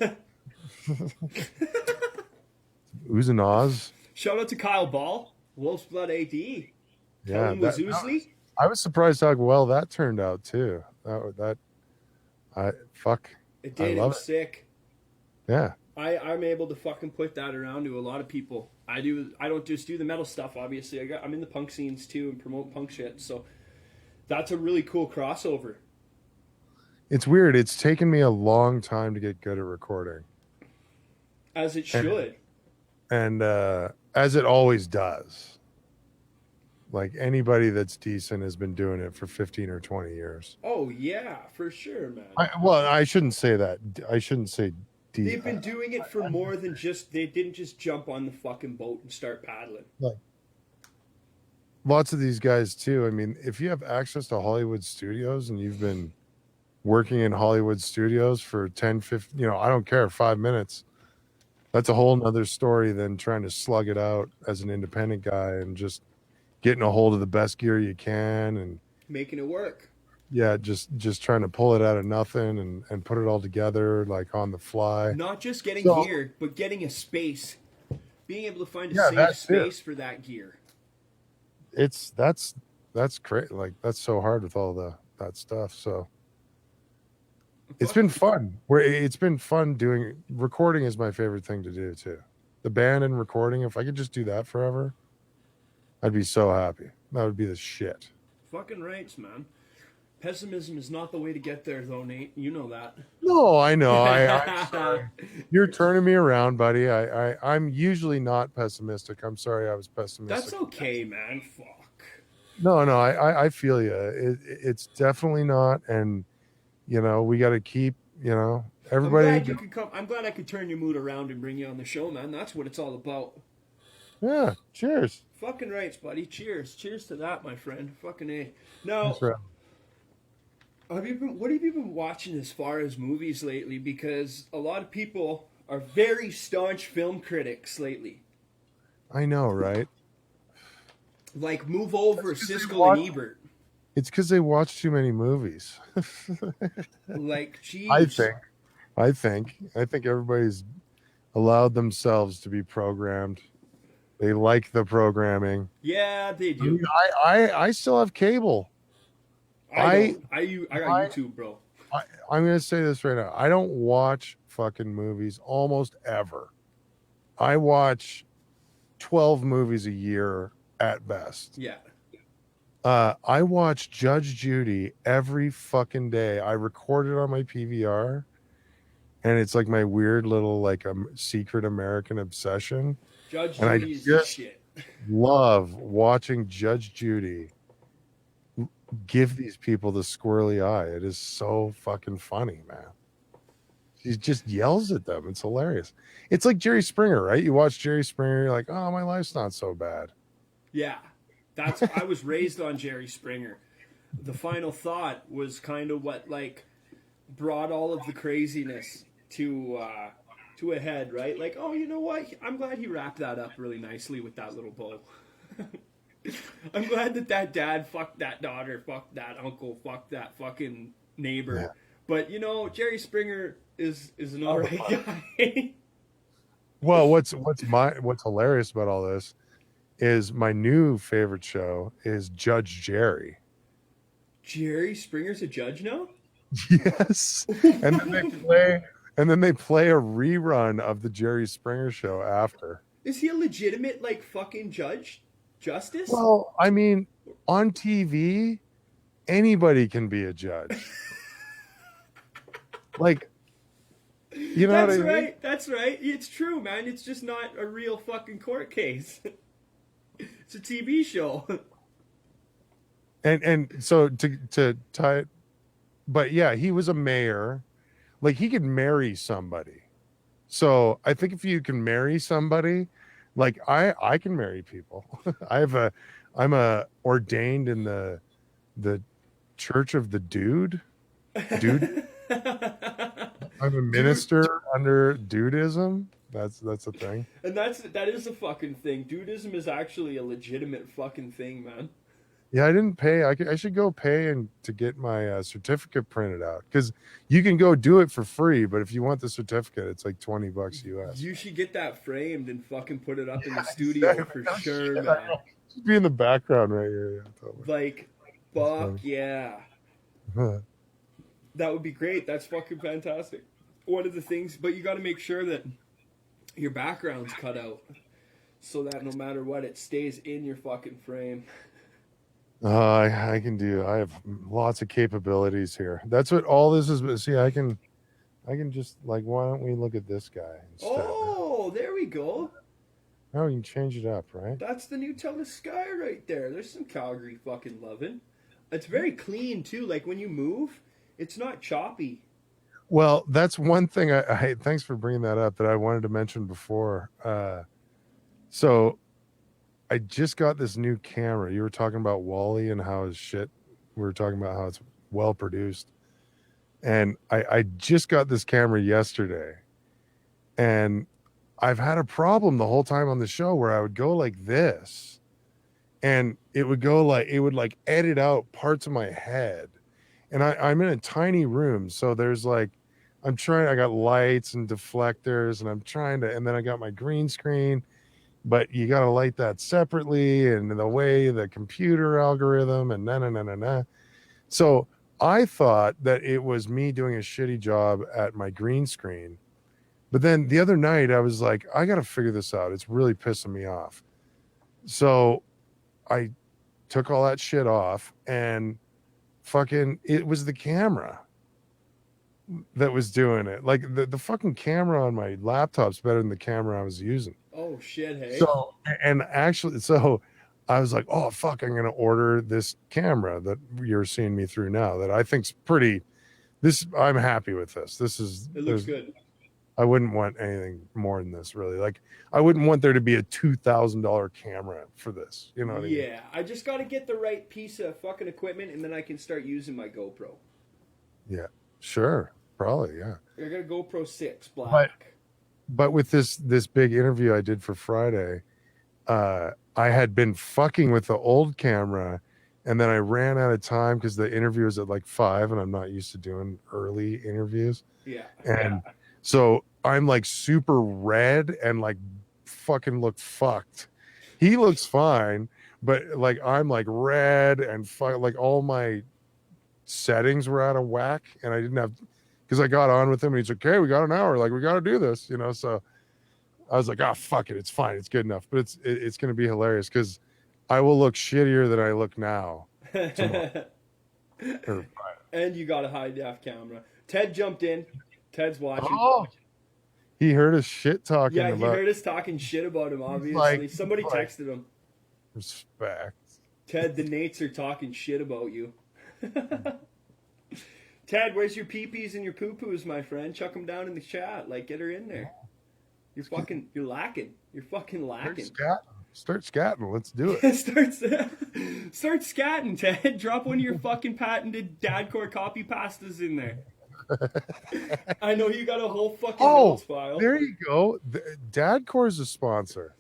oohs and ahs. Shout out to Kyle Ball, Wolf's Blood AD, Yeah, Kellen Wazuzli. I was surprised how well that turned out too. That I fuck, It I did. It love was it. sick. Yeah, I'm able to fucking put that around to a lot of people. I do. I don't just do the metal stuff. Obviously, I'm in the punk scenes too and promote punk shit. So that's a really cool crossover. it's weird. It's taken me a long time to get good at recording, As it and should. as it always does. Like anybody that's decent has been doing it for 15 or 20 years. Oh yeah, for sure, man. I shouldn't say that. I shouldn't say They've been doing it for more than just. They didn't just jump on the fucking boat and start paddling. like lots of these guys too. I mean, if you have access to Hollywood studios and you've been working in Hollywood studios for 10, 15, I don't care, 5 minutes, that's a whole nother story than trying to slug it out as an independent guy and just getting a hold of the best gear you can and Making it work. yeah, just trying to pull it out of nothing and put it all together like on the fly. Not just getting So- gear, but getting a space. Being able to find a Yeah, safe that's it. space for that gear. That's great. Like that's so hard with all that stuff. So it's been fun. It's been fun doing recording is my favorite thing to do too. The band and recording, if I could just do that forever, I'd be so happy. That would be the shit. Fucking rights, man. Pessimism is not the way to get there, though, Nate. You know that. No, I know. I'm sorry. You're turning me around, buddy. I'm usually not pessimistic. I'm sorry I was pessimistic. That's okay, man. Fuck. No, I feel you. It's definitely not, and we got to keep, everybody. I'm glad you could come. I'm glad I could turn your mood around and bring you on the show, man. That's what it's all about. Yeah. Cheers. Fucking rights, buddy. Cheers. Cheers to that, my friend. Fucking A. Now, That's right. what have you been watching as far as movies lately? Because a lot of people are very staunch film critics lately. I know, right? Like, move over, That's 'cause they Siskel watch- and Ebert. It's because they watch too many movies. Like, geez. I think everybody's allowed themselves to be programmed. They like the programming. Yeah, they I do. mean, I still have cable. I got YouTube, bro. I'm going to say this right now. I don't watch fucking movies almost ever. I watch 12 movies a year at best. Yeah. I watch Judge Judy every fucking day. I record it on my PVR, and it's like my weird little like secret American obsession. Judge And I Judy is the just- shit. Love watching Judge Judy give these people the squirrely eye. It is so fucking funny, man. She just yells at them. It's hilarious. It's like Jerry Springer, right? You watch Jerry Springer, you're like, oh, my life's not so bad. Yeah. I was raised on Jerry Springer. The Final Thought was kind of what like brought all of the craziness to a head, right? Like, oh, you know what? I'm glad he wrapped that up really nicely with that little bow. I'm glad that dad fucked that daughter, fucked that uncle, fucked that fucking neighbor. Yeah. But Jerry Springer is an alright guy. Well, what's hilarious about all this is my new favorite show is Judge Jerry. Jerry Springer's a judge now? Yes. And then they play a rerun of the Jerry Springer show after. Is he a legitimate like fucking judge? Justice? Well, I mean, on TV, anybody can be a judge. Like, you know That's what I mean? right. That's right. It's true, man. It's just not a real fucking court case. It's a TV show. And so to tie it, but yeah, he was a mayor. Like he could marry somebody. So I think if you can marry somebody, like I can marry people. I'm ordained in the Church of the Dude. I'm a minister under Dudism. That's a thing. And that is a fucking thing. Dudism is actually a legitimate fucking thing, man. Yeah, I didn't pay. I should go pay and to get my certificate printed out because you can go do it for free, but if you want the certificate, it's like $20 US. You should get that framed and fucking put it up in the studio Exactly. for Oh, sure, shit, I man. know. Should be in the background right here. Yeah, totally. Like, That's fuck funny. yeah. That would be great. That's fucking fantastic. One of the things, but you got to make sure that your background's cut out so that no matter what, it stays in your fucking frame. I can do. I have lots of capabilities here. That's what all this is. See, I can just like. Why don't we look at this guy instead? Oh, there we go. Oh, you can change it up, right? That's the new Tell the Sky right there. There's some Calgary fucking loving. It's very clean too. Like when you move, it's not choppy. Well, that's one thing. I thanks for bringing that up. That I wanted to mention before. So I just got this new camera. You were talking about Wally and how his shit. We were talking about how it's well produced, and I just got this camera yesterday, and I've had a problem the whole time on the show where I would go like this, and it would like edit out parts of my head, and I'm in a tiny room, so there's like I got lights and deflectors, and I'm trying to, and then I got my green screen, but you got to light that separately, and the way the computer algorithm and na. So I thought that it was me doing a shitty job at my green screen. But then the other night I was like, I got to figure this out. It's really pissing me off. So I took all that shit off and fucking it was the camera that was doing it. Like the fucking camera on my laptop's better than the camera I was using. Oh shit, hey. So and actually so I was like, oh fuck, I'm gonna order this camera that you're seeing me through now that I think's pretty I'm happy with this. This is It looks good. I wouldn't want anything more than this really. Like I wouldn't want there to be a $2,000 camera for this. You know what I mean? Yeah, I just got to get the right piece of fucking equipment and then I can start using my GoPro. Yeah. Sure. Probably, yeah. I got a GoPro 6 But black. but with this big interview I did for Friday, I had been fucking with the old camera and then I ran out of time because the interview was at like 5 and I'm not used to doing early interviews. Yeah. And so I'm like super red and like fucking look fucked. He looks fine, but like I'm like red and like all my settings were out of whack and I didn't have because I got on with him and he's like, okay, we got an hour, like we got to do this, you know. So I was like, oh fuck it, it's fine, it's good enough. But it's going to be hilarious because I will look shittier than I look now tomorrow. And you got a high def camera. Ted jumped in. Ted's watching. Oh, he heard us shit talking Yeah, he about heard us talking shit about him, obviously. like, Somebody like- texted him. respect. Ted, the Nates are talking shit about you. Ted, where's your pee-pees and your poo-poos, my friend? Chuck them down in the chat. Like, get her in there. You're lacking. You're fucking lacking. Start scatting. Let's do it. Start scatting, Ted. Drop one of your fucking patented Dadcore copy pastas in there. I know you got a whole fucking notes file. There you go. Dadcore is a sponsor.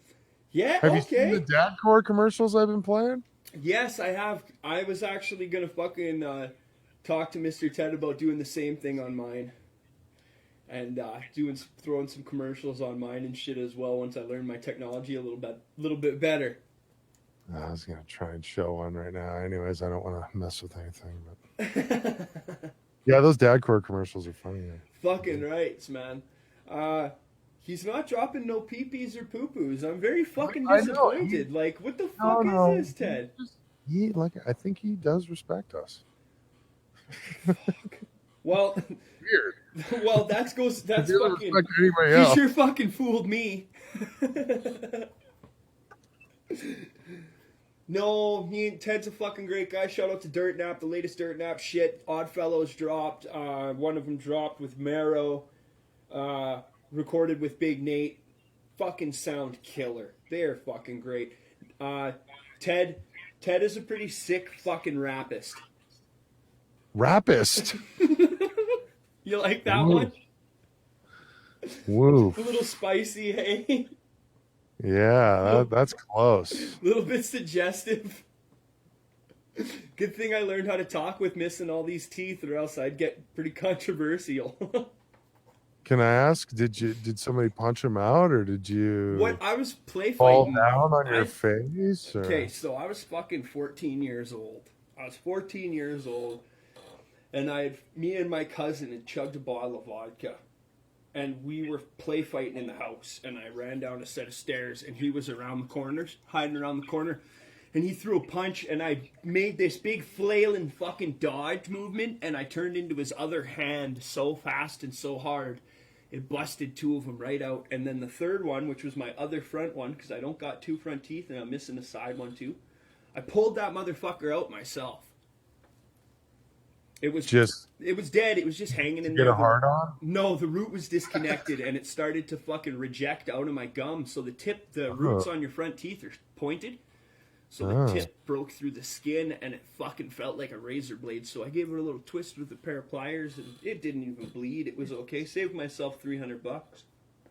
Yeah, Have you seen the Dadcore commercials I've been playing? Yes, I have. I was actually gonna fucking talk to Mr. Ted about doing the same thing on mine, and throwing some commercials on mine and shit as well. Once I learn my technology a little bit better. I was gonna try and show one right now. Anyways, I don't want to mess with anything, but yeah, those Dadcore commercials are funny. Man. Fucking rights, man. He's not dropping no pee-pees or poo-poos. I'm very fucking disappointed. Like, what the fuck is this, Ted? I think he does respect us. Fuck. Well, Weird. Well, that's fucking. He Sure fucking fooled me. No, Ted's a fucking great guy. Shout out to Dirt Nap, the latest Dirt Nap shit. Oddfellows dropped. One of them dropped with Marrow. Recorded with Big Nate. Fucking sound killer. They're fucking great. Ted is a pretty sick fucking rapist. Rapist. You like that one? Woo. A little spicy, hey? Yeah, that's close. A little bit suggestive. Good thing I learned how to talk with missing all these teeth, or else I'd get pretty controversial. Can I ask, did somebody punch him out, or did What you I was play fall fighting. down on your I face, Okay, or so I was fucking 14 years old. I was 14 years old, and me and my cousin had chugged a bottle of vodka, and we were play fighting in the house. And I ran down a set of stairs, and he was around the corners, hiding around the corner, and he threw a punch, and I made this big flailing fucking dodge movement, and I turned into his other hand so fast and so hard. It busted two of them right out, and then the third one, which was my other front one, because I don't got two front teeth and I'm missing a side one too. I pulled that motherfucker out myself. It was just it was dead. It was just hanging to in get there. a hard on? No, the root was disconnected and it started to fucking reject out of my gum. So the roots Oh, on your front teeth are pointed. So the oh. tip broke through the skin and it fucking felt like a razor blade. So I gave it a little twist with a pair of pliers and it didn't even bleed. It was okay. Saved myself $300.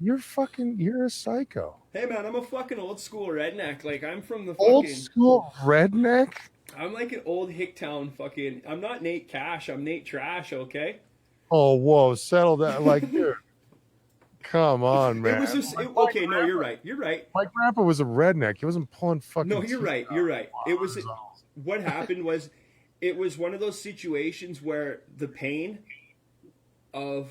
You're a psycho. Hey man, I'm a fucking old school redneck. Like I'm from the Old fucking school redneck? I'm like an old Hicktown fucking. I'm not Nate Cash. I'm Nate Trash. Okay. Oh, whoa, settle down. Like, dude, come on, It man. was just Like, okay. No, you're right. You're right. my grandpa was a redneck. He wasn't pulling No, fucking you're teeth right. out You're right. It on was his own. what happened was it was one of those situations where the pain of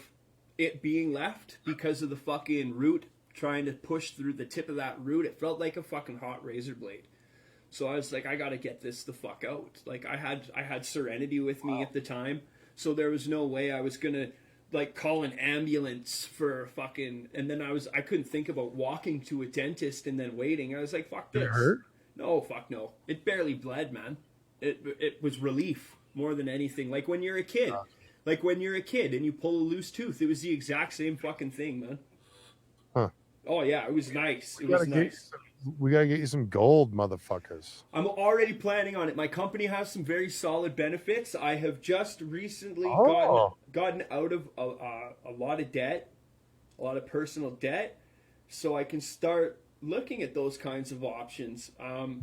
it being left because of the fucking root trying to push through the tip of that root. It felt like a fucking hot razor blade. So I was like, I gotta get this the fuck out. Like I had Serenity with me at the time, so there was no way I was gonna like call an ambulance for fucking. And then I couldn't think about walking to a dentist and then waiting. I was like, fuck Did it this. hurt? No, fuck no. It barely bled, man. It was relief more than anything. Like when you're a kid, like when you're a kid and you pull a loose tooth, it was the exact same fucking thing, man. Huh. Oh yeah, it was nice. It We was gotta get you nice. we gotta get you some gold, motherfuckers. I'm already planning on it. My company has some very solid benefits. I have just recently Oh, gotten out of a lot of debt, a lot of personal debt, so I can start looking at those kinds of options.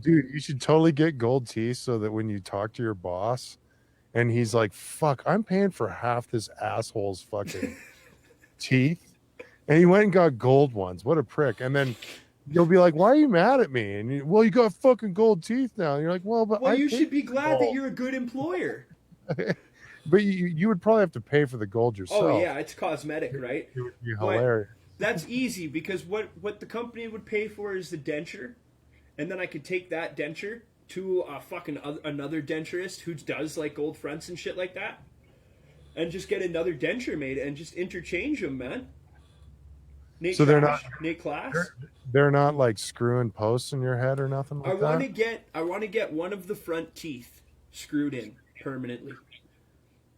dude, you should totally get gold teeth so that when you talk to your boss and he's like, fuck, I'm paying for half this asshole's fucking teeth. And he went and got gold ones. What a prick. And then you'll be like, why are you mad at me? And well, you got fucking gold teeth now. And you're like, well, but Well, I you paid should be for glad that gold. you're a good employer. But you would probably have to pay for the gold Oh yourself. yeah, it's cosmetic, right? It would be But hilarious. that's easy because what the company would pay for is the denture, and then I could take that denture to a fucking another denturist who does like gold fronts and shit like that, and just get another denture made and just interchange them, man. Nate So Trash, Nate Class. they're not like screwing posts in your head or nothing I like want that. to get I want to get one of the front teeth screwed in permanently,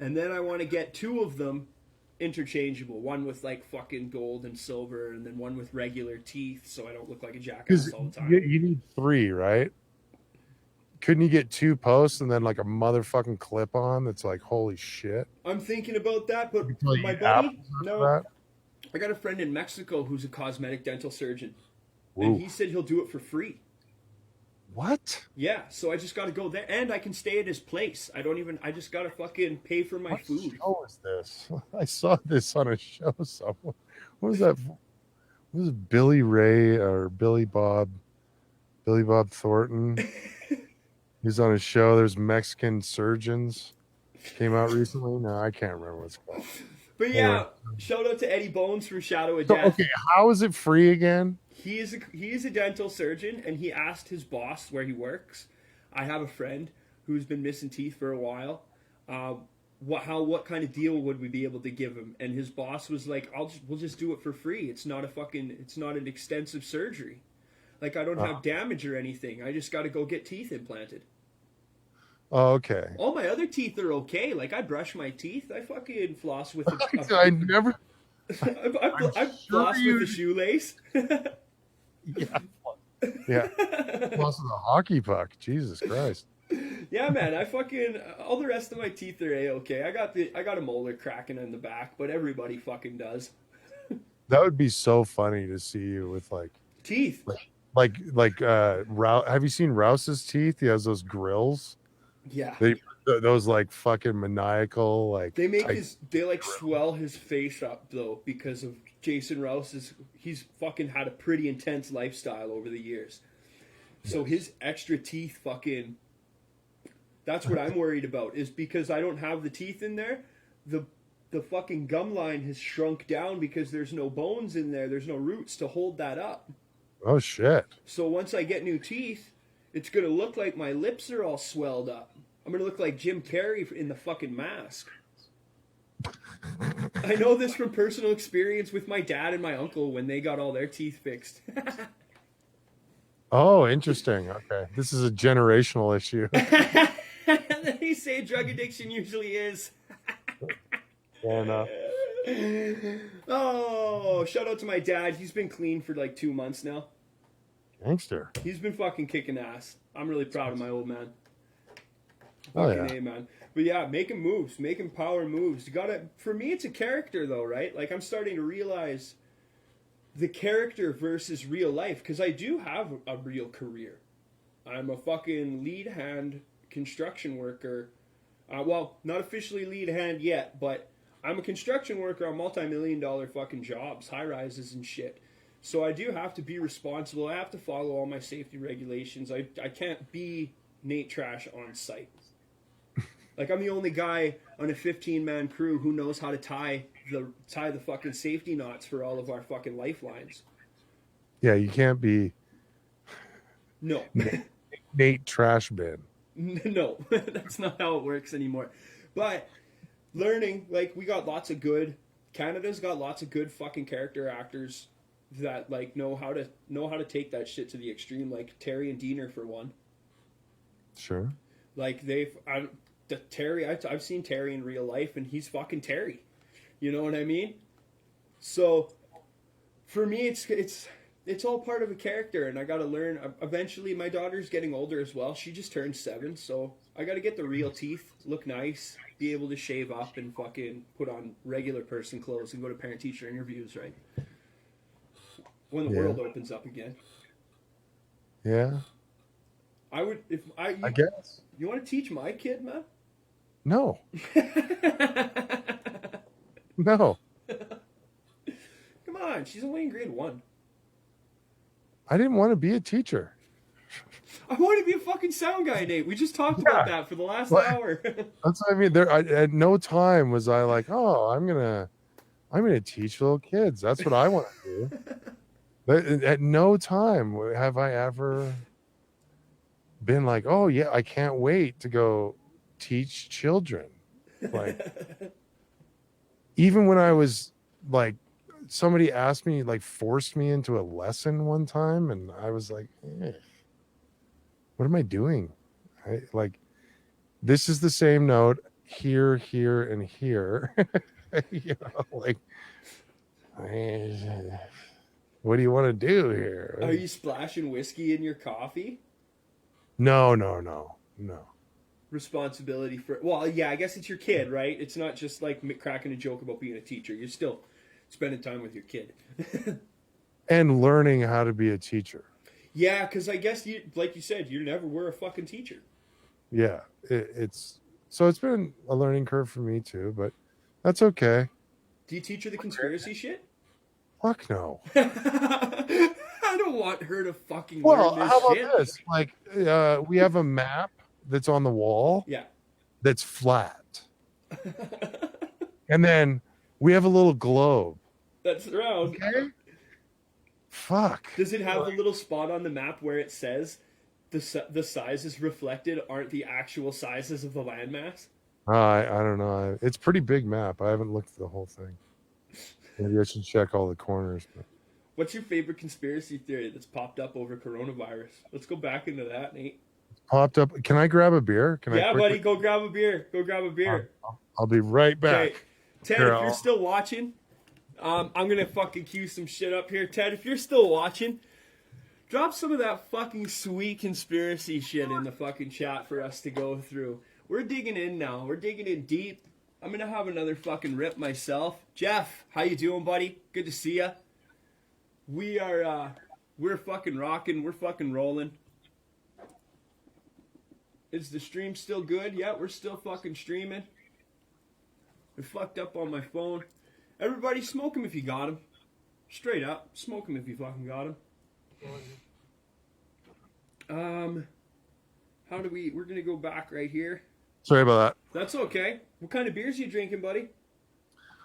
and then I want to get two of them interchangeable. One with like fucking gold and silver, and then one with regular teeth, so I don't look like a jackass Because all the time. you need three, right? Couldn't you get two posts and then like a motherfucking clip on that's like, holy shit? I'm thinking about that, but Until you my eat buddy, apples after no, that? I got a friend in Mexico who's a cosmetic dental surgeon, and Woo. he said he'll do it for free. What? Yeah, so I just got to go there, and I can stay at his place. I just got to fucking pay for my What food. show is this? I saw this on a show somewhere. What was that? What was it, Billy Ray or Billy Bob Thornton? He's on a show. There's Mexican surgeons. Came out recently. No, I can't remember what it's called. But Anyway, yeah, shout out to Eddie Bones from Shadow of so Death. okay, how is it free again? He is a dental surgeon, and he asked his boss where he works. I have a friend who's been missing teeth for a while. What kind of deal would we be able to give him? And his boss was like, we'll just do it for free. It's not an extensive surgery. Like I don't Uh, have damage or anything. I just got to go get teeth implanted. oh, okay. All my other teeth are okay. Like I brush my teeth. I fucking floss with I never. I sure floss you- with a shoelace. Yeah, yeah. Plus the hockey puck. Jesus Christ. Yeah, man, I fucking all the rest of my teeth are okay. I got a molar cracking in the back, but everybody fucking does. That would be so funny to see you with Teeth. have you seen Rouse's teeth? He has those grills Yeah. Those like fucking maniacal like They make type. they like swell his face up though because of Jason Rouse's. He's fucking had a pretty intense lifestyle over the years. So his extra teeth fucking. That's what I'm worried about is because I don't have the teeth in there. The the fucking gum line has shrunk down because there's no bones in there. There's no roots to hold that up. Oh shit. So once I get new teeth, it's gonna look like my lips are all swelled up. I'm gonna look like Jim Carrey in the fucking Mask. I know this from personal experience with my dad and my uncle when they got all their teeth fixed. Oh, interesting. Okay. This is a generational issue. They say drug addiction usually is. Fair enough. Oh, shout out to my dad. He's been clean for like 2 months now. Gangster. He's been fucking kicking ass. I'm really proud of my old man. Oh Fucking yeah. A, man. But yeah, making moves, making power moves. You gotta. For me, it's a character though, right? Like I'm starting to realize the character versus real life because I do have a real career. I'm a fucking lead hand construction worker. Well, not officially lead hand yet, but I'm a construction worker on multi-million-dollar fucking jobs, high rises and shit. So I do have to be responsible. I have to follow all my safety regulations. I can't be Nate Trash on site. Like I'm the only guy on a 15-man crew who knows how to tie the fucking safety knots for all of our fucking lifelines. Yeah, you can't be No. Nate Trash Bin. No, that's not how it works anymore. But learning, like we got lots of good. Canada's got lots of good fucking character actors that like know how to take that shit to the extreme. Like Terry and Diener for one. Sure. Like I've seen Terry in real life, and he's fucking Terry. You know what I mean? So for me, it's all part of a character, and I got to learn. Eventually, my daughter's getting older as well. She just turned 7, so I got to get the real teeth, look nice, be able to shave up, and fucking put on regular person clothes and go to parent-teacher interviews, right? When the world opens up again. Yeah. I would I guess. You want to teach my kid, man? No. No. Come on, she's only in grade 1. I didn't want to be a teacher. I want to be a fucking sound guy, Nate. We just talked about that for the last hour. That's what I mean. At no time was I like, oh, I'm gonna teach little kids. That's what I want to do. But at no time have I ever been like, oh yeah, I can't wait to go teach children. Like, even when I was like, somebody asked me, like, forced me into a lesson one time, and I was like, what am I doing? This is the same note here, here, and here. You know, like, what do you want to do here? Are you splashing whiskey in your coffee? No. Responsibility for, well, yeah, I guess it's your kid, right? It's not just like cracking a joke about being a teacher. You're still spending time with your kid. And learning how to be a teacher. Yeah, because I guess like you said, you never were a fucking teacher. Yeah, it's been a learning curve for me too, but that's okay. Do you teach her the conspiracy shit? Fuck no. I don't want her to fucking Well, learn this how about shit. this? Like, we have a map that's on the wall. Yeah. That's flat. And then we have a little globe. That's round. Okay. Fuck. Does it have the little spot on the map where it says the sizes reflected aren't the actual sizes of the landmass? I don't know. It's a pretty big map. I haven't looked at the whole thing. Maybe I should check all the corners. But... What's your favorite conspiracy theory that's popped up over coronavirus? Let's go back into that, Nate. Popped up. Can I grab a beer? Buddy, go grab a beer. Go grab a beer. I'll be right back. Okay. Ted, if you're still watching, I'm gonna fucking cue some shit up here. Ted, if you're still watching, drop some of that fucking sweet conspiracy shit in the fucking chat for us to go through. We're digging in now. We're digging in deep. I'm gonna have another fucking rip myself. Jeff, how you doing, buddy? Good to see ya. We're fucking rocking. We're fucking rolling. Is the stream still good? Yeah, we're still fucking streaming. I fucked up on my phone. Everybody smoke them if you got them. Straight up. Smoke them if you fucking got them. How do we... We're going to go back right here. Sorry about that. That's okay. What kind of beers are you drinking, buddy?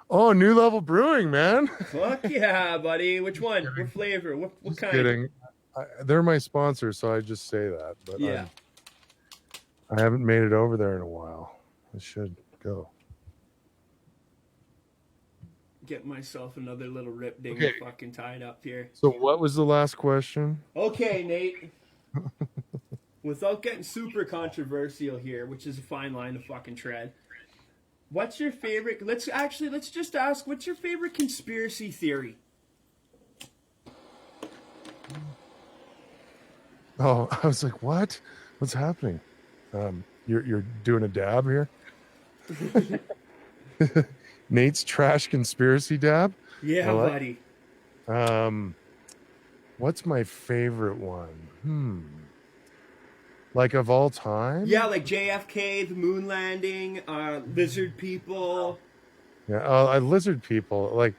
Oh, New Level Brewing, man. Fuck yeah, buddy. Which one? What flavor? What Just kind? kidding. They're my sponsor, so I just say that. But Yeah. I haven't made it over there in a while. I should go. Get myself another little rip ding Okay. fucking tied up here. So what was the last question? Okay, Nate. Without getting super controversial here, which is a fine line to fucking tread. What's your favorite... Let's just ask, what's your favorite conspiracy theory? Oh, I was like, what? What's happening? You're doing a dab here? Nate's trash conspiracy dab? Yeah, What? buddy. What's my favorite one? Like of all time? Yeah, like JFK, the moon landing, lizard people. Yeah, lizard people. Like,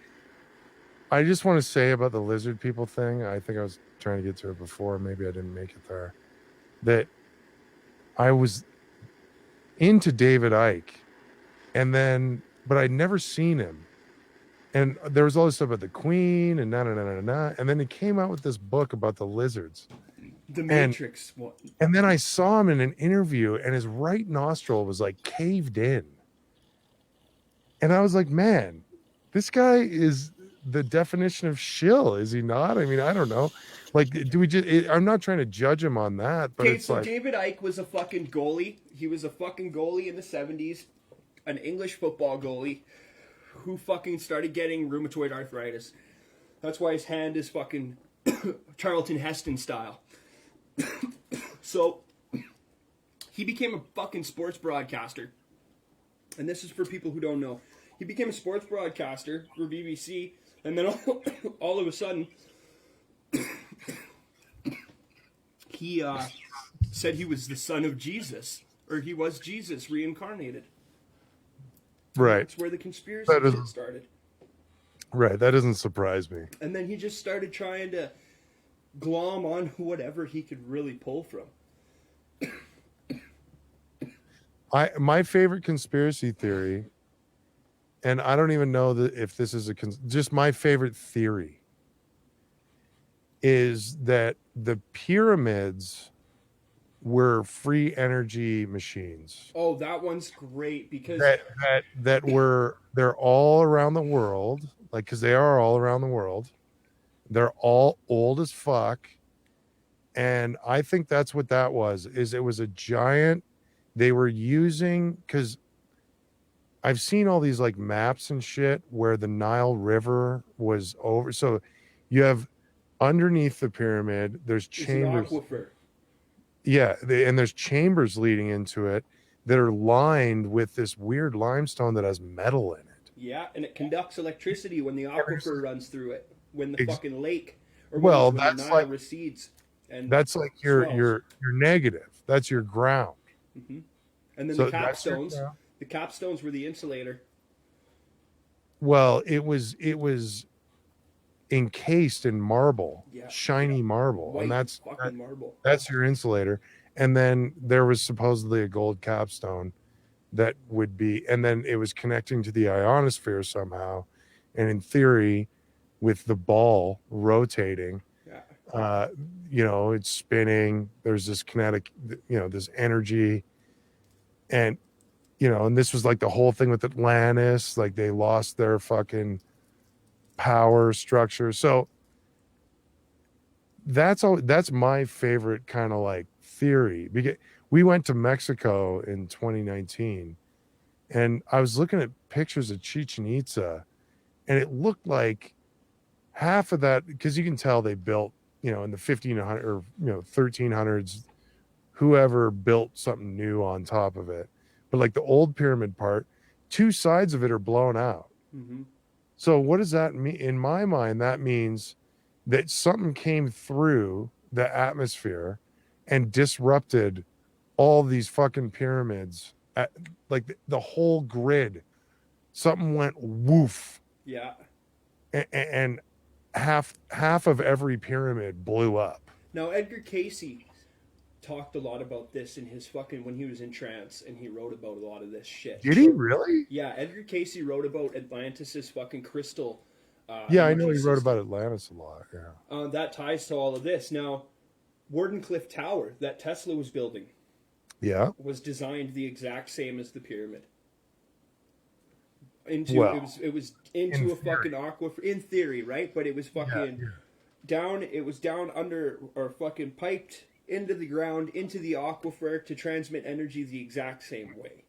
I just want to say about the lizard people thing. I think I was trying to get to it before. Maybe I didn't make it there. That I was into David Icke, but I'd never seen him. And there was all this stuff about the Queen and and then he came out with this book about the lizards. The Matrix one. And then I saw him in an interview, and his right nostril was like caved in. And I was like, man, this guy is the definition of shill, is he not? I mean, I don't know. Like, I'm not trying to judge him on that, but Okay, it's so like, David Icke was a fucking goalie. He was a fucking goalie in the 70s, an English football goalie who fucking started getting rheumatoid arthritis. That's why his hand is fucking Charlton Heston style. So, he became a fucking sports broadcaster. And this is for people who don't know. He became a sports broadcaster for BBC, and then all of a sudden, he said he was the son of Jesus, or he was Jesus reincarnated. right. That's where the conspiracy shit started. Right. That doesn't surprise me. And then he just started trying to glom on whatever he could really pull from. My favorite conspiracy theory, and I don't even know if this is just my favorite theory, is that the pyramids were free energy machines. Oh, that one's great because They're all around the world, like, because they are all around the world. They're all old as fuck, and I think that's what that was. Is it was a giant. They were using, because I've seen all these like maps and shit where the Nile River was over. So you have underneath the pyramid, there's chambers. It's an aquifer. Yeah, and there's chambers leading into it that are lined with this weird limestone that has metal in it. Yeah, and it conducts electricity when the aquifer runs through it. When the fucking lake or Well, when that's the Nile like recedes. And that's like your negative. That's your ground. Mm-hmm. And then So the that's your capstones. ground. The capstones were the insulator. Well, it was encased in marble, Yeah. shiny marble, White and that's fucking marble. that's your insulator. And then there was supposedly a gold capstone that would be, and then it was connecting to the ionosphere somehow. And in theory, with the ball rotating, Yeah. it's spinning. There's this kinetic, this energy, and and this was like the whole thing with Atlantis. Like they lost their fucking power structure. So that's my favorite kind of like theory. Because we went to Mexico in 2019, and I was looking at pictures of Chichen Itza, and it looked like half of that, because you can tell they built, in the 1500 or 1300s, whoever built something new on top of it. But like the old pyramid part, two sides of it are blown out. Mm-hmm. So what does that mean? In my mind, that means that something came through the atmosphere and disrupted all these fucking pyramids, like the whole grid, something went woof, Yeah. and half of every pyramid blew up. Now Edgar Casey talked a lot about this in his fucking when he was in trance, and he wrote about a lot of this shit. Did he really? Yeah, Edgar Casey wrote about Atlantis's fucking crystal Yeah, I know energy he wrote system. about Atlantis a lot. Yeah. That ties to all of this. Now, Wardenclyffe Tower that Tesla was building Yeah. was designed the exact same as the pyramid. Into Well, it was into in a fucking aquifer in theory, right? But it was Yeah. fucking Yeah. down. It was down under or fucking piped into the ground into the aquifer to transmit energy the exact same way.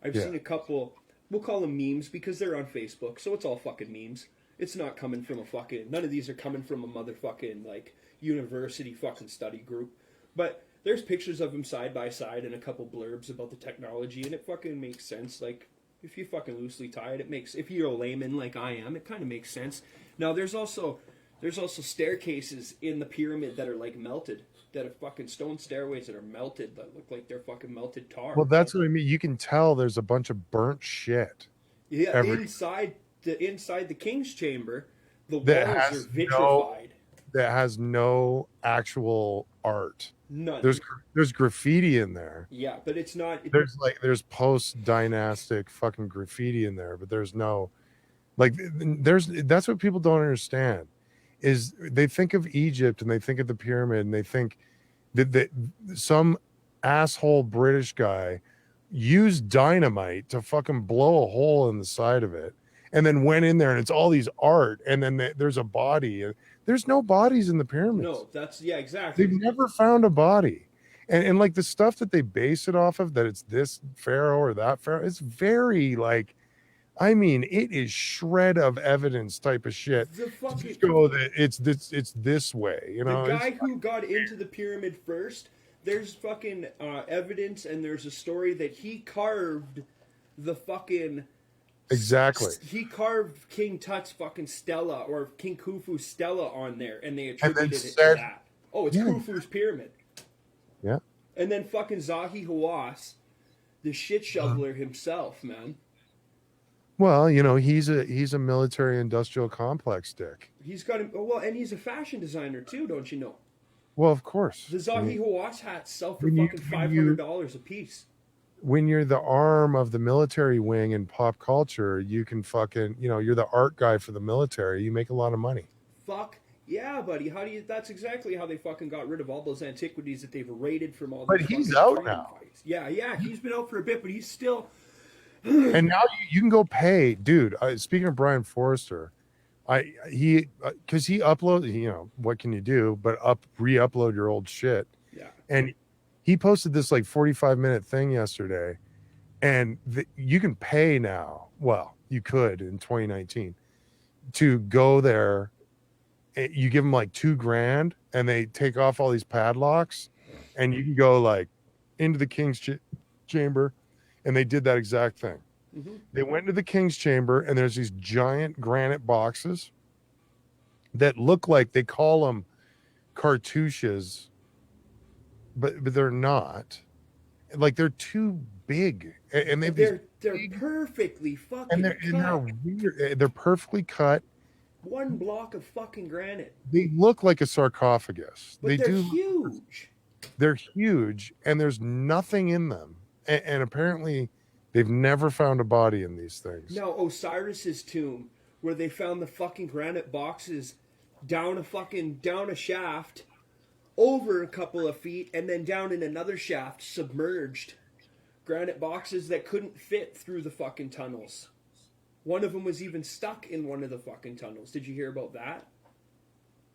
I've Yeah. seen a couple. We'll call them memes because they're on Facebook, so it's all fucking memes. It's not coming from a fucking. None of these are coming from a motherfucking like university fucking study group. But there's pictures of them side by side and a couple blurbs about the technology, and it fucking makes sense. Like if you fucking loosely tie it, it makes. If you're a layman like I am, it kind of makes sense. Now there's also staircases in the pyramid that are like melted, that are fucking stone stairways that are melted, that look like they're fucking melted tar. Well, that's what I mean. You can tell there's a bunch of burnt shit Yeah, every inside the king's chamber, the that walls are has vitrified. no actual art. None. There's graffiti in there. Yeah, but it's not. There's post dynastic fucking graffiti in there, but there's no like that's what people don't understand is they think of Egypt and they think of the pyramid and they think that some asshole British guy used dynamite to fucking blow a hole in the side of it and then went in there and it's all these art and then there's a body and there's no bodies in the pyramids. No, that's yeah, exactly. They've never found a body. And like the stuff that they base it off of, that it's this pharaoh or that pharaoh, it's very like, I mean, it is shred of evidence type of shit. The fucking Just go that it's this way, you know. the guy who got into the pyramid first. There's fucking evidence, and there's a story that he carved the fucking. Exactly. He carved King Tut's fucking stela or King Khufu's stela on there, and they attributed it to that. Oh, it's Khufu's pyramid. Yeah. And then fucking Zahi Hawass, the shit shoveler himself, man. Well, you know, he's a military industrial complex dick. He's got him. Well, and he's a fashion designer too, don't you know? Well, of course. The Zahi Hawass hats sell for When you- fucking $500 a piece. When you're the arm of the military wing in pop culture, you can fucking, you know, you're the art guy for the military. You make a lot of money. Fuck yeah, buddy. How do you? That's exactly how they fucking got rid of all those antiquities that they've raided from all. But these he's fucking out freedom now. fights. Yeah, he's been out for a bit, but he's still. And now you can go pay, dude. Speaking of Brian Forrester, because he uploaded, you know, what can you do but re-upload your old shit? Yeah. And he posted this like 45-minute thing yesterday, and you can pay now. Well, you could in 2019 to go there. You give them like $2,000, and they take off all these padlocks, and you can go like into the king's chamber. And they did that exact thing. Mm-hmm. They went into the king's chamber, and there's these giant granite boxes that look like, they call them cartouches, but they're not. Like, they're too big, and they're perfectly fucking cut. They're perfectly cut. One block of fucking granite. They look like a sarcophagus. But they're huge. They're huge, and there's nothing in them. And apparently they've never found a body in these things. No, Osiris's tomb, where they found the fucking granite boxes down a shaft, over a couple of feet, and then down in another shaft, submerged. Granite boxes that couldn't fit through the fucking tunnels. One of them was even stuck in one of the fucking tunnels. Did you hear about that?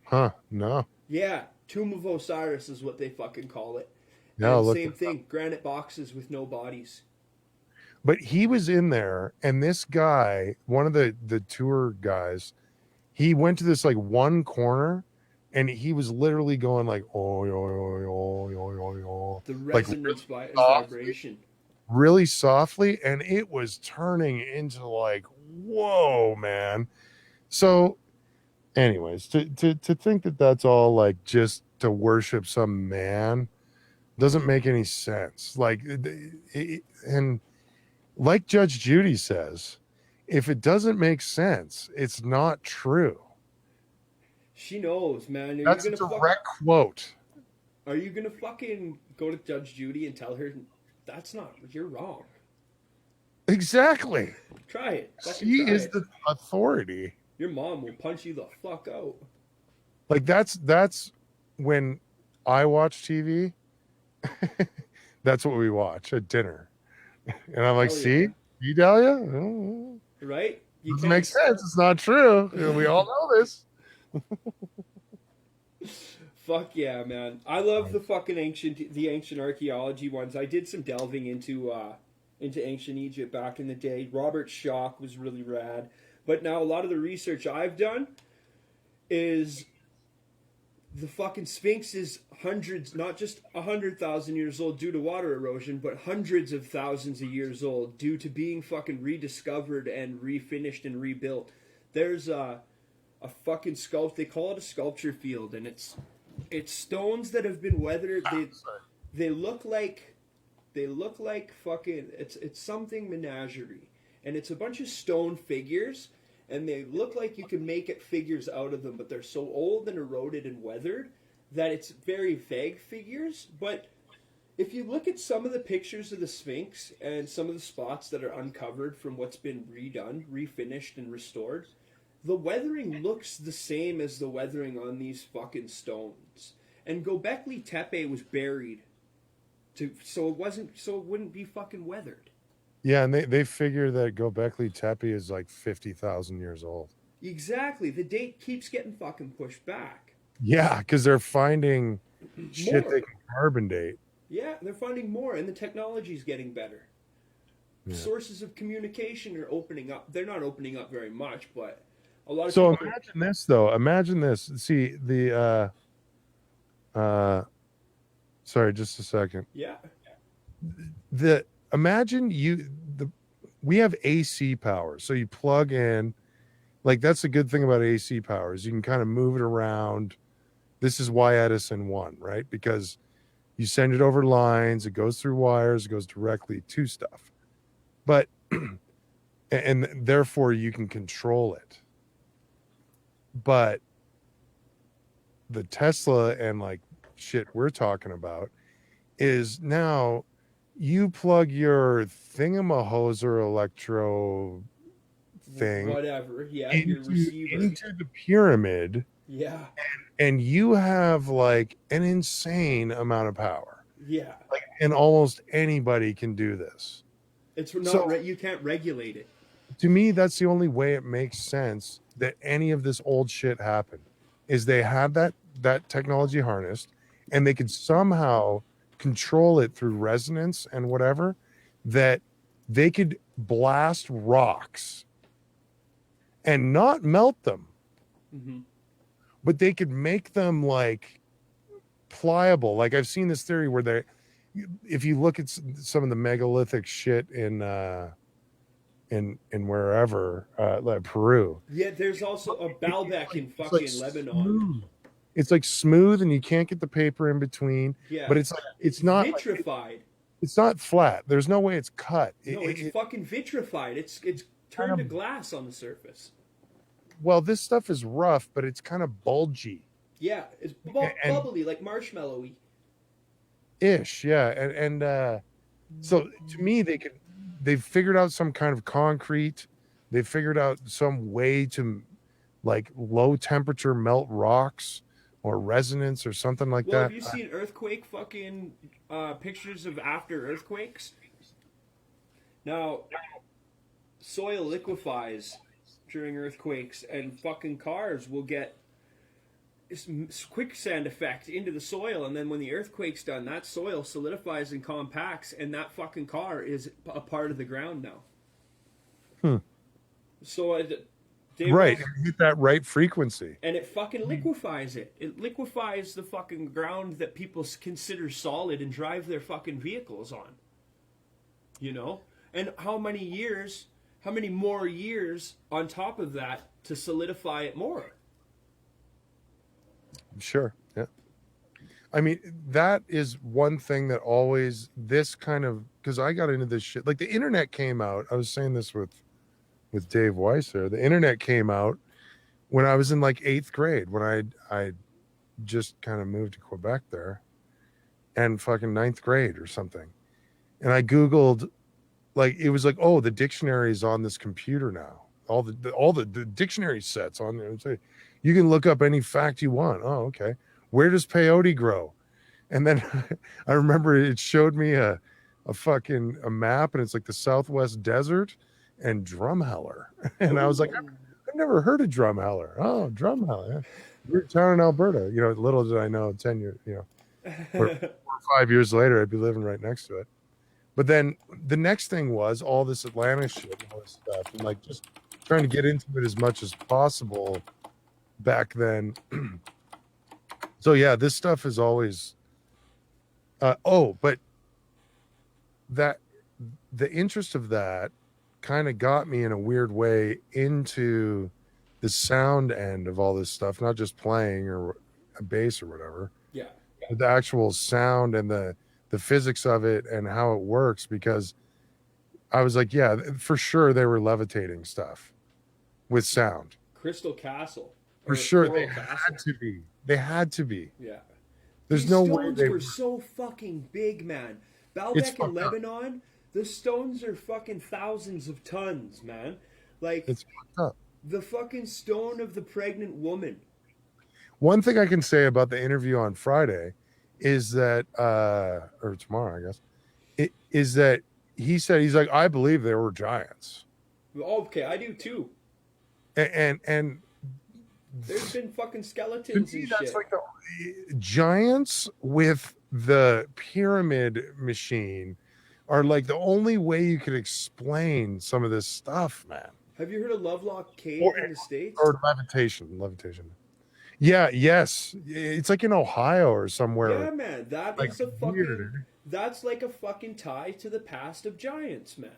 Huh, no. Yeah, Tomb of Osiris is what they fucking call it. No, same thing, granite boxes with no bodies. But he was in there, and this guy, one of the tour guys, he went to this like one corner, and he was literally going like, oh, the resonance like, vibration. Really softly, and it was turning into like, whoa, man. So, anyways, to think that that's all like just to worship some man Doesn't make any sense. Like, and like Judge Judy says, if it doesn't make sense, it's not true. She knows, man. That's a direct quote. Are you gonna fucking go to Judge Judy and tell her that's not, you're wrong? Exactly. Try it. Fucking She try is it. the authority. Your mom will punch you the fuck out. Like that's when I watch TV. That's what we watch at dinner. And I'm like, Hell see, yeah. you Dahlia? Oh, Right? You doesn't can't make sense. It's not true. We all know this. Fuck yeah, man. I love the ancient archaeology ones. I did some delving into ancient Egypt back in the day. Robert Schoch was really rad. But now a lot of the research I've done is the fucking Sphinx is hundreds, not just 100,000 years old due to water erosion, but hundreds of thousands of years old due to being fucking rediscovered and refinished and rebuilt. There's a fucking they call it a sculpture field, and it's stones that have been weathered. They look like fucking it's something menagerie, and it's a bunch of stone figures, and they look like you can make it figures out of them, but they're so old and eroded and weathered that it's very vague figures. But if you look at some of the pictures of the Sphinx and some of the spots that are uncovered from what's been redone, refinished, and restored, the weathering looks the same as the weathering on these fucking stones. And Göbekli Tepe was buried so it wouldn't be fucking weathered. Yeah, and they figure that Göbekli Tepe is like 50,000 years old. Exactly. The date keeps getting fucking pushed back. Yeah, because they're finding shit More. they can carbon date. Yeah, they're finding more, and the technology's getting better. Yeah. Sources of communication are opening up. They're not opening up very much, but a lot of so people... imagine this though. Imagine this. See the sorry, just a second. Yeah. Imagine we have AC power, so you plug in. Like, that's the good thing about AC power is you can kind of move it around. This is why Edison won, right? Because you send it over lines, it goes through wires, it goes directly to stuff. But and therefore you can control it. But the Tesla and like shit we're talking about is now you plug your thingamahoser electro thing, whatever, yeah, your receiver into the pyramid, yeah, and you have like an insane amount of power. Yeah, like, and almost anybody can do this. It's not you can't regulate it. To me, that's the only way it makes sense that any of this old shit happened, is they had that technology harnessed, and they could somehow control it through resonance and whatever, that they could blast rocks and not melt them, but they could make them like pliable. Like, I've seen this theory where if you look at some of the megalithic shit in wherever, like Peru. Yeah, there's also a Baalbek in fucking Lebanon. Smooth. It's like smooth, and you can't get the paper in between. Yeah, but it's not vitrified. It's not flat. There's no way it's cut. No, it's fucking vitrified. It's turned to glass on the surface. Well, this stuff is rough, but it's kind of bulgy. Yeah, it's bubbly, like marshmallowy. Ish, yeah, and so to me, they've figured out some kind of concrete. They've figured out some way to like low temperature melt rocks or resonance or something like that. Have you seen earthquake fucking pictures of after earthquakes? Now, soil liquefies during earthquakes, and fucking cars will get quicksand effect into the soil, and then when the earthquake's done, that soil solidifies and compacts, and that fucking car is a part of the ground now. So right, hit that right frequency, and it fucking liquefies it. It liquefies the fucking ground that people consider solid and drive their fucking vehicles on. You know, and how many more years on top of that to solidify it more? Sure, yeah. I mean, that is one thing that always this kind of, because I got into this shit. Like the internet came out. I was saying this with Dave Weiss there. The internet came out when I was in like 8th grade, when I just kind of moved to Quebec there, and fucking 9th grade or something. And I Googled, like, it was like, oh, the dictionary is on this computer now. All the dictionary sets on there. Say, you can look up any fact you want. Oh, okay. Where does peyote grow? And then I remember it showed me a fucking a map, and it's like the Southwest Desert and Drumheller. And I was like, I've never heard of Drumheller. Oh, Drumheller. Yeah. We're a town in Alberta. You know, little did I know 10 years, you know, or 4 or 5 years later, I'd be living right next to it. But then the next thing was all this Atlanta shit and all this stuff, and like just trying to get into it as much as possible back then. So yeah, this stuff is always but that the interest of that kind of got me in a weird way into the sound end of all this stuff, not just playing or a bass or whatever. Yeah. But the actual sound and the physics of it and how it works, because I was like, yeah, for sure they were levitating stuff with sound. Crystal Castle. For sure they had to be. They had to be. Yeah. There's These no stones way were so fucking big, man. It's Baalbek in fucked up. Lebanon, the stones are fucking thousands of tons, man. Like It's fucked up. the fucking stone of the pregnant woman. One thing I can say about the interview on Friday is that or tomorrow, I guess, it is that he said, he's like, I believe there were giants. Okay, I do too. And There's been fucking to skeletons me, and that's shit. like the giants with the pyramid machine are like the only way you could explain some of this stuff, man. Have you heard of Lovelock Cave Or, in the States? or levitation. Yeah, yes. It's like in Ohio or somewhere. Yeah, man. That Like is a fucking. weird. That's like a fucking tie to the past of giants, man.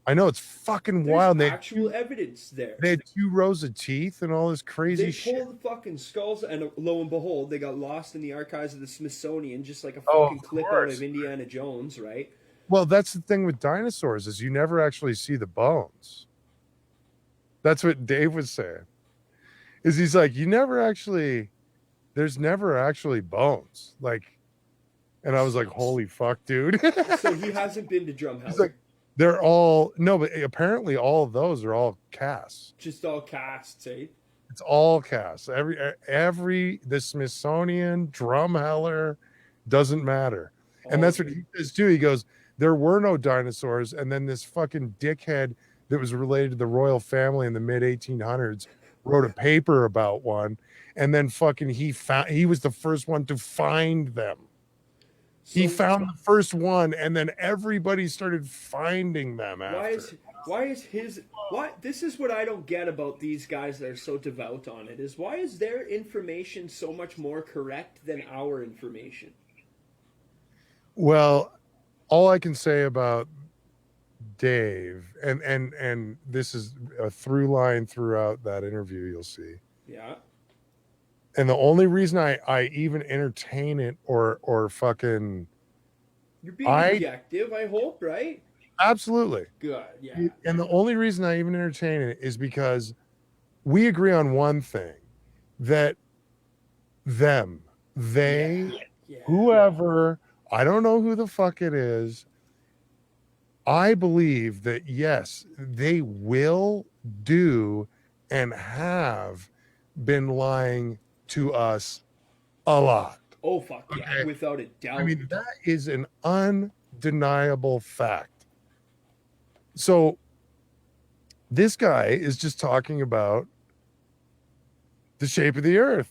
I know, it's fucking There's wild. actual evidence there. They had 2 rows of teeth and all this crazy They shit. pulled the fucking skulls, and lo and behold, they got lost in the archives of the Smithsonian, just like a Oh, fucking of clip out course. of Indiana Jones, right? Well, that's the thing with dinosaurs, is you never actually see the bones. That's what Dave was saying. Is he's like, there's never actually bones. Like, and I was like, holy fuck, dude. So he hasn't been to Drumheller. He's like, they're all, no, but apparently all of those are all casts. Just all casts, eh? It's all casts. The Smithsonian, Drumheller, doesn't matter. And that's what he says too. He goes, there were no dinosaurs, and then this fucking dickhead that was related to the royal family in the mid 1800s wrote a paper about one, and then fucking he was the first one to find them. He found the first one, and then everybody started finding them after. This is what I don't get about these guys that are so devout on it, is why is their information so much more correct than our information? Well, all I can say about Dave, and this is a through line throughout that interview, you'll see. Yeah. And the only reason I even entertain it or fucking, You're being objective, I hope, right? Absolutely. Good, yeah. And the only reason I even entertain it is because we agree on one thing, that whoever, I don't know who the fuck it is, I believe that yes, they will do and have been lying to us a lot. Oh, fuck yeah, without a doubt. I mean, that is an undeniable fact. So this guy is just talking about the shape of the earth.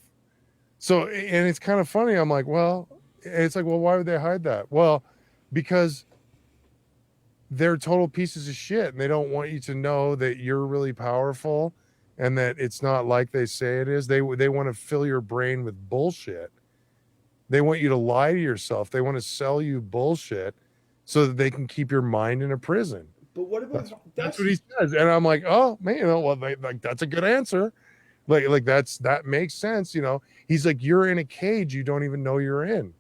So, and it's kind of funny. I'm like, well, it's like, well, why would they hide that? Well, because they're total pieces of shit, and they don't want you to know that you're really powerful and that it's not like they say it is. They want to fill your brain with bullshit. They want you to lie to yourself. They want to sell you bullshit so that they can keep your mind in a prison. But what about that's what he says, and I'm like, oh man, well, like that's a good answer. Like that makes sense, He's like, you're in a cage you don't even know you're in.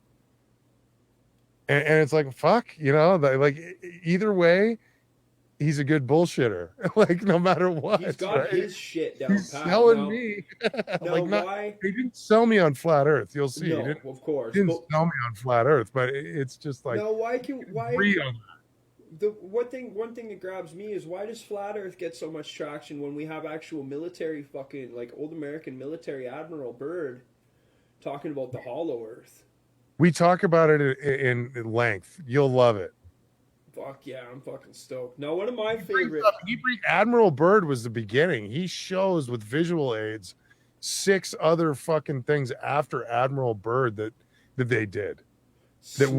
and it's like fuck, like either way, he's a good bullshitter. Like no matter He's what, got right? his shit down He's pat. selling Now, me. now Like not why? he didn't sell me on flat Earth. You'll see. No, of course. He didn't But sell me on flat Earth, but it's just like now why real. the one thing that grabs me is why does flat Earth get so much traction when we have actual military fucking like old American military Admiral Byrd talking about the hollow Earth? We talk about it in length. You'll love it. Fuck yeah, I'm fucking stoked. Now, one of my favorite. Admiral Byrd was the beginning. He shows with visual aids 6 other fucking things after Admiral Byrd that they did that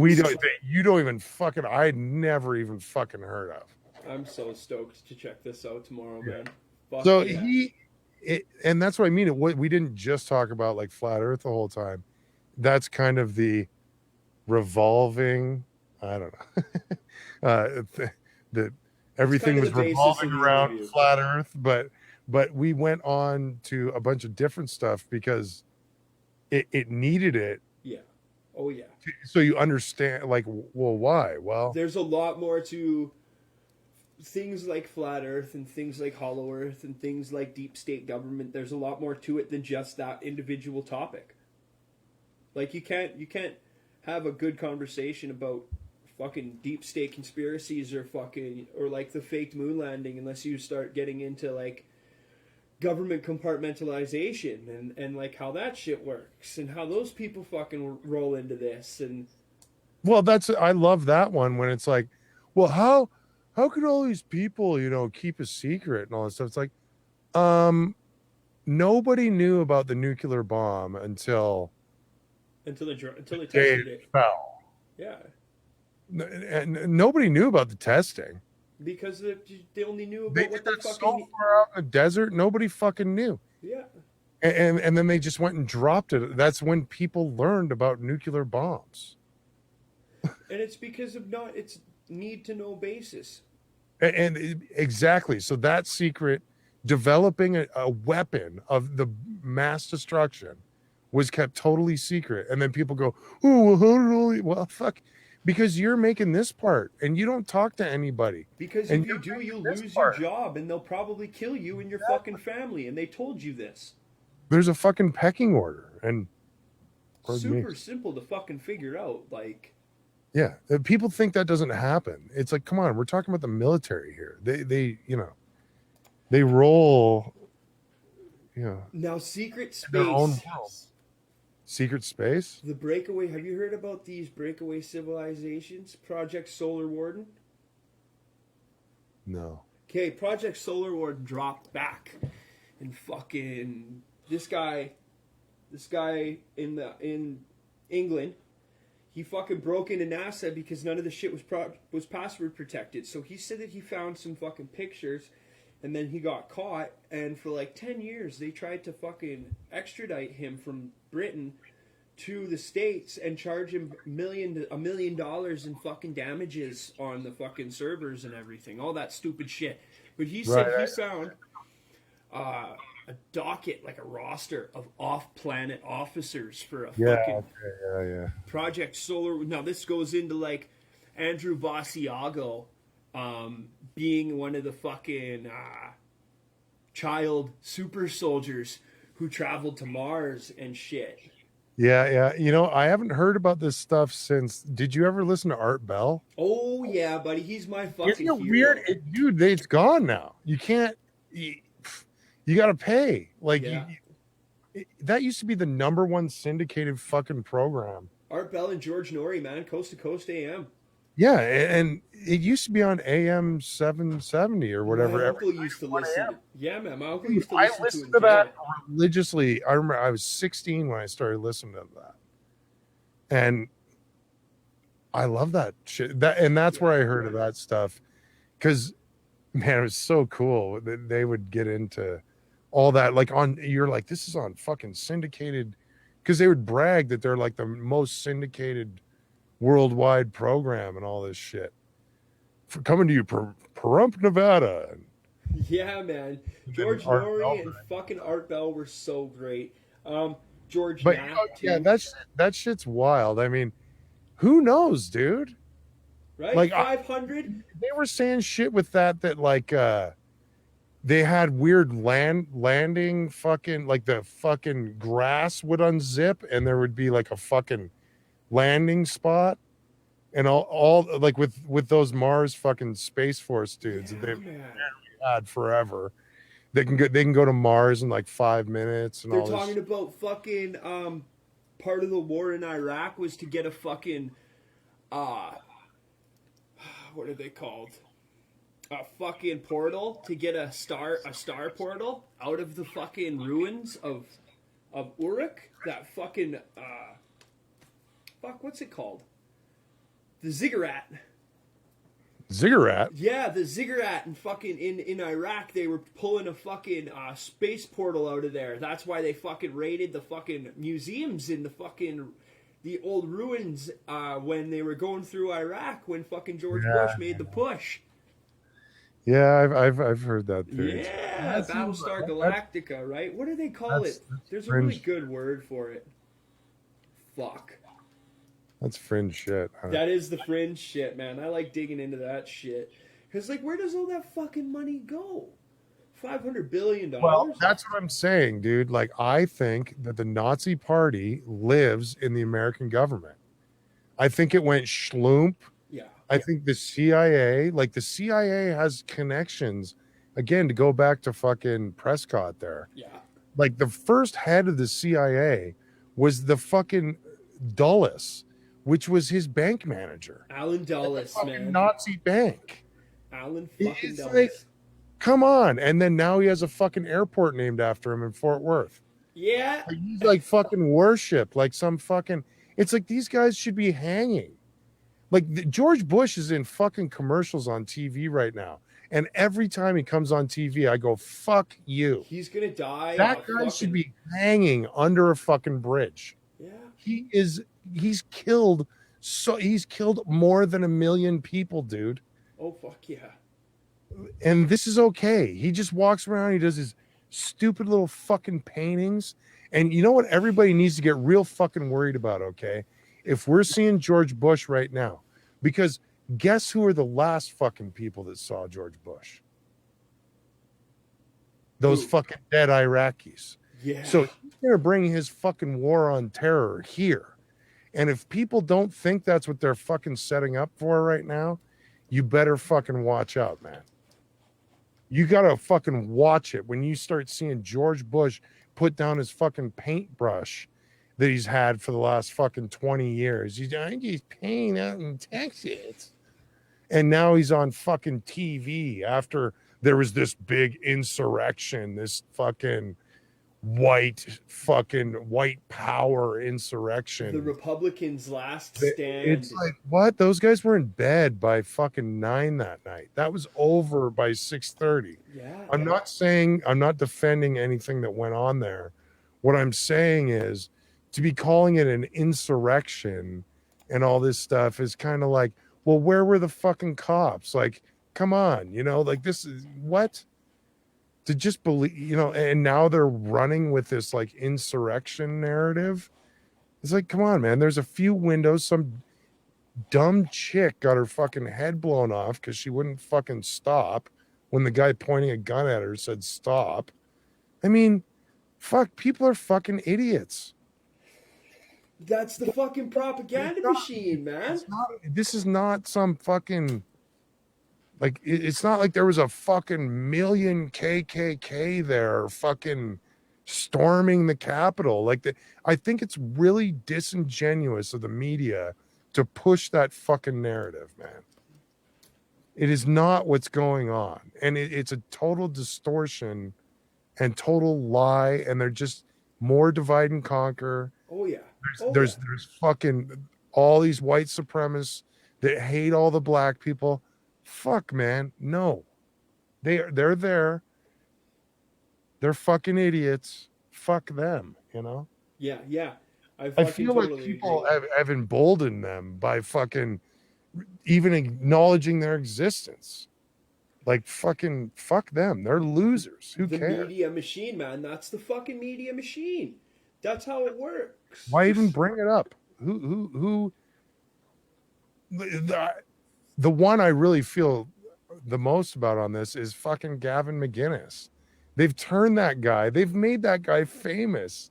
you don't even fucking I had never even fucking heard of. I'm so stoked to check this out tomorrow, Yeah. man. Fuck So yeah. and that's what I mean. We didn't just talk about like flat Earth the whole time. That's kind of the revolving. I don't know. The It's kind everything of was the basis revolving of the around interview. flat Earth, but we went on to a bunch of different stuff because it needed it. Yeah. Oh yeah. So you understand, like, well, why? Well, There's a lot more to things like flat Earth and things like hollow Earth and things like deep state government. There's a lot more to it than just that individual topic. Like you can't have a good conversation about fucking deep state conspiracies or like the faked moon landing unless you start getting into like government compartmentalization and like how that shit works and how those people fucking roll into this and well, I love that one when it's like, well, how could all these people, keep a secret and all that stuff? It's like, um, nobody knew about the nuclear bomb until until they day tested it. it fell. Yeah, And nobody knew about the testing. because they only knew They about did what they that so fucking far out in the desert, nobody fucking knew. yeah. And then they just went and dropped it. That's when people learned about nuclear bombs. And it's because of not it's need to know basis. Exactly. So that secret, developing a weapon of the mass destruction, was kept totally secret. And then people go, "Oh, well, how did all well, fuck." Because you're making this part and you don't talk to anybody. Because And if you you're do, making you'll this lose your part. job and they'll probably kill you and your fucking family. And they told you this. There's a fucking pecking order. And pardon me. Super simple to fucking figure out. Like, Yeah. People think that doesn't happen. It's like, come on, we're talking about the military here. They roll, now secret their own space. world. Secret space? The breakaway. Have you heard about these breakaway civilizations? Project Solar Warden. No. Okay, Project Solar Warden dropped back, and fucking this guy in England, he fucking broke into NASA because none of the shit was password protected. So he said that he found some fucking pictures, and then he got caught. And for like 10 years, they tried to fucking extradite him from Britain to the States and charge him $1 million in fucking damages on the fucking servers and everything, all that stupid shit. But he said he found a docket, like a roster of off-planet officers for a fucking Project Solar. Now this goes into like Andrew Basiago being one of the fucking child super soldiers who traveled to Mars and shit. Yeah. I haven't heard about this stuff since. Did you ever listen to Art Bell? Oh yeah, buddy, he's my fucking Isn't it hero. weird? Dude, it's gone now. You can't. You got to pay. Like Yeah. that used to be the number one syndicated fucking program. Art Bell and George Norrie, man, coast to coast AM. Yeah, and it used to be on AM 770 or whatever. My uncle used to listen. Yeah, man, my uncle used to I listen listened to to that religiously. I remember I was 16 when I started listening to that, and I love that shit. That's where I heard of that stuff, because man, it was so cool. They would get into all that, like you're like, this is on fucking syndicated, because they would brag that they're like the most syndicated worldwide program and all this shit. For coming to you, Pahrump, Nevada. Yeah, man. George Norrie and fucking Art Bell were so great. George Nat, too. Yeah, that shit's wild. I mean, Who knows, dude? Right? Like, 500. they were saying shit with that like they had weird landing fucking, like the fucking grass would unzip and there would be like a fucking landing spot, and all like with those Mars fucking Space Force dudes that Yeah, they've man. had forever. They can go to Mars in like 5 minutes and They're all this talking about fucking part of the war in Iraq was to get a fucking uh what are they called? A fucking portal to get a star portal out of the fucking ruins of Uruk. That fucking fuck, what's it called? The ziggurat. ziggurat. Yeah, the ziggurat in fucking in Iraq, they were pulling a fucking space portal out of there. That's why they fucking raided the fucking museums in the old ruins when they were going through Iraq when fucking George Bush made the push. Yeah, I've heard that theory. Yeah, That seems Battlestar that's Galactica, right? What do they call that's it? that's There's a really fringe. good word for it. Fuck. That's fringe shit. Huh? That is the fringe shit, man. I like digging into that shit. Because, like, where does all that fucking money go? $500 billion? Well, that's what I'm saying, dude. Like, I think that the Nazi Party lives in the American government. I think it went schloomp. Yeah. I think the CIA, like the CIA has connections. Again, to go back to fucking Prescott there. Yeah. Like the first head of the CIA was the fucking Dulles, which was his bank manager. Alan Dulles, Fucking man. Nazi bank. Alan fucking It's Dulles. like, come on. And then now he has a fucking airport named after him in Fort Worth. Yeah. Like, he's like fucking worship, like some fucking. It's like these guys should be hanging. Like George Bush is in fucking commercials on TV right now, and every time he comes on TV, I go, "Fuck you." He's gonna die. That guy should be hanging under a fucking bridge. Yeah. He's killed. So he's killed more than 1 million people, dude. Oh fuck yeah. And this is okay. He just walks around. He does his stupid little fucking paintings. And you know what? Everybody needs to get real fucking worried about, okay? If we're seeing George Bush right now, because guess who are the last fucking people that saw George Bush? Those Who? fucking dead Iraqis. Yeah. So he's going to bring his fucking war on terror here. And if people don't think that's what they're fucking setting up for right now, you better fucking watch out, man. You got to fucking watch it when you start seeing George Bush put down his fucking paintbrush that he's had for the last fucking 20 years. He's painting out in Texas. And now he's on fucking TV after there was this big insurrection, this fucking white power insurrection. The Republicans' last stand. It's like, what? Those guys were in bed by fucking 9 that night. That was over by 6:30. Yeah. I'm not defending anything that went on there. What I'm saying is to be calling it an insurrection and all this stuff is kind of like, well, where were the fucking cops? Like, come on, like this is what? To just believe, and now they're running with this like insurrection narrative. It's like, come on, man. There's a few windows. Some dumb chick got her fucking head blown off because she wouldn't fucking stop when the guy pointing a gun at her said stop. I mean, fuck, people are fucking idiots. That's the fucking propaganda machine, man. This is not some fucking. Like, it's not like there was a fucking million KKK there fucking storming the Capitol. Like, I think it's really disingenuous of the media to push that fucking narrative, man. It is not what's going on. And it's a total distortion and total lie. And they're just more divide and conquer. Oh, yeah. There's fucking all these white supremacists that hate all the black people. Fuck, man. No. They're there. They're fucking idiots. Fuck them, Yeah. I feel like people have emboldened them by fucking even acknowledging their existence. Like, fucking fuck them. They're losers. Who cares? The media machine, man. That's the fucking media machine. That's how it works. Why even bring it up? Who the one I really feel the most about on this is fucking Gavin McGinnis. They've turned that guy, they've made that guy famous.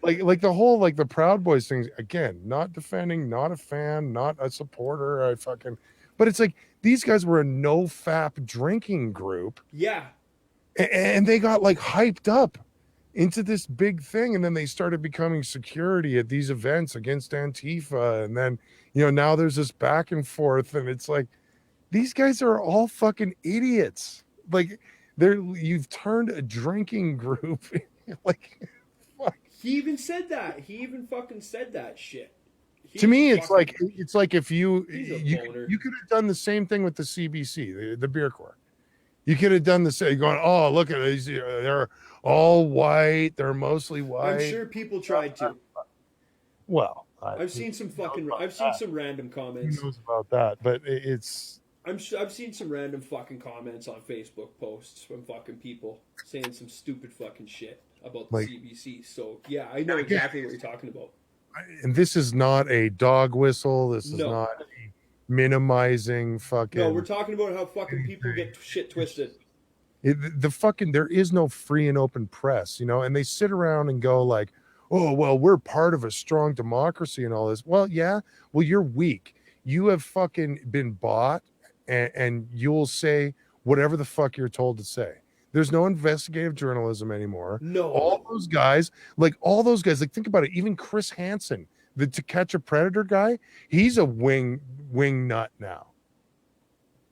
Like the whole like the Proud Boys things again, not defending, not a fan, not a supporter. I fucking but it's like these guys were a no fap drinking group Yeah. and they got like hyped up into this big thing, and then they started becoming security at these events against Antifa, and then now there's this back and forth, and it's like these guys are all fucking idiots. Like you've turned a drinking group like fuck. He even said that. He even fucking said that shit. To me, it's fucking, like if you he's a boner. you could have done the same thing with the CBC, the beer corps. You could have done the same, going, oh, look at these, they're all white, they're mostly white. I'm sure people tried to. Well, I've seen some random comments. Who knows about that? But it's. I've seen some random fucking comments on Facebook posts from fucking people saying some stupid fucking shit about the CBC. So yeah, I know exactly what you're talking about. And this is not a dog whistle. This is not a minimizing fucking. No, we're talking about how fucking people get shit twisted. There is no free and open press, and they sit around and go like, oh, well, we're part of a strong democracy and all this. Well, yeah, well, you're weak. You have fucking been bought, and you'll say whatever the fuck you're told to say. There's no investigative journalism anymore. No. All those guys, like think about it. Even Chris Hansen, the To Catch a Predator guy, he's a wing nut now.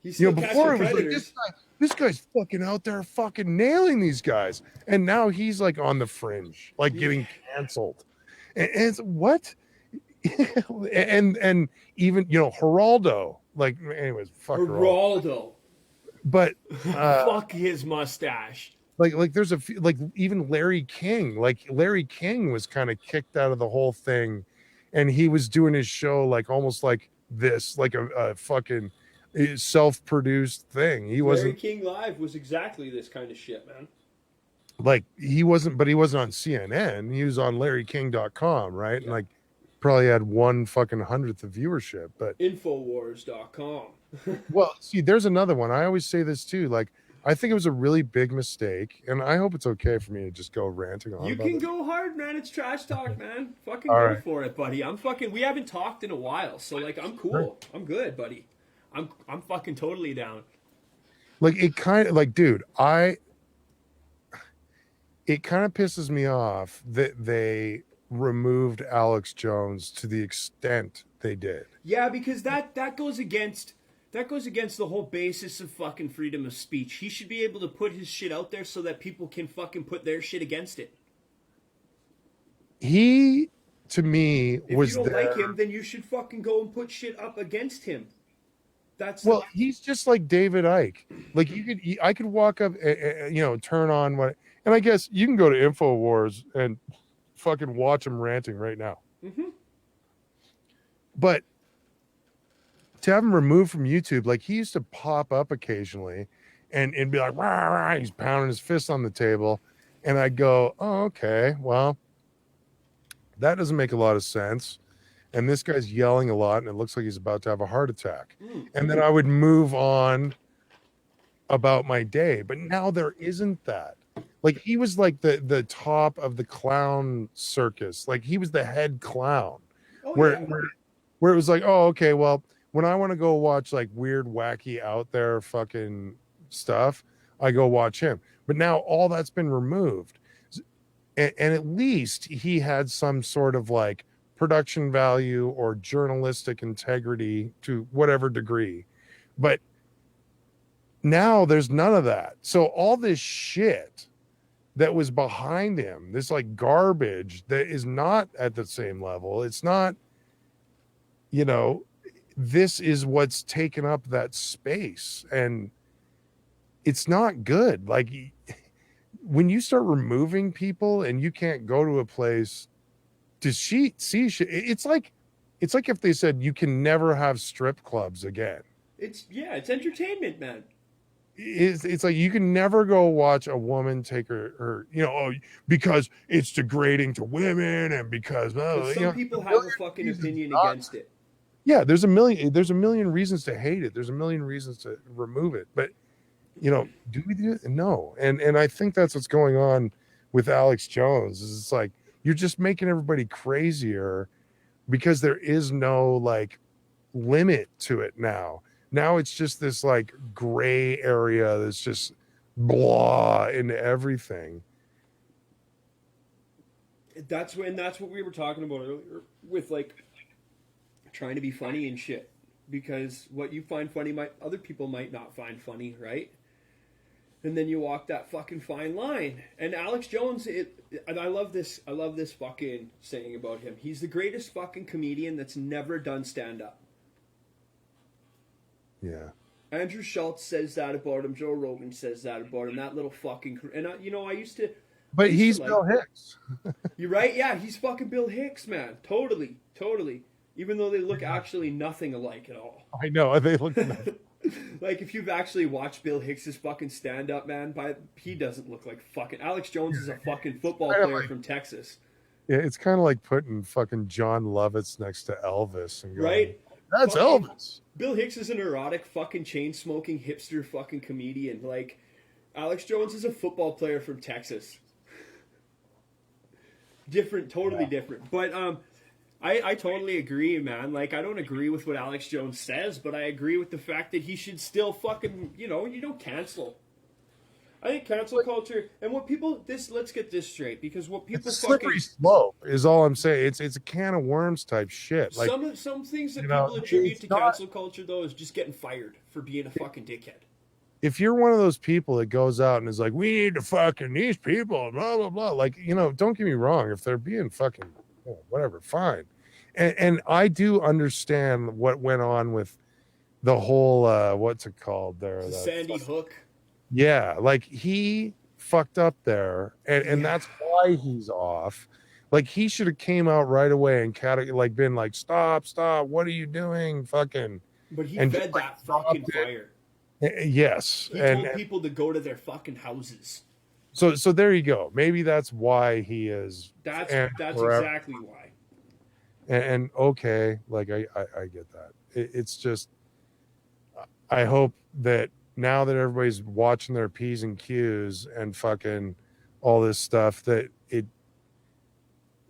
He's still before it was like this guy's fucking out there fucking nailing these guys, and now he's like on the fringe, like getting canceled. And it's what, and even Geraldo, like anyways, fuck Geraldo. But fuck his mustache. Like there's a few, like even Larry King. Like Larry King was kind of kicked out of the whole thing, and he was doing his show like almost like this, like a fucking self-produced thing. He wasn't. Larry King Live was exactly this kind of shit, man. Like he wasn't on CNN. He was on LarryKing.com, right? Yeah. And like probably had 1/100th of viewership, but Infowars.com. Well, see, there's another one. I always say this too. Like, I think it was a really big mistake, and I hope it's okay for me to just go ranting on. You can go hard, man. It's trash talk, man. Fucking go for it, buddy. We haven't talked in a while, so like, I'm cool. I'm good, buddy. I'm fucking totally down. Like, it kind of like, dude, it kind of pisses me off that they removed Alex Jones to the extent they did. Yeah, because that goes against the whole basis of fucking freedom of speech. He should be able to put his shit out there so that people can fucking put their shit against it. He, to me, if you don't like him, then you should fucking go and put shit up against him. He's just like David Icke. Like I could walk up, turn on what, and I guess you can go to InfoWars and fucking watch him ranting right now. Mm-hmm. But to have him removed from YouTube, like he used to pop up occasionally and be like, rah, rah, he's pounding his fist on the table. And I go, oh, okay, well, that doesn't make a lot of sense. And this guy's yelling a lot, and it looks like he's about to have a heart attack. And then I would move on about my day. But now there isn't that. Like he was like the top of the clown circus. Like he was the head clown. Where it was like, oh, okay, well, when I want to go watch like weird, wacky, out there fucking stuff, I go watch him. But now all that's been removed. And at least he had some sort of like production value or journalistic integrity to whatever degree. But now there's none of that. So all this shit that was behind him, this like garbage that is not at the same level. It's not, this is what's taken up that space, and it's not good. Like when you start removing people and you can't go to a place to see shit, it's like if they said you can never have strip clubs again. It's entertainment, man. It's like you can never go watch a woman take her because it's degrading to women, and because some people have a fucking opinion against it. Yeah, there's a million reasons to hate it. There's a million reasons to remove it. But do we do it? No. And I think that's what's going on with Alex Jones. Is it's like you're just making everybody crazier because there is no like limit to it now. Now it's just this like gray area that's just blah into everything. That's what we were talking about earlier with like trying to be funny and shit. Because what you find funny might other people might not find funny, right? And then you walk that fucking fine line. And Alex Jones, and I love this fucking saying about him. He's the greatest fucking comedian that's never done stand up. Yeah. Andrew Schultz says that about him. Joe Rogan says that about him. That little fucking and I used to. But he's Bill Hicks. You're right. Yeah, he's fucking Bill Hicks, man. Totally. Even though they look actually nothing alike at all. I know they look nothing. Like if you've actually watched Bill Hicks's fucking stand up, man, he doesn't look like fucking Alex Jones is a fucking football player from Texas. Yeah, it's kind of like putting fucking John Lovitz next to Elvis and going, right? That's fucking, Elvis. Bill Hicks is an erotic fucking chain smoking hipster fucking comedian. Like Alex Jones is a football player from Texas. Different, totally different. But I totally agree, man. Like, I don't agree with what Alex Jones says, but I agree with the fact that he should still fucking, you don't cancel. I think cancel culture, and what people, let's get this straight, because what people it's a slippery slope is all I'm saying. It's a can of worms type shit. Like some things that people attribute to cancel culture, though, is just getting fired for being a fucking dickhead. If you're one of those people that goes out and is like, we need to fucking these people, blah, blah, blah. Like, don't get me wrong. If they're being fucking, whatever, fine. And I do understand what went on with the whole, what's it called there? Sandy Hook. Yeah. Like he fucked up there. And that's why he's off. Like he should have came out right away and been like, stop. What are you doing? Fucking. But he fed that fucking fire. Yes. He told people to go to their fucking houses. So there you go. Maybe that's why he is. That's exactly why. And okay, like I get that. It's just, I hope that now that everybody's watching their P's and Q's and fucking all this stuff, that it,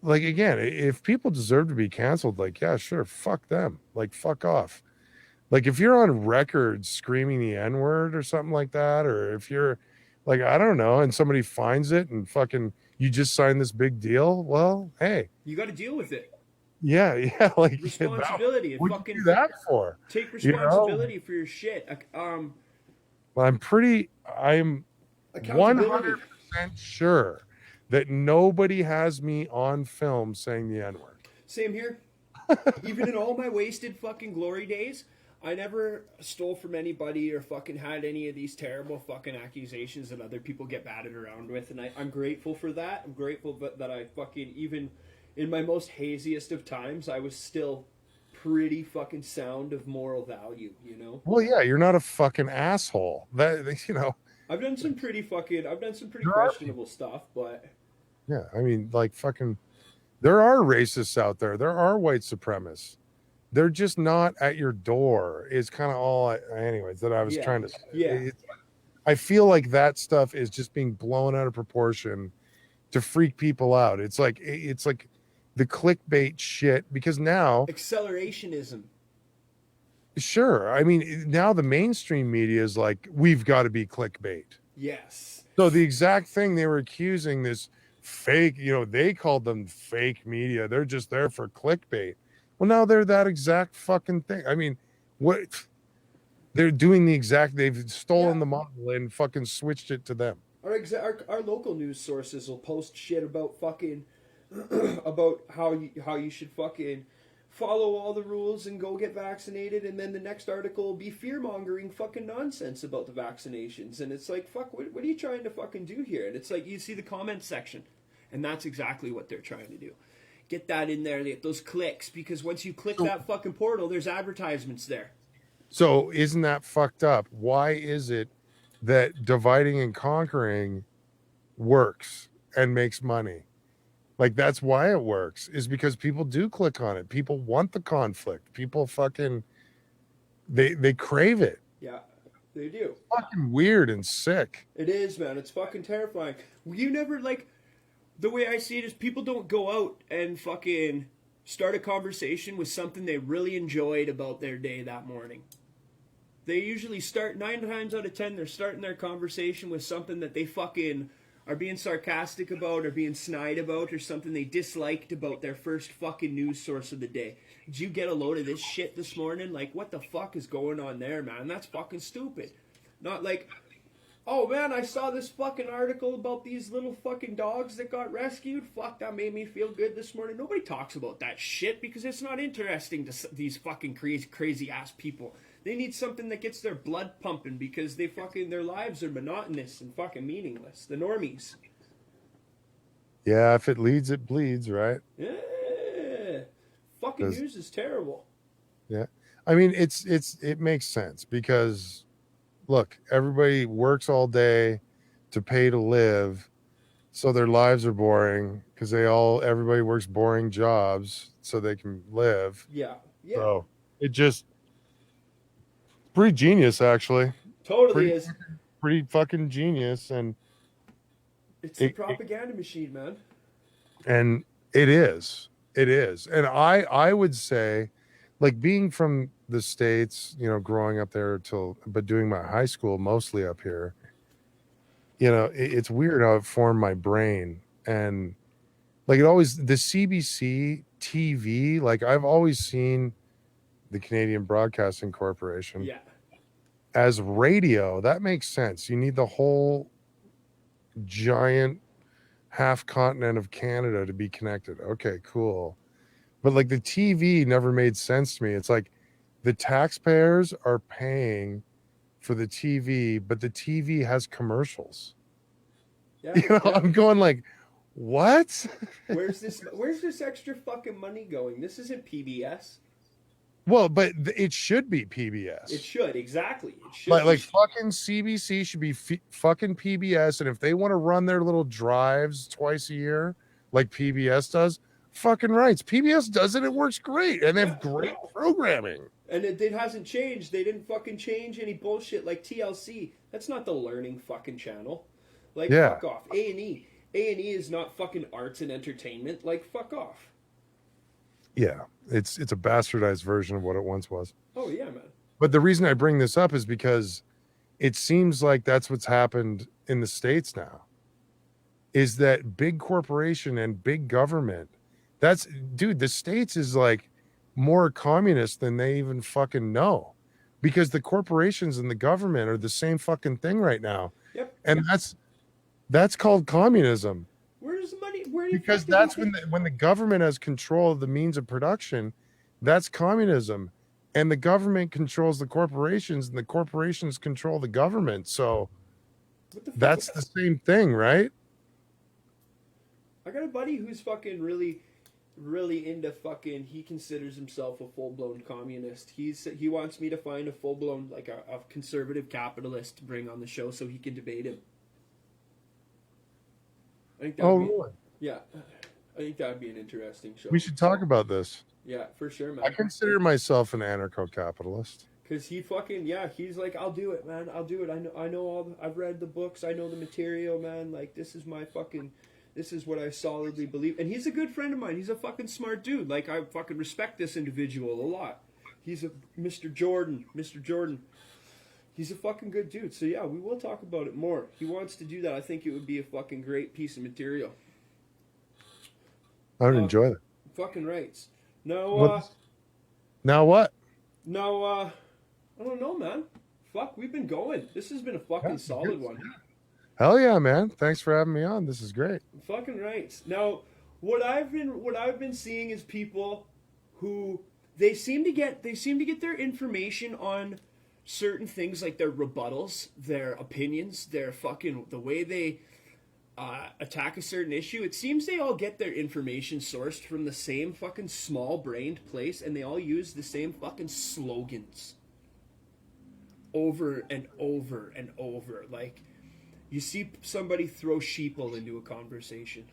like, again, if people deserve to be canceled, like, yeah, sure, fuck them. Like, fuck off. Like if you're on record screaming the N-word or something like that, or if you're like, I don't know, and somebody finds it and fucking you just signed this big deal, well, hey. You got to deal with it. Yeah, like responsibility. What fucking do that for? Take responsibility for your shit. Well, I'm 100% sure that nobody has me on film saying the N-word. Same here. Even in all my wasted fucking glory days, I never stole from anybody or fucking had any of these terrible fucking accusations that other people get batted around with, and I'm grateful for that. I'm grateful that I fucking, even in my most haziest of times, I was still pretty fucking sound of moral value, Well, yeah, you're not a fucking asshole. I've done some pretty questionable stuff, but yeah, I mean, like fucking, there are racists out there. There are white supremacists. They're just not at your door. Is kind of all anyways that I was trying to say. Yeah. I feel like that stuff is just being blown out of proportion to freak people out. It's like the clickbait shit, because now accelerationism. Sure. I mean, now the mainstream media is like, we've got to be clickbait. Yes. So the exact thing they were accusing this fake, they called them fake media. They're just there for clickbait. Well, now they're that exact fucking thing. I mean, what they're doing they've stolen the model and fucking switched it to them. Our local news sources will post shit about fucking about how you should fucking follow all the rules and go get vaccinated, and then the next article will be fear-mongering fucking nonsense about the vaccinations, and it's like, fuck, what are you trying to fucking do here? And it's like, you see the comment section, and that's exactly what they're trying to do. Get that in there, get those clicks, because once you click that fucking portal, there's advertisements there. So isn't that fucked up? Why is it that dividing and conquering works and makes money? Like that's why it works, is because people do click on it. People want the conflict. People fucking they crave it. Yeah, they do. Fucking weird and sick. It is, man. It's fucking terrifying. You never like the way I see it is people don't go out and fucking start a conversation with something they really enjoyed about their day that morning. They usually start 9 times out of 10. They're starting their conversation with something that they fucking are being sarcastic about or being snide about or something they disliked about their first fucking news source of the day. Did you get a load of this shit this morning? Like, what the fuck is going on there, man? That's fucking stupid. Not like, oh man, I saw this fucking article about these little fucking dogs that got rescued. Fuck, that made me feel good this morning. Nobody talks about that shit because it's not interesting to these fucking crazy ass people. They need something that gets their blood pumping because they fucking their lives are monotonous and fucking meaningless. The normies. Yeah, if it leads, it bleeds, right? Yeah. Fucking news is terrible. Yeah. I mean, it makes sense because look, everybody works all day to pay to live, so their lives are boring because everybody works boring jobs so they can live. Yeah. Yeah. So it just pretty genius, actually. Totally is. Pretty fucking genius, and it's the propaganda machine, man. And it is, and I would say, like being from the States, you know, growing up there but doing my high school mostly up here, you know, it's weird how it formed my brain. And like the CBC TV, like I've always seen the Canadian Broadcasting Corporation as radio. That makes sense. You need the whole giant half continent of Canada to be connected. Okay, cool. But like the TV never made sense to me. It's like the taxpayers are paying for the TV, but the TV has commercials. Yeah, you know, I'm going like, what? Where's this extra fucking money going? This isn't PBS. Well, but it should be PBS. It should, exactly. It should. Like fucking CBC should be fucking PBS, and if they want to run their little drives twice a year, like PBS does, fucking rights. PBS does it. It works great, and they have great programming. And it hasn't changed. They didn't fucking change any bullshit like TLC. That's not the learning fucking channel. Like, fuck off. A&E. A&E is not fucking arts and entertainment. Like, fuck off. Yeah, it's a bastardized version of what it once was. Oh yeah, man. But the reason I bring this up is because it seems like that's what's happened in the States now. Is that big corporation and big government? Dude, the States is like more communist than they even fucking know, because the corporations and the government are the same fucking thing right now. Yep. And that's called communism. Where's the money? Because that's when the government has control of the means of production. That's communism. And the government controls the corporations, and the corporations control the government. So that's the same thing, right? I got a buddy who's fucking really into fucking, he considers himself a full-blown communist. He wants me to find a full-blown, like a conservative capitalist to bring on the show so he can debate him. I think really? Yeah, I think that would be an interesting show. We should talk about this. Yeah, for sure, man. I consider myself an anarcho-capitalist. Cause he fucking, he's like, I'll do it, man. I'll do it. I know I've read the books. I know the material, man. Like, this is what I solidly believe. And he's a good friend of mine. He's a fucking smart dude. Like, I fucking respect this individual a lot. He's a Mr. Jordan. He's a fucking good dude. So yeah, we will talk about it more. He wants to do that. I think it would be a fucking great piece of material. I would enjoy that. Fucking rights. Now what? No, I don't know, man. Fuck, we've been going. This has been a fucking solid one. Hell yeah, man. Thanks for having me on. This is great. Fucking rights. Now, what I've been seeing is people who they seem to get their information on certain things, like their rebuttals, their opinions, their fucking the way they attack a certain issue. It seems they all get their information sourced from the same fucking small-brained place, and they all use the same fucking slogans over and over and over. Like, you see somebody throw sheeple into a conversation.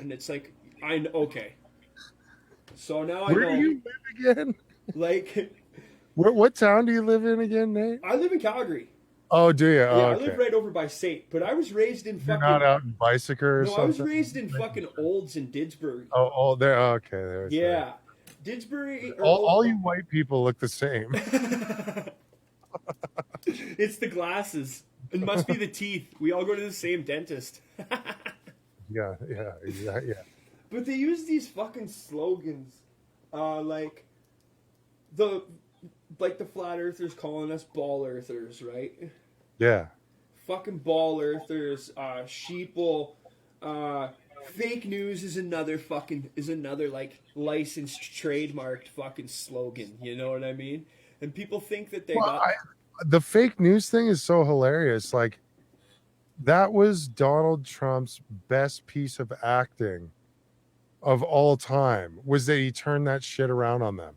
And it's like, okay. So now I Where do know, you live again? like, What town do you live in again, Nate? I live in Calgary. Oh, do you? Yeah, Oh, I live okay. right over by State, but I was raised in You're not fucking. out in Bicycle or No, I was something? raised in fucking Olds in Didsbury. Oh, there. Okay, there's right. Yeah. Didsbury or All Old. you white people look the same. It's the glasses. It must be the teeth. We all go to the same dentist. Yeah, exactly. Yeah, But they use these fucking slogans, like the the flat earthers calling us ball earthers, right? yeah. Fucking ball earthers, sheeple, fake news is another like licensed trademarked fucking slogan. You know what I mean? And people think that they Well, got. the fake news thing is so hilarious. Like that was Donald Trump's best piece of acting of all time. Was that he turned that shit around on them,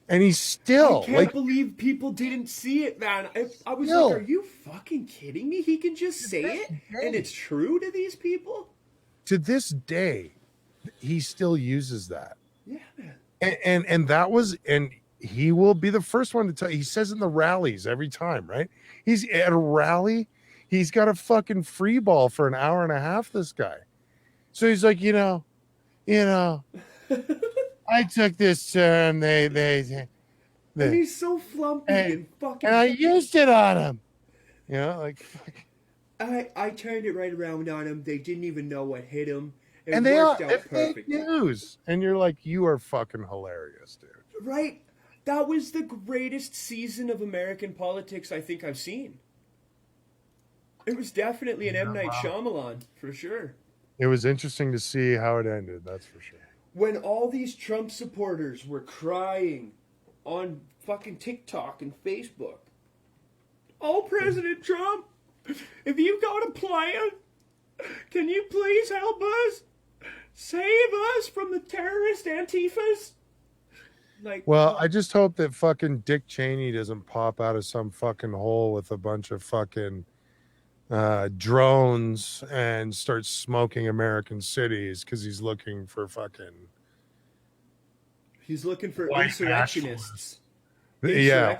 and he's I still can't believe people didn't see it, man. I was like, are you fucking kidding me? He can just say it, and it's true to these people? to this day, he still uses that. Yeah, man. And that was, and he will be the first one to tell. He says in the rallies every time, right? He's at a rally, he's got a fucking free ball for an hour and a half. This guy, so he's like, I took this term. And he's so flumpy and fucking. and I used it on him. Like, I turned it right around on him. They didn't even know what hit him. It and they are worked out fake news, and you're like, you are fucking hilarious, dude. Right? That was the greatest season of American politics I think I've seen. It was definitely an M. Night Shyamalan, for sure. It was interesting to see how it ended, that's for sure. When all these Trump supporters were crying on fucking TikTok and Facebook, oh, President Trump, if you got a plan, can you please help us? Save us from the terrorist Antifas? Like, well, I just hope that fucking Dick Cheney doesn't pop out of some fucking hole with a bunch of fucking drones and start smoking American cities because he's looking for fucking. He's looking for white insurrectionists. Yeah,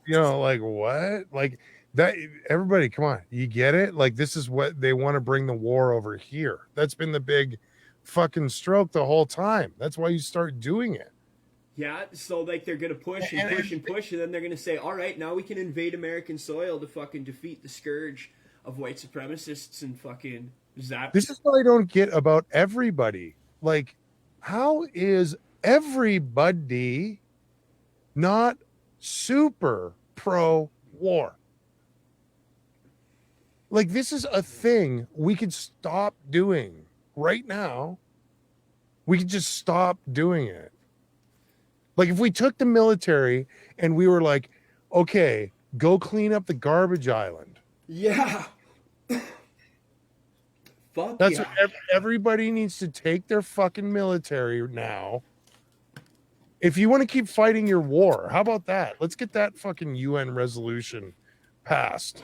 like what? Like that. Everybody, come on, you get it? Like this is what they want to bring the war over here. That's been the big fucking stroke the whole time. That's why you start doing it. Yeah, so like they're gonna push and push and push, and then they're gonna say, all right, now we can invade American soil to fucking defeat the scourge of white supremacists and fucking zap. This is what I don't get about everybody. Like, how is everybody not super pro war? Like, this is a thing we could stop doing right now. We could just stop doing it. Like, if we took the military and we were like, okay, go clean up the garbage island. Yeah. Fuck That's yeah. what everybody needs to take their fucking military now. If you want to keep fighting your war, how about that? Let's get that fucking UN resolution passed.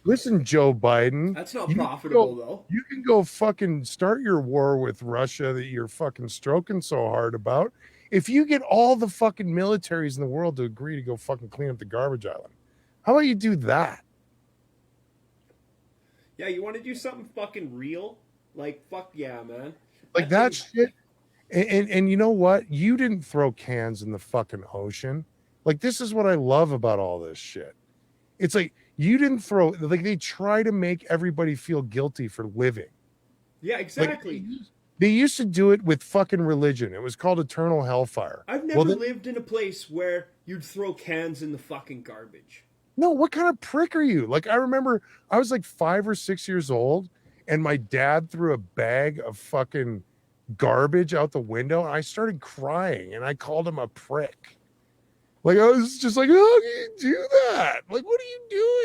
Listen, Joe Biden. That's not profitable, though. You can go fucking start your war with Russia that you're fucking stroking so hard about. If you get all the fucking militaries in the world to agree to go fucking clean up the garbage island, how about you do that? Yeah, you want to do something fucking real? Like, fuck yeah, man. Like that shit. And you know what? You didn't throw cans in the fucking ocean. Like, this is what I love about all this shit. It's like you didn't throw, like, they try to make everybody feel guilty for living. Yeah, exactly. Like, they used to do it with fucking religion. It was called eternal hellfire. I've never lived in a place where you'd throw cans in the fucking garbage. No, what kind of prick are you? Like, I remember I was like 5 or 6 years old, and my dad threw a bag of fucking garbage out the window, and I started crying, and I called him a prick. Like, I was just like, how do you do that? Like, what are you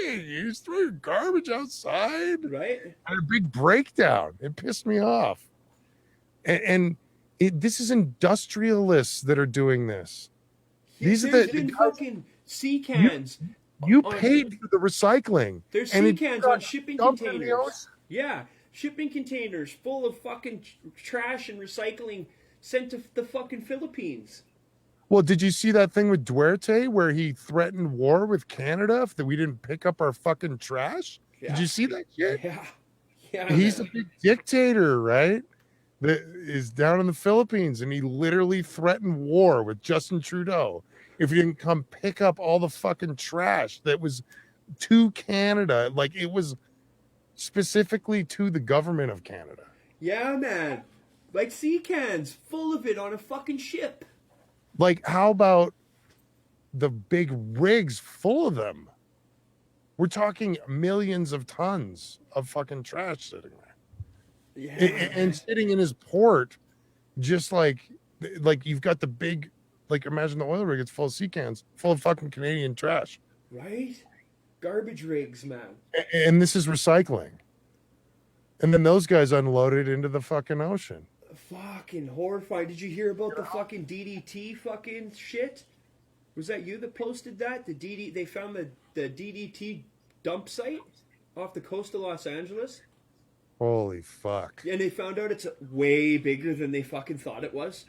doing? You just throw your garbage outside? Right? I had a big breakdown. It pissed me off. And this is industrialists that are doing this. These There's are been fucking sea cans. You paid for the recycling. There's sea cans on shipping containers. Yeah. shipping containers full of fucking trash and recycling sent to the fucking Philippines. Well, did you see that thing with Duarte where he threatened war with Canada if that we didn't pick up our fucking trash? Did Yeah, you see that shit? yeah, yeah, He's a man. big dictator, right? That is down in the Philippines, and he literally threatened war with Justin Trudeau if he didn't come pick up all the fucking trash that was to Canada. Like it was specifically to the government of Canada. Yeah, man. Like sea cans full of it on a fucking ship. Like, how about the big rigs full of them? We're talking millions of tons of fucking trash sitting there. Yeah, And sitting in his port, just like you've got the big, like imagine the oil rig, it's full of sea cans, full of fucking Canadian trash. right? Garbage rigs, man. And this is recycling. And then those guys unload it into the fucking ocean. Fucking horrifying. Did you hear about the fucking DDT fucking shit? Was that you that posted that? They found the DDT dump site off the coast of Los Angeles? Holy fuck. And they found out it's way bigger than they fucking thought it was.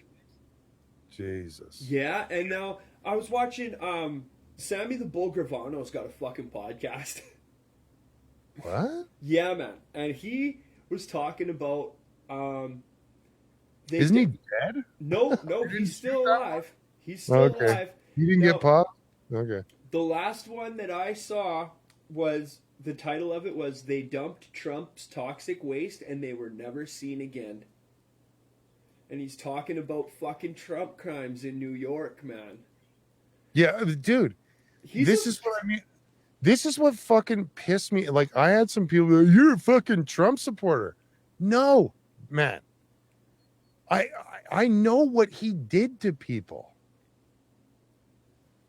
Jesus. Yeah, and now I was watching Sammy the Bull Gravano's got a fucking podcast. What? Yeah, man. And he was talking about Isn't he dead? No, he's still alive. He's still alive. He didn't Now, get popped? Okay. the last one that I saw was the title of it was They Dumped Trump's Toxic Waste and They Were Never Seen Again. And he's talking about fucking Trump crimes in New York, man. Yeah, dude. This is what I mean. This is what fucking pissed me. Like, I had some people go, "You're a fucking Trump supporter." No, man. I know what he did to people.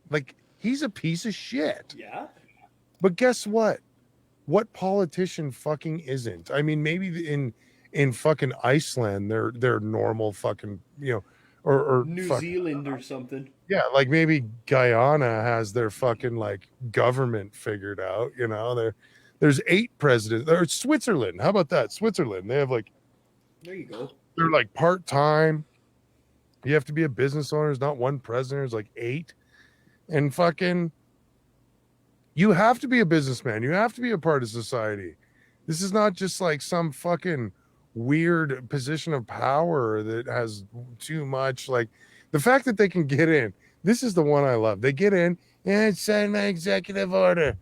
Like, he's a piece of shit. Yeah? But guess what? What politician fucking isn't? I mean, maybe in fucking Iceland, they're normal fucking, or New Zealand or something. yeah, like maybe Guyana has their fucking like government figured out. There's 8 presidents. Or Switzerland. How about that? Switzerland. They have like There you go. they're like part time. You have to be a business owner. There's not one president. There's like 8, and fucking. You have to be a businessman. You have to be a part of society. This is not just like some fucking weird position of power that has too much. Like the fact that they can get in. This is the one I love. They get in and sign my executive order.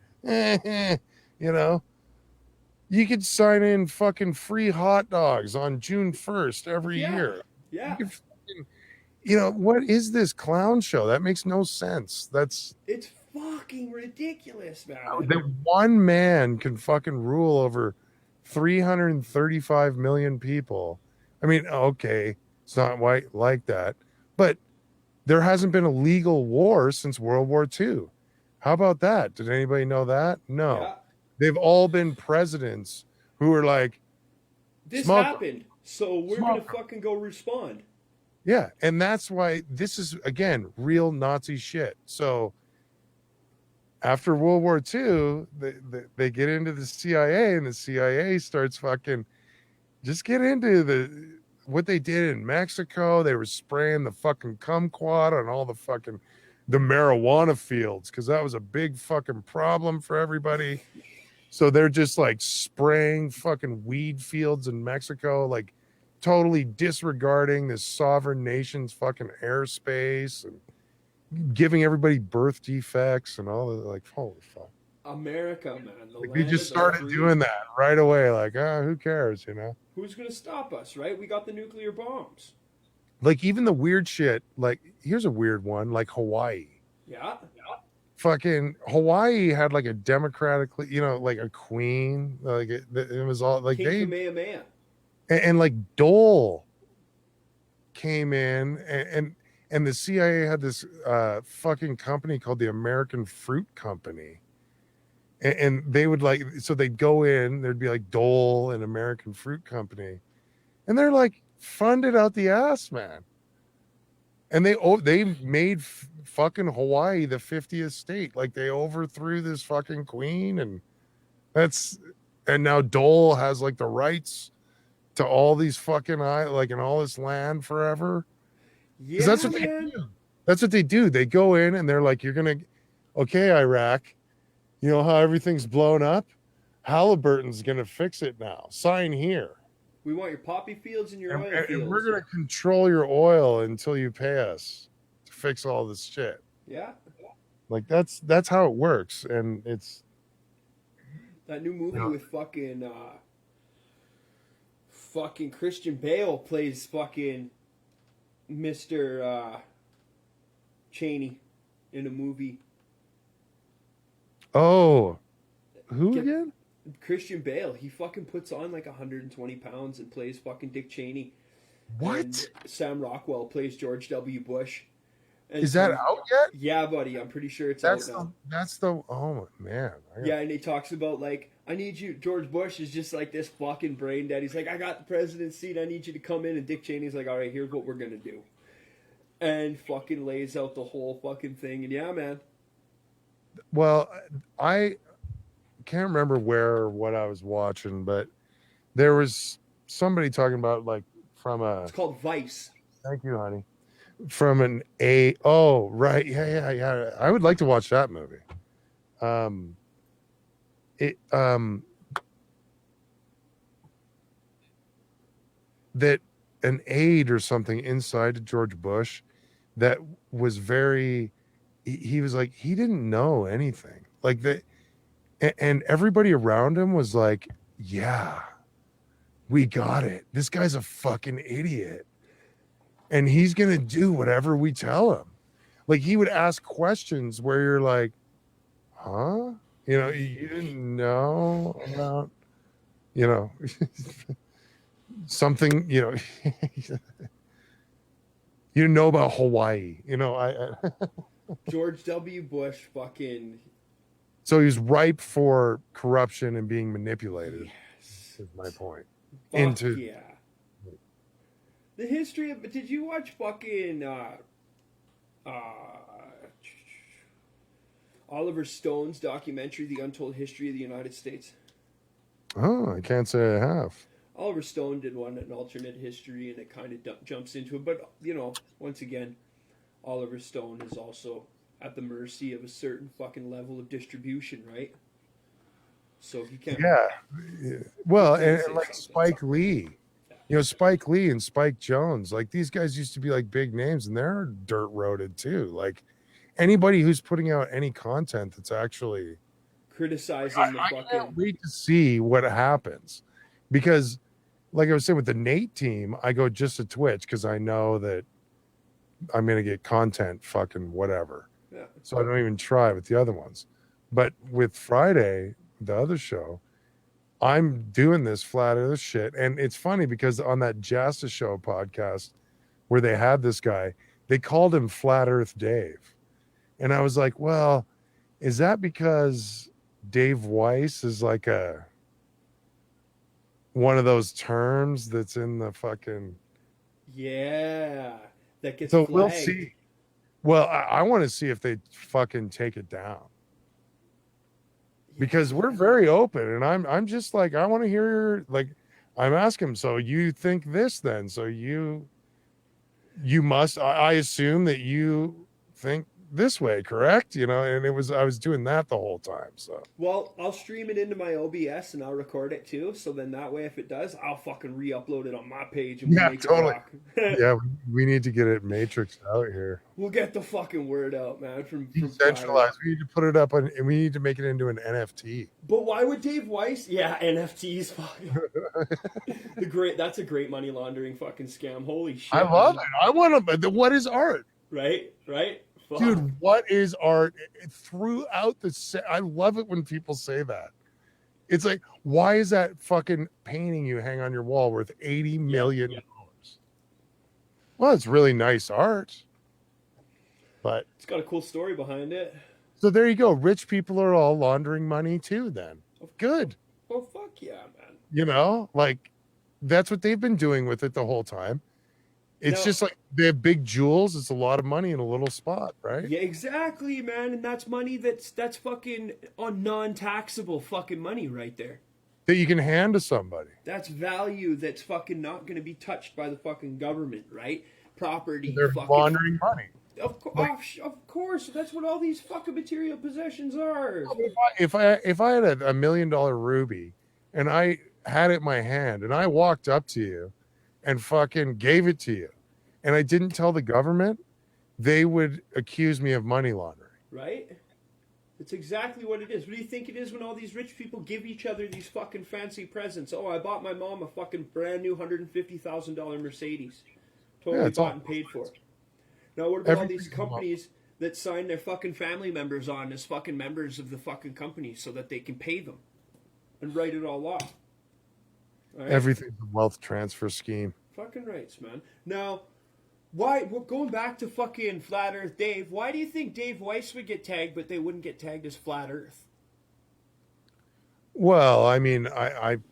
You could sign in fucking free hot dogs on June 1st every year. Yeah. What is this clown show? That makes no sense. It's fucking ridiculous, man. That one man can fucking rule over 335 million people. I mean, okay, it's not like that, but there hasn't been a legal war since World War II. How about that? Did anybody know that? No. Yeah. They've all been presidents who are like, This smoke. happened, so we're Smoke. gonna fucking go respond. Yeah, and that's why this is, again, real Nazi shit. So after World War II, they get into the CIA, and the CIA starts fucking just get into what they did in Mexico. They were spraying the fucking kumquat on all the marijuana fields because that was a big fucking problem for everybody. So they're just like spraying fucking weed fields in Mexico, like totally disregarding this sovereign nation's fucking airspace and giving everybody birth defects and all the like, holy fuck. America, man. They just started doing that right away. Like, who cares, Who's gonna stop us, right? We got the nuclear bombs. Like even the weird shit, like here's a weird one, like Hawaii. Yeah. Fucking Hawaii had like a democratically, like a queen. Like it was all like King Kamehameha. and like Dole came in and the CIA had this fucking company called the American Fruit Company. And they would so they'd go in, there'd be like Dole and American Fruit Company. And they're like funded out the ass, man. And they made fucking Hawaii the 50th state. Like they overthrew this fucking queen, and that's And now Dole has like the rights to all these fucking like in all this land forever. Because Yeah, man. that's what they do. They go in and they're like, you're gonna, okay, Iraq, you know how everything's blown up? Halliburton's gonna fix it now. Sign here. We want your poppy fields and your oil And we're fields. gonna control your oil until you pay us to fix all this shit. Yeah. Like that's how it works. And it's That new movie you know, with fucking Christian Bale plays fucking Mr. Cheney in a movie. oh, who Get, again? Christian Bale, he fucking puts on like 120 pounds and plays fucking Dick Cheney. What? And Sam Rockwell plays George W. Bush. And Is that out yet? Yeah, buddy. I'm pretty sure it's out now. That's the oh man. Yeah, and he talks about like, I need you. George Bush is just like this fucking brain dead. He's like, I got the president's seat. I need you to come in. And Dick Cheney's like, all right, here's what we're gonna do, and fucking lays out the whole fucking thing. And yeah, man. Well, I can't remember where or what I was watching, but there was somebody talking about like from a. It's called Vice. Thank you, honey. From an a oh right yeah I would like to watch that movie. It that an aide or something inside George Bush that was very he was like he didn't know anything like that and everybody around him was like yeah we got it, this guy's a fucking idiot and he's gonna do whatever we tell him. Like he would ask questions where you're like huh, you know, you didn't know about, you know, something, you know, you didn't know about Hawaii, you know. I George W. Bush fucking. So he was ripe for corruption and being manipulated. Yes. Is my point. Fuck Into yeah. The history of. Did you watch fucking Oliver Stone's documentary, The Untold History of the United States? oh, I can't say I have. Oliver Stone did one, an alternate history, and it kind of jumps into it. But, you know, once again, Oliver Stone is also at the mercy of a certain fucking level of distribution, right? So he can't. Yeah. Well, he can't and say like something. Spike Lee. You know, Spike Lee and Spike Jones, like these guys used to be like big names and they're dirt roaded too. Like anybody who's putting out any content that's actually Criticizing the fucking. I can't wait to see what happens because like I was saying with the Nate team, I go just to Twitch because I know that I'm gonna get content fucking whatever. Yeah. So I don't even try with the other ones. But with Friday, the other show, I'm doing this flat earth shit. And it's funny because on that Jasta Show podcast where they had this guy, they called him Flat Earth Dave. And I was like, well, is that because Dave Weiss is like one of those terms that's in the fucking Yeah. That gets so flagged. we'll see. Well, I want to see if they fucking take it down. Because we're very open and I'm just like I want to hear like I'm asking him, so you think this then, so you must I assume that you think this way, correct? You know, and I was doing that the whole time. So Well, I'll stream it into my OBS and I'll record it too. So then that way, if it does, I'll fucking re-upload it on my page and we'll yeah, make totally. it rock. Yeah, we need to get it matrixed out here. We'll get the fucking word out, man. From Decentralized. We need to put it up on, and we need to make it into an NFT. But why would Dave Weiss? Yeah, NFTs. Fucking That's a great money laundering fucking scam. Holy shit! I love it. I want to. What is art? Right. Fuck. Dude, what is art throughout the I love it when people say that. It's like, why is that fucking painting you hang on your wall worth $80 million? Yeah. Well, it's really nice art, but it's got a cool story behind it. So there you go. Rich people are all laundering money too then. Good. Oh fuck yeah, man. You know, like that's what they've been doing with it the whole time. It's just like they have big jewels. It's a lot of money in a little spot, right? Yeah, exactly, man. And that's money that's fucking on non-taxable fucking money right there. that you can hand to somebody. That's value that's fucking not going to be touched by the fucking government, right? Property, They're fucking. laundering money. Like, Of course, that's what all these fucking material possessions are. if I had a $1 million ruby and I had it in my hand and I walked up to you and fucking gave it to you and I didn't tell the government, they would accuse me of money laundering. Right? It's exactly what it is. What do you think it is when all these rich people give each other these fucking fancy presents? Oh, I bought my mom a fucking brand new $150,000 Mercedes. Totally Yeah, it's bought all and paid for. Now, what about all these everything's companies that sign their fucking family members on as fucking members of the fucking company so that they can pay them and write it all off? All right? everything's a wealth transfer scheme. Fucking rights, man. Now, why? Well, going back to fucking Flat Earth Dave, why do you think Dave Weiss would get tagged, but they wouldn't get tagged as Flat Earth? Well, I mean,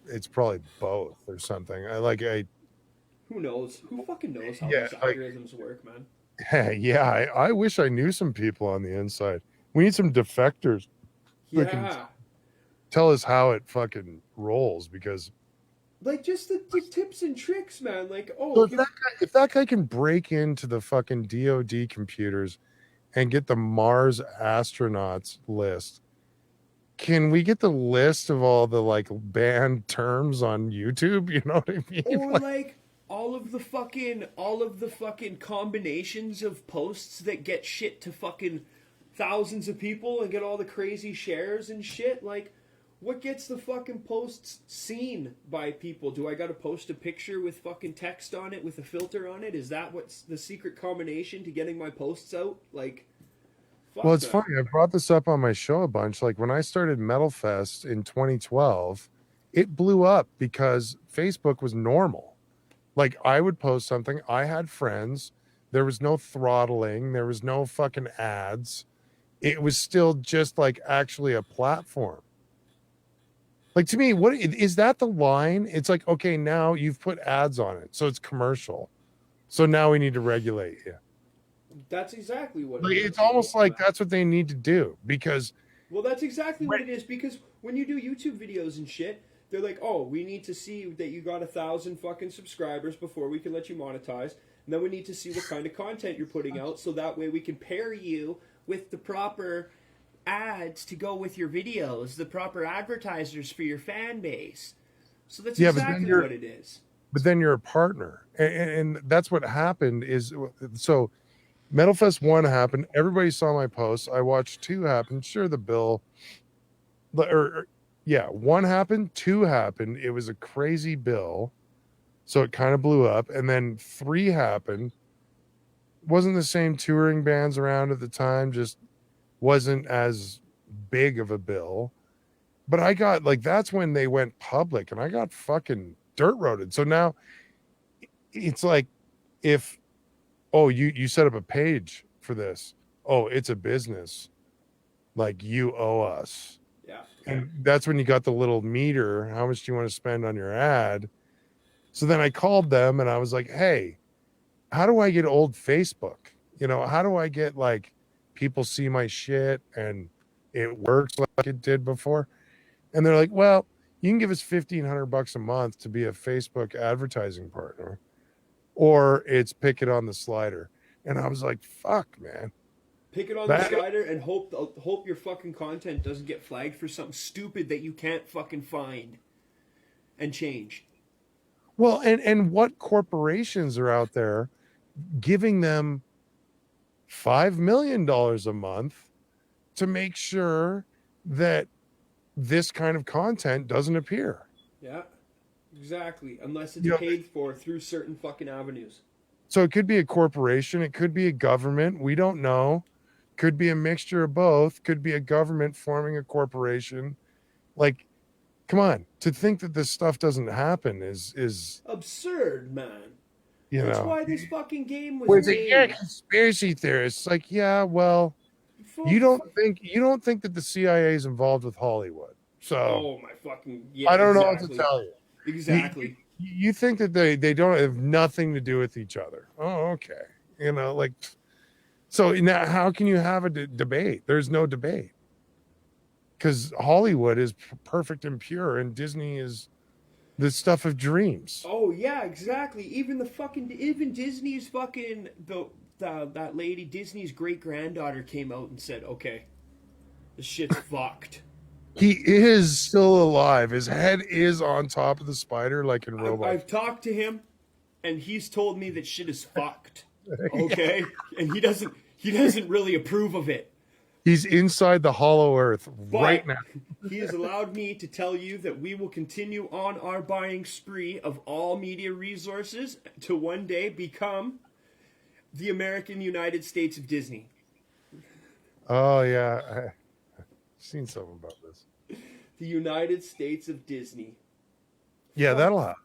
it's probably both or something. Who knows? Who fucking knows how Yeah, these algorithms work, man? yeah, I wish I knew some people on the inside. We need some defectors that can Yeah. tell us how it fucking rolls because Like, just the tips and tricks, man. Like, so oh, if that guy can break into the fucking DoD computers and get the Mars astronauts list, can we get the list of all the like banned terms on YouTube? You know what I mean? or like all of the fucking combinations of posts that get shit to fucking thousands of people and get all the crazy shares and shit. Like, what gets the fucking posts seen by people? Do I gotta post a picture with fucking text on it with a filter on it? Is that what's the secret combination to getting my posts out? Like, fuck Well, it's that. funny. I brought this up on my show a bunch. Like when I started Metal Fest in 2012, it blew up because Facebook was normal. Like I would post something, I had friends, there was no throttling, there was no fucking ads. It was still just like actually a platform. Like to me, what is that the line? It's like, okay, now you've put ads on it, so it's commercial. So now we need to regulate you. That's exactly what it Like, is. it's almost like that's what they need to do because Well, that's exactly what it is because when you do YouTube videos and shit, they're like, "Oh, we need to see that you got 1,000 fucking subscribers before we can let you monetize, and then we need to see what kind of content you're putting out, so that way we can pair you with the proper ads to go with your videos, the proper advertisers for your fan base." So that's yeah, but then exactly what it is. you're a partner, and that's what happened. Is so Metal Fest 1 happened. Everybody saw my posts. I watched 2 happen. Sure, the bill, yeah, 1 happened, 2 happened. It was a crazy bill, so it kind of blew up. And then 3 happened. Wasn't the same touring bands around at the time. Just wasn't as big of a bill. But I got like that's when they went public, and I got fucking dirt roaded. So now it's like if you set up a page for this. Oh, it's a business. Like you owe us. Yeah. And that's when you got the little meter. How much do you want to spend on your ad? So then I called them and I was like, hey, how do I get old Facebook? You know, how do I get like people see my shit and it works like it did before? And they're like, well, you can give us $1,500 a month to be a Facebook advertising partner, or it's pick it on the slider. And I was like, fuck, man. Pick it on the slider and hope your fucking content doesn't get flagged for something stupid that you can't fucking find and change. Well, and what corporations are out there giving them $5 million a month to make sure that this kind of content doesn't appear? Yeah, exactly. Unless it's paid for through certain fucking avenues. So it could be a corporation, it could be a government, we don't know. Could be a mixture of both, could be a government forming a corporation. Like, come on, to think that this stuff doesn't happen is absurd, man. That's why this fucking game was made. You're a conspiracy theorist. Like, yeah, well, you don't think that the CIA is involved with Hollywood. So oh my fucking yeah, I don't know what to tell you. Exactly. You think that they don't have nothing to do with each other. Oh, okay. So now how can you have a debate? There's no debate. because Hollywood is perfect and pure, and Disney is the stuff of dreams. Oh yeah, exactly. Even Disney's fucking that lady Disney's great granddaughter came out and said, "Okay, this shit's fucked." He is still alive. His head is on top of the spider, like in Robot. I've talked to him, and he's told me that shit is fucked. Yeah. Okay, and he doesn't really approve of it. He's inside the hollow earth right But now. he has allowed me to tell you that we will continue on our buying spree of all media resources to one day become the American United States of Disney. Oh yeah, I've seen something about this. The United States of Disney. Yeah, Fuck. that'll happen.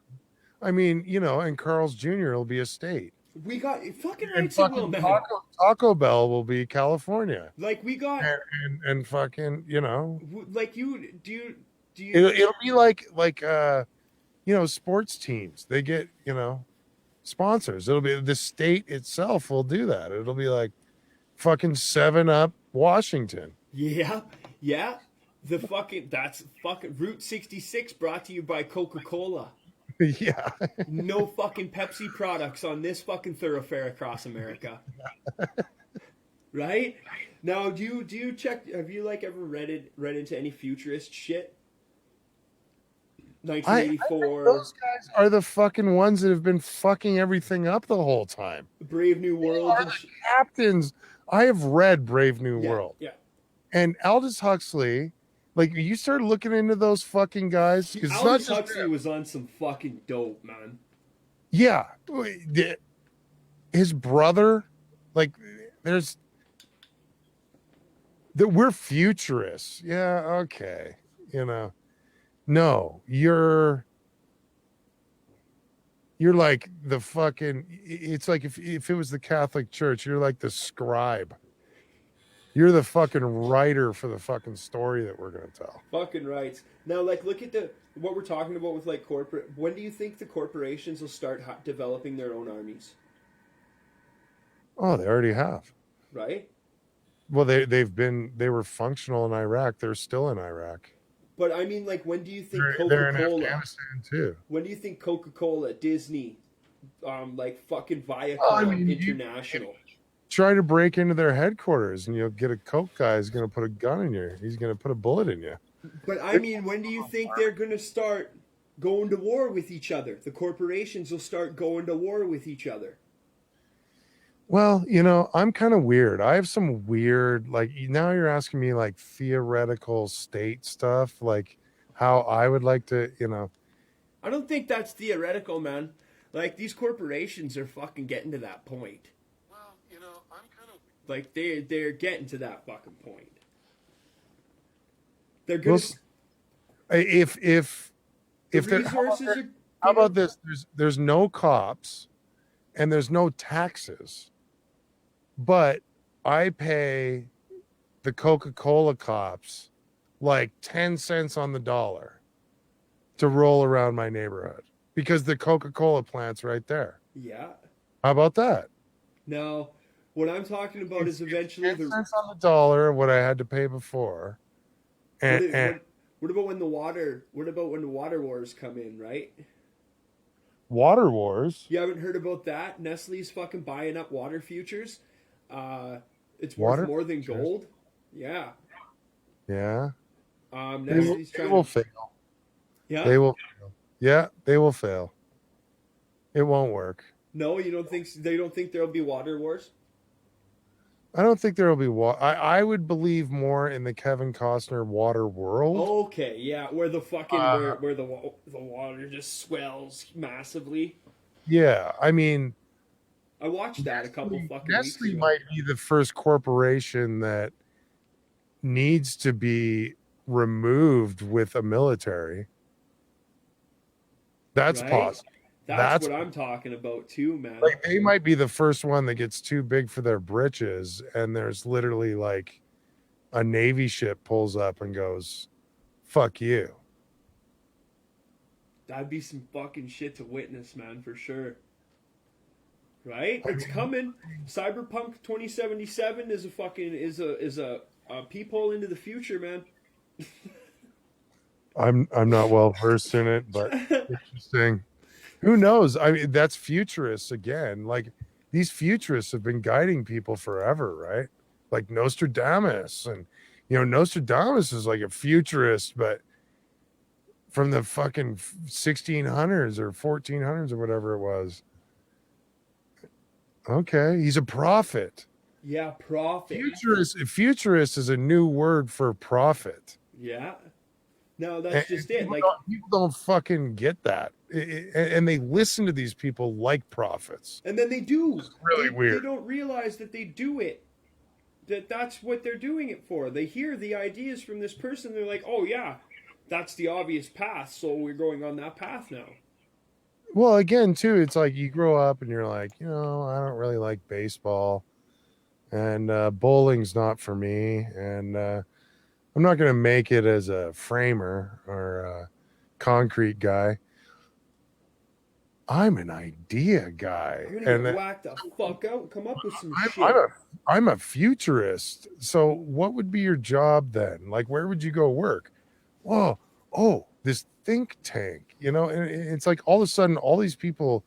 I mean, and Carl's Jr. will be a state, We got fucking and rights it will, fucking man. Taco Bell will be California, Like we got, and fucking, like you do. You? it'll be like sports teams. They get sponsors. It'll be the state itself will do that. It'll be like fucking 7-Up Washington. Yeah, yeah. That's fucking Route 66 brought to you by Coca-Cola. Yeah. No fucking Pepsi products on this fucking thoroughfare across America. Right? Now, do you check? Have you like ever read into any futurist shit? I think 1984, those guys are the fucking ones that have been fucking everything up the whole time. Brave New World, Are and the captains. I have read Brave New yeah, World, yeah. and Aldous Huxley. Like, you start looking into those fucking guys, because it's not Aldous just Huxley was on some fucking dope, man. yeah. His brother, like, there's that we're futurists. Yeah, okay, no, you're like the fucking. It's like if it was the Catholic Church, you're like the scribe. You're the fucking writer for the fucking story that we're gonna tell. Fucking rights. Now, like, look at what we're talking about with like corporate. When do you think the corporations will start developing their own armies? Oh, they already have. Right. Well, they were functional in Iraq. They're still in Iraq. But I mean, like, when do you think They're in Coca-Cola? Afghanistan too. When do you think Coca-Cola, Disney, like fucking Viacom Well, I mean, International? Try to break into their headquarters, and you'll get a coke guy who's going to put a gun in you. He's going to put a bullet in you. But I mean, when do you think they're going to start going to war with each other? The corporations will start going to war with each other. Well, I'm kind of weird. I have some weird, like, now you're asking me like theoretical state stuff, like how I would like to, I don't think that's theoretical, man. Like, these corporations are fucking getting to that point. Well, I'm kind of like they're getting to that fucking point. They're gonna. If The there, resources how about this? There's no cops, and there's no taxes, but I pay the Coca-Cola cops like 10 cents on the dollar to roll around my neighborhood because the Coca-Cola plant's right there. Yeah. How about that? No, what I'm talking about is eventually 10 cents on the dollar what I had to pay before. And what about when the water? What about when the water wars come in? Right. water wars. You haven't heard about that? Nestle's fucking buying up water futures. It's Water worth more than futures? gold. Yeah. Yeah. Nestle's They will fail. Yeah. They will fail. Yeah, they will fail. It won't work. No, you don't think they don't think there'll be water wars? I don't think there will be water. I would believe more in the Kevin Costner water world. Okay, yeah, where the fucking where the water just swells massively. Yeah, I mean, I watched that a couple fucking weeks Nestle ago. might be the first corporation that needs to be removed with a military. That's Right? possible. That's what I'm talking about too, man. Like, they might be the first one that gets too big for their britches, and there's literally like a Navy ship pulls up and goes, "Fuck you." That'd be some fucking shit to witness, man, for sure. Right? It's coming. Cyberpunk 2077 is a fucking is a peephole into the future, man. I'm not well versed in it, but interesting. Who knows? I mean, that's futurists again. Like these futurists have been guiding people forever, right? Like Nostradamus, and Nostradamus is like a futurist, but from the fucking 1600s or 1400s or whatever it was. Okay, he's a prophet. Yeah, prophet. Futurist is a new word for prophet. Yeah. No, that's And just it. Like, people don't fucking get that. And they listen to these people like prophets. and then they do. It's really They weird. don't realize that they do it. That's what they're doing it for. They hear the ideas from this person. They're like, oh yeah, that's the obvious path. So we're going on that path now. Well, again, too, it's like you grow up and you're like, I don't really like baseball, and bowling's not for me, and I'm not going to make it as a framer or a concrete guy. I'm an idea guy, I'm gonna and get whacked the fuck out and come up with some I'm, shit. I'm a I'm a futurist. So what would be your job then? Like, where would you go work? Oh, this think tank, and it's like all of a sudden all these people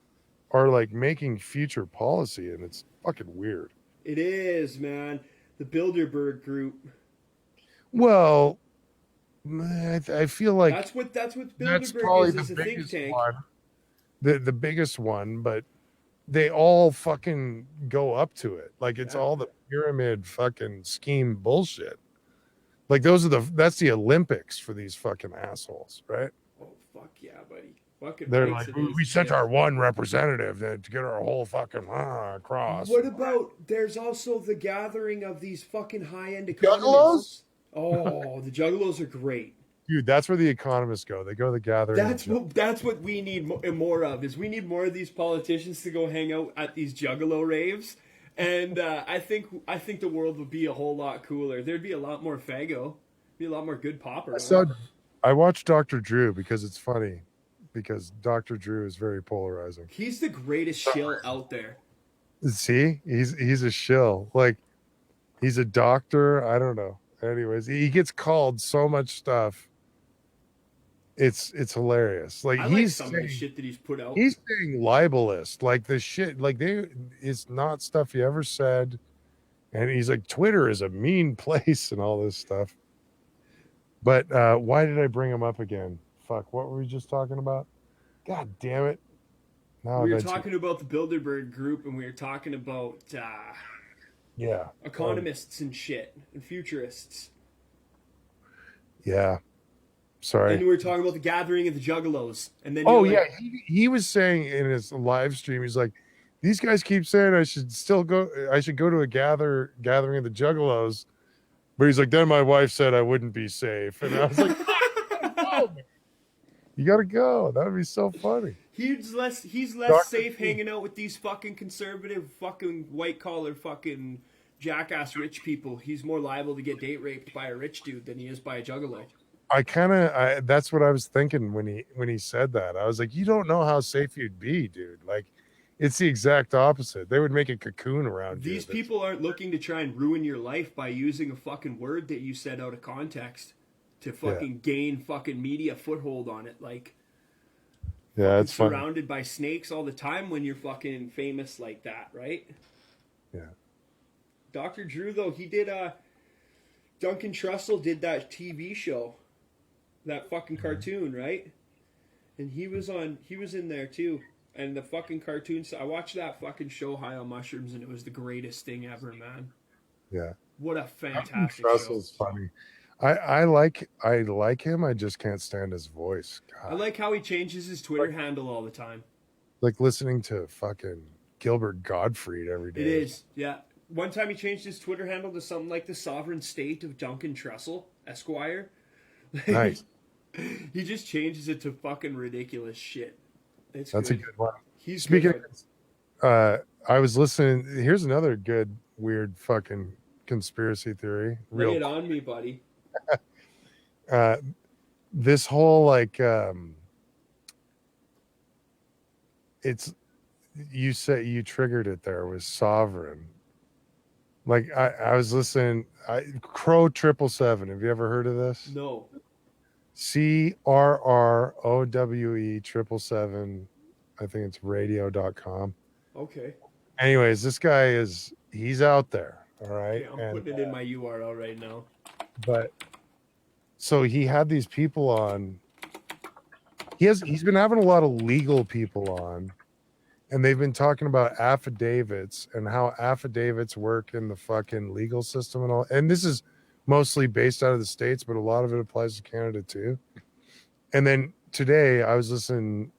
are like making future policy, and it's fucking weird. It is, man. The Bilderberg Group. Well, I feel like That's what that's Bilderberg probably is the as a think biggest tank. one, the biggest one, but they all fucking go up to it. Like it's Yeah. all the pyramid fucking scheme bullshit. Like that's the Olympics for these fucking assholes, right? Oh fuck yeah, buddy. Fucking They're rights like, it we is. sent our one representative to get our whole fucking across. What about there's also the gathering of these fucking high end Juggalos? economists? Oh, the juggalos are great. Dude, that's where the economists go. They go to the gathering. That's what we need more of. Is we need more of these politicians to go hang out at these juggalo raves, and I think the world would be a whole lot cooler. There'd be a lot more fago, be a lot more good pop around. I watched Dr. Drew because it's funny, because Dr. Drew is very polarizing. He's the greatest shill out there. See, he's a shill. Like he's a doctor. I don't know. Anyways, he gets called so much stuff. It's hilarious. Like I like some of the shit that he's put out. He's saying libelous, like the shit, like it's not stuff he ever said, and he's like, Twitter is a mean place and all this stuff. But why did I bring him up again? Fuck, what were we just talking about? God damn it! Now We were talking about the Bilderberg Group, and we were talking about yeah, economists and shit and futurists. Yeah, sorry. And we were talking about the gathering of the juggalos, and then yeah, he was saying in his live stream, he's like, these guys keep saying I should go to a gathering of the juggalos, but he's like, then my wife said I wouldn't be safe, and I was like, oh, you gotta go. That would be so funny. He's less safe hanging out with these fucking conservative fucking white collar fucking jackass rich people. He's more liable to get date raped by a rich dude than he is by a juggalo. That's what I was thinking when he said that. I was like, you don't know how safe you'd be, dude. Like, it's the exact opposite. They would make a cocoon around you. These people aren't looking to try and ruin your life by using a fucking word that you said out of context to fucking gain fucking media foothold on it. Like, yeah, it's surrounded by snakes all the time when you're fucking famous like that, right? Yeah. Dr. Drew, though, he did Duncan Trussell did that TV show, that fucking cartoon, right? And he was in there too. And the fucking cartoons, I watched that fucking show High on Mushrooms, and it was the greatest thing ever, man. Yeah. What a fantastic Trussell's show. Funny. I like him. I just can't stand his voice. God. I like how he changes his Twitter handle all the time. Like listening to fucking Gilbert Gottfried every day. It is, yeah. One time he changed his Twitter handle to something like the Sovereign State of Duncan Trussell, Esquire. Nice. He just changes it to fucking ridiculous shit. That's a good one. He's speaking. I was listening. Here's another good, weird, fucking conspiracy theory. Lay it on me, buddy. This whole like, it's you triggered it there was sovereign. Like I was listening. Crow 777. Have you ever heard of this? No. CRROWE 777. I think it's radio.com. Okay. Anyways, this guy he's out there. All right. Okay, I'm And putting it in my URL right now. but so he had these people on. He's been having a lot of legal people on, and they've been talking about affidavits and how affidavits work in the fucking legal system and all. And this is mostly based out of the States, but a lot of it applies to Canada too. And then today I was listening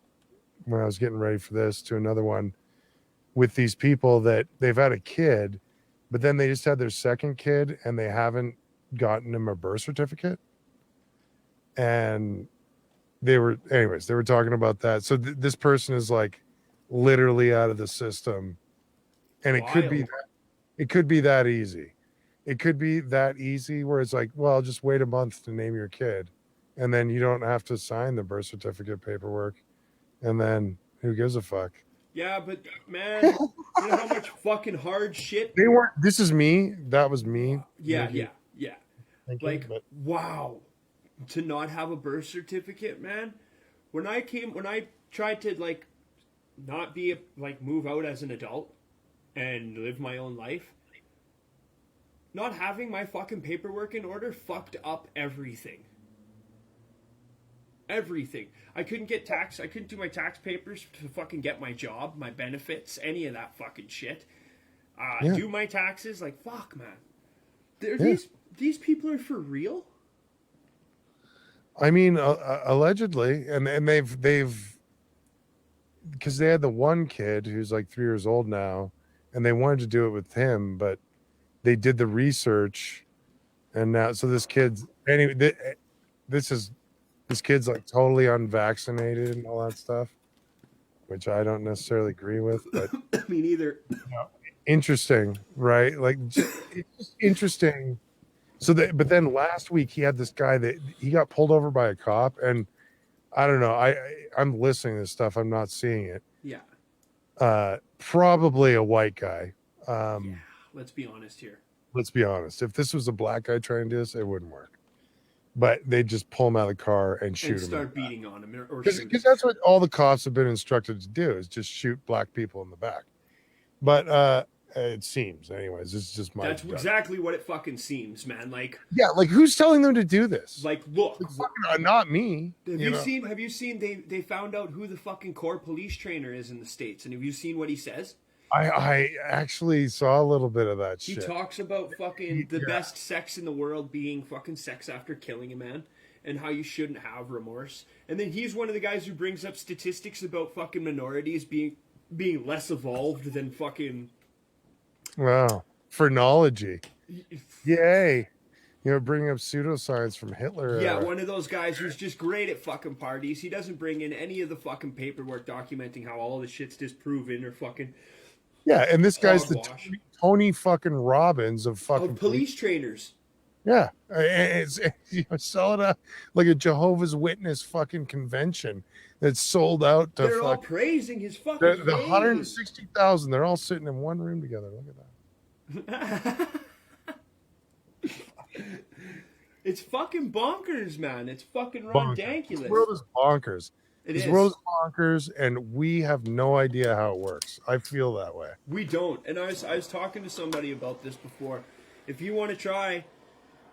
when I was getting ready for this to another one with these people that they've had a kid, but then they just had their second kid and they haven't gotten him a birth certificate. And they were talking about that. So this person is like literally out of the system, and it could be that easy. It could be that easy where it's like, well, just wait a month to name your kid, and then you don't have to sign the birth certificate paperwork, and then who gives a fuck? Yeah, but man, you know how much fucking hard shit. They weren't. This is me. That was me. Yeah, maybe yeah. thinking, Like, but wow, to not have a birth certificate, man. When I tried to like not be move out as an adult and live my own life, not having my fucking paperwork in order fucked up everything. Everything. I couldn't do my tax papers to fucking get my job, my benefits, any of that fucking shit. Do my taxes, like, fuck, man. These people are for real? I mean, allegedly, and they've because they had the one kid who's like 3 years old now, and they wanted to do it with him, but they did the research, and now so this kid's anyway. This kid's like totally unvaccinated and all that stuff, which I don't necessarily agree with, but Me neither. interesting, right? Like it's just interesting. So but then last week he had this guy that he got pulled over by a cop, and I don't know. I'm listening to this stuff. I'm not seeing it. Yeah. Probably a white guy. Yeah. Let's be honest here. Let's be honest. If this was a black guy trying to do this, it wouldn't work. But they just pull him out of the car and shoot him. And start beating on him or shoot him. Because that's what all the cops have been instructed to do, is just shoot black people in the back. But it seems, anyways. It's just my. That's exactly what it fucking seems, man. Like, yeah, like who's telling them to do this? Like, look, not me. Have you seen? They found out who the fucking core police trainer is in the States, and have you seen what he says? I actually saw a little bit of that shit. He talks about fucking the best sex in the world being fucking sex after killing a man, and how you shouldn't have remorse. And then he's one of the guys who brings up statistics about fucking minorities being less evolved than fucking. Wow, phrenology. Yay. Bringing up pseudoscience from Hitler. Yeah, one of those guys who's just great at fucking parties. He doesn't bring in any of the fucking paperwork documenting how all the shit's disproven or fucking. Yeah, and this guy's the Tony fucking Robbins of fucking police trainers. Yeah, it's sell it out like a Jehovah's Witness fucking convention that's sold out to. They're all praising his fucking. The 160,000. They're all sitting in one room together. Look at that. It's fucking bonkers, man. It's fucking rondankulous. This world is bonkers. This world is bonkers, and we have no idea how it works. I feel that way. We don't. And I was talking to somebody about this before. If you want to try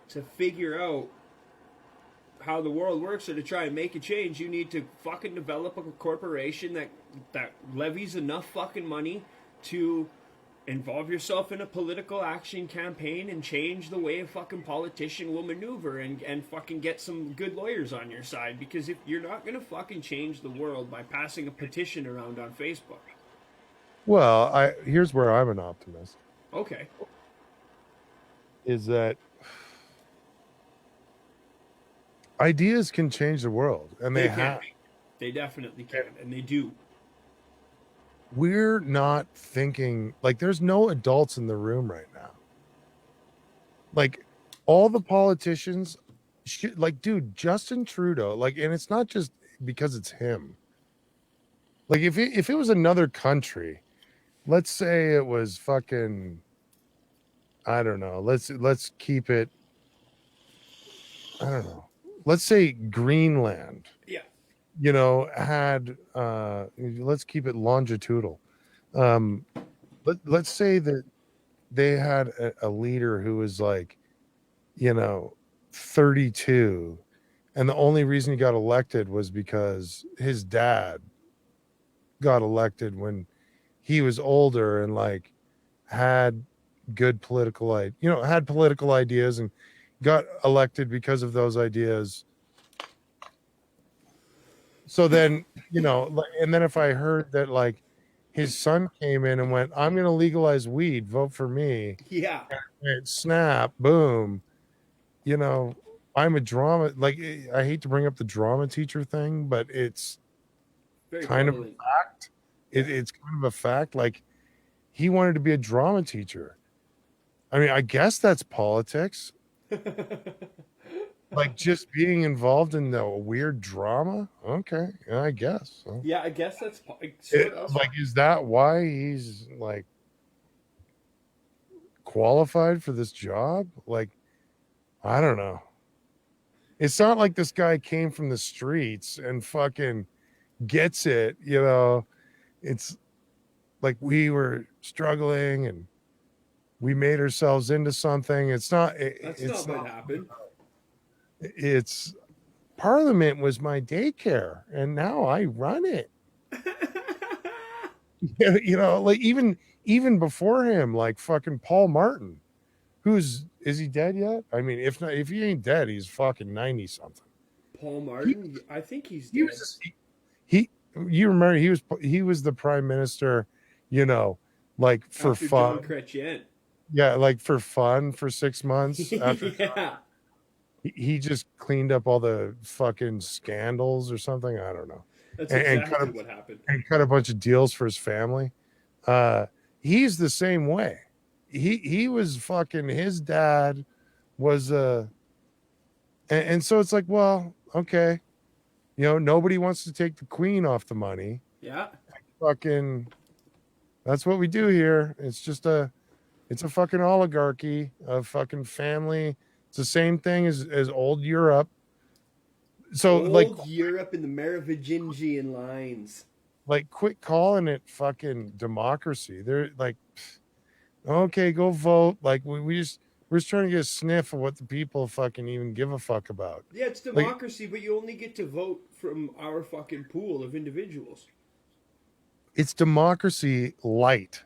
to figure out how the world works or to try and make a change, you need to fucking develop a corporation that levies enough fucking money to involve yourself in a political action campaign and change the way a fucking politician will maneuver and fucking get some good lawyers on your side. Because if you're not going to fucking change the world by passing a petition around on Facebook. Well, here's where I'm an optimist. Okay. Is that ideas can change the world, and they have. They definitely can, and they do. We're not thinking, like, there's no adults in the room right now. Like, all the politicians, dude, Justin Trudeau, like, and it's not just because it's him. Like, if it was another country, let's say it was fucking, I don't know. Let's keep it. I don't know. Let's say Greenland, Yeah. had let's keep it longitudinal. Um let's say that they had a leader who was like, you know, 32, and the only reason he got elected was because his dad got elected when he was older and like had good had political ideas and got elected because of those ideas. So then, and then if I heard that like his son came in and went, I'm going to legalize weed, vote for me, Yeah. and snap, boom, I'm a drama, like, I hate to bring up the drama teacher thing, but it's Very kind of a prevalent. fact. Yeah. It's kind of a fact. Like, he wanted to be a drama teacher. I mean, I guess that's politics. Like, just being involved in the weird drama. Okay, yeah, I guess. So. Yeah, I guess that's sort of. Like, is that why he's like qualified for this job? Like, I don't know. It's not like this guy came from the streets and fucking gets it. It's like we were struggling and we made ourselves into something. It's not. That's It's not what not. happened. It's Parliament was my daycare, and now I run it. Like even before him, like fucking Paul Martin, is he dead yet? I mean, if not, if he ain't dead, he's fucking 90 something. Paul He Martin? I think he's he dead. was he you remember he was the prime minister, you know, like for After John fun. Chrétien. Yeah, like for fun for 6 months after Yeah. he just cleaned up all the fucking scandals or something. I don't know. That's And exactly what happened. cut a bunch of deals for his family. Uh he's the same way. He was fucking his dad was and so it's like, well, okay, nobody wants to take the queen off the money. Yeah. Fucking that's what we do here. It's a fucking oligarchy of fucking family. It's the same thing as old Europe. So like Old Europe in the Merovingian lines. quit calling it fucking democracy. They're like, okay, go vote. Like we're just trying to get a sniff of what the people fucking even give a fuck about. Yeah, it's Like, democracy, but you only get to vote from our fucking pool of individuals. it's democracy light,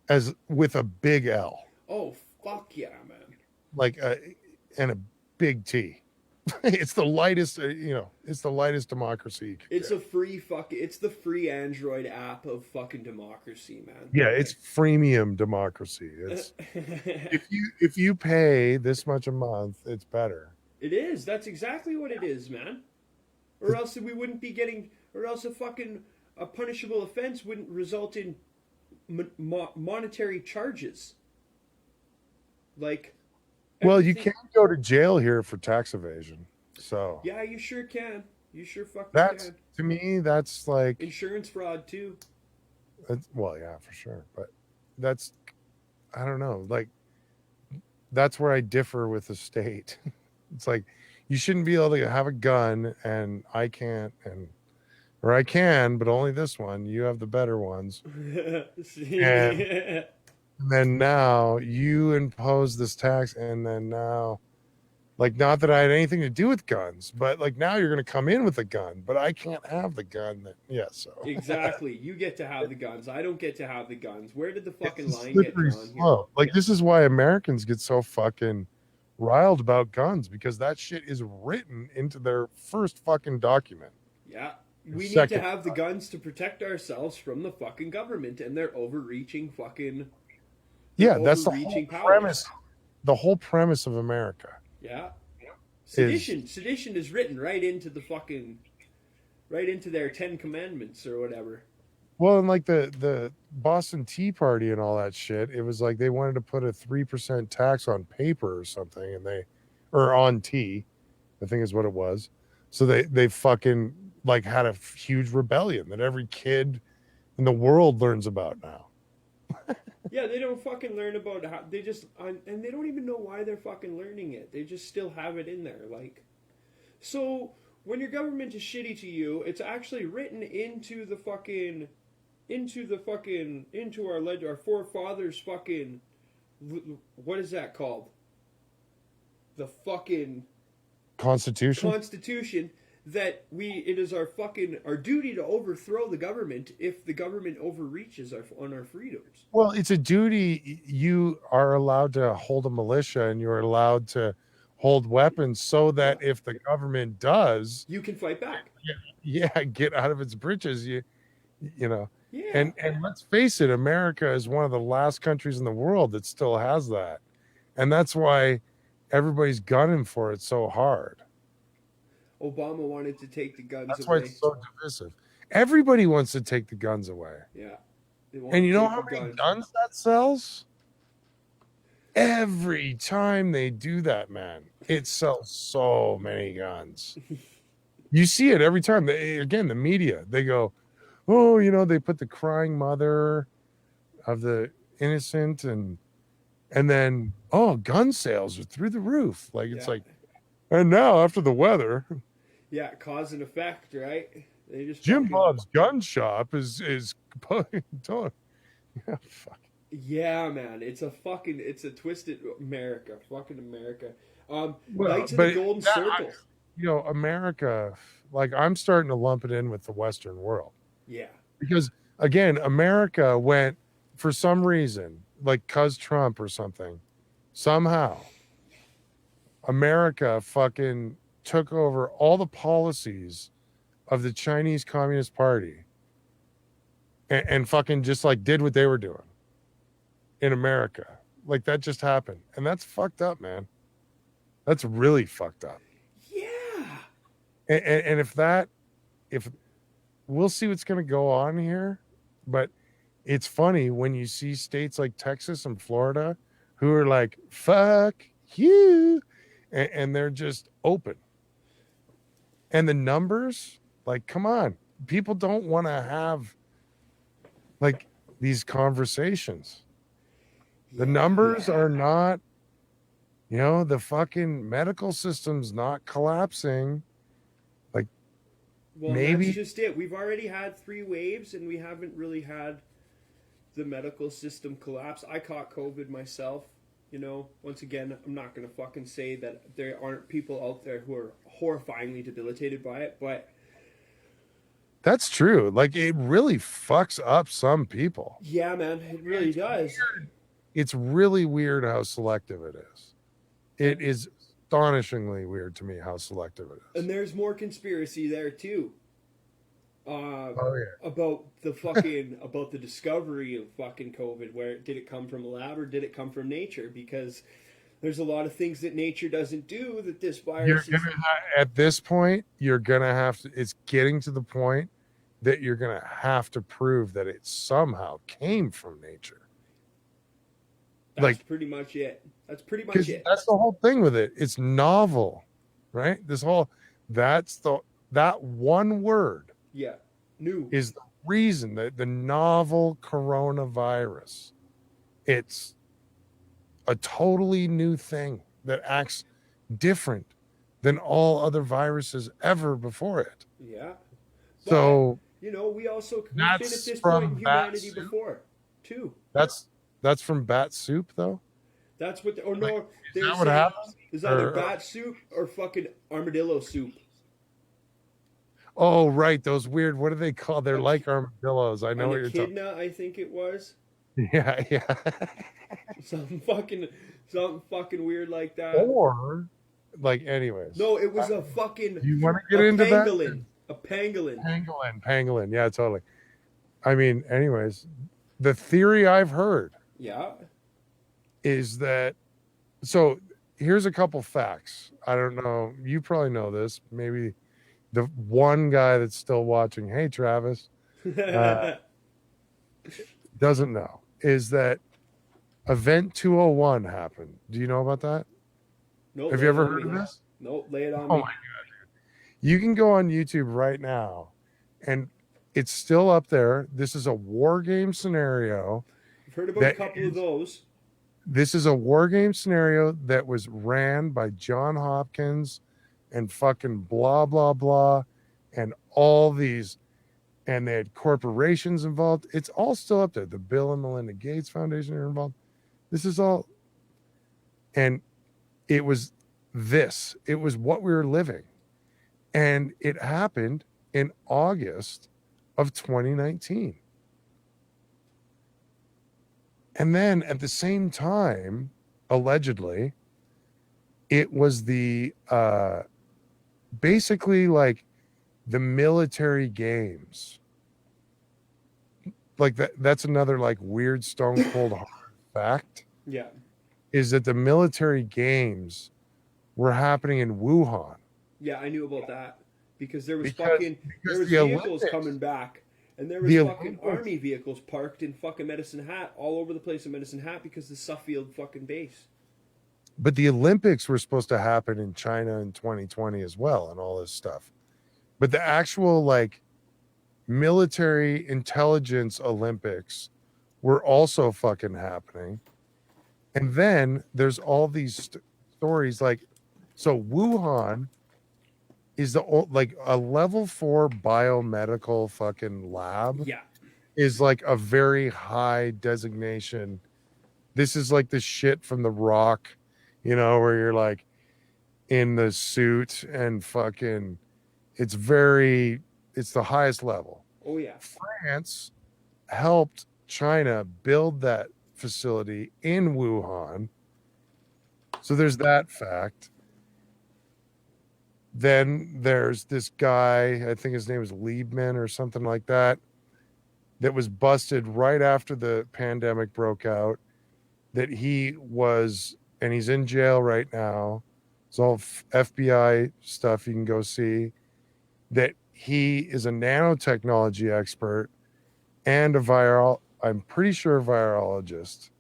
as with a big L, Oh, fuck yeah, man. like and a big T. It's the lightest, it's the lightest democracy you can It's get. a free fucking. It's the free Android app of fucking democracy, man. Yeah, it's freemium democracy. It's if you pay this much a month, it's better. It is. That's exactly what it is, man. Or else we wouldn't be getting. Or else a punishable offense wouldn't result in monetary charges. Like. Well, you Everything. can't go to jail here for tax evasion. So Yeah, you sure can. You sure fucking that's can. to me, that's like, Insurance fraud too. well, yeah, for sure. But that's, I don't know, like that's where I differ with the state. It's like you shouldn't be able to have a gun and I can't, or I can, but only this one. You have the better ones. And then now you impose this tax, and then now, like, not that I had anything to do with guns, but like now you're going to come in with a gun, but I can't have the gun. So Exactly. You get to have the guns. I don't get to have the guns. Where did the it's fucking a line get slippery drawn here? slope. Like, this is why Americans get so fucking riled about guns, because that shit is written into their first fucking document. Yeah. We need to Second, have the guns to protect ourselves from the fucking government and their overreaching fucking. yeah, that's the whole overreaching powers. premise. The whole premise of America. Yeah. Sedition is written right into the fucking. Right into their 10 Commandments or whatever. Well, and like the Boston Tea Party and all that shit, it was like they wanted to put a 3% tax on paper or something, or on tea, I think is what it was. So they fucking like had a huge rebellion that every kid in the world learns about now. Yeah, they don't fucking learn about how they just and they don't even know why they're fucking learning it. They just still have it in there. Like, so when your government is shitty to you, it's actually written into our forefathers fucking, what is that called? The fucking Constitution. Constitution, that it is our duty to overthrow the government if the government overreaches on our freedoms. Well, it's a duty. You are allowed to hold a militia, and you're allowed to hold weapons so that Yeah. if the government does, You can fight back. yeah, get out of its britches, you know. Yeah. And let's face it, America is one of the last countries in the world that still has that. And that's why everybody's gunning for it so hard. Obama wanted to take the guns That's why away. it's so divisive. Everybody wants to take the guns away. Yeah. They want And to you know take how the many guns. guns that sells? Every time they do that, man, it sells so many guns. You see it every time. Again, the media, they go, oh, they put the crying mother of the innocent, and then, oh, gun sales are through the roof. Like, it's Yeah. like, and now after the weather, Yeah, cause and effect, right? They just Jim fucking, Bob's gun shop is yeah, fuck. yeah, man. It's a twisted America, fucking America. Well, Knights of the but Golden that, Circle. America, like, I'm starting to lump it in with the Western world Yeah. because, again, America went, for some reason, like cuz Trump or something, somehow America fucking took over all the policies of the Chinese Communist Party and fucking just like did what they were doing in America. Like, that just happened. And that's fucked up, man. That's really fucked up. Yeah. And if we'll see what's going to go on here, but it's funny when you see states like Texas and Florida who are like, fuck you, and they're just open. And the numbers, like, come on, people don't want to have like these conversations. The numbers are not, the fucking medical system's not collapsing. Like, Well, maybe that's just it. We've already had 3 waves, and we haven't really had the medical system collapse. I caught COVID myself. Once again, I'm not going to fucking say that there aren't people out there who are horrifyingly debilitated by it, but that's true. Like, it really fucks up some people. yeah, man, it really does. It's really weird how selective it is. It is astonishingly weird to me how selective it is. And there's more conspiracy there too. Oh yeah. About the discovery of fucking COVID. Where did it come from a lab or did it come from nature? Because there's a lot of things that nature doesn't do that this virus is. At this point, you're gonna have to. It's getting to the point that you're gonna have to prove that it somehow came from nature. That's pretty much it. That's pretty much it. That's the whole thing with it. It's novel, right? That one word. Yeah, new is the reason that the novel coronavirus, it's a totally new thing that acts different than all other viruses ever before it. Yeah. So we've been at this from point in humanity before too. That's from bat soup though. That's what. Is that what happened? Is either bat soup or fucking armadillo soup. Oh, right. Those weird, what do they call? They're like armadillos. I know what you're talking about. I think it was. Yeah. something fucking weird like that. Or, like, anyways. No, it was a fucking. You want to get into pangolin. that? A pangolin. Pangolin. Yeah, totally. I mean, anyways, the theory I've heard. Yeah. Is that, so here's a couple facts. I don't know. You probably know this. Maybe the one guy that's still watching, hey, Travis, doesn't know, is that Event 201 happened. Do you know about that? No. Have you ever heard of this? No, lay it on me. Oh my God. You can go on YouTube right now and it's still up there. This is a war game scenario. I've heard about a That couple of those. this is a war game scenario that was ran by John Hopkins and fucking blah blah blah and all these, and they had corporations involved. It's all still up there. The Bill and Melinda Gates Foundation are involved. This is all, and it was it was what we were living. And it happened in August of 2019. And then at the same time, allegedly, it was the basically like the military games. Like that's another like weird stone cold hard fact, Yeah. is that the military games were happening in Wuhan. Yeah, I knew about that because there was Because, there because was the vehicles Olympics, coming back, and there was the fucking Olympics, army vehicles parked in fucking Medicine Hat all over the place in Medicine Hat because the Suffield fucking base. but the Olympics were supposed to happen in China in 2020 as well, and all this stuff. But the actual like military intelligence Olympics were also fucking happening. And then there's all these stories like, so Wuhan is like a level 4 biomedical fucking lab Yeah. is like a very high designation. This is like the shit from The Rock, you know, where you're like in the suit and fucking, it's the highest level. Oh yeah. France helped China build that facility in Wuhan. So there's that fact. Then there's this guy, I think his name is Liebman or something like that was busted right after the pandemic broke out. That he was, and he's in jail right now. It's all FBI stuff you can go see. That he is a nanotechnology expert and I'm pretty sure a virologist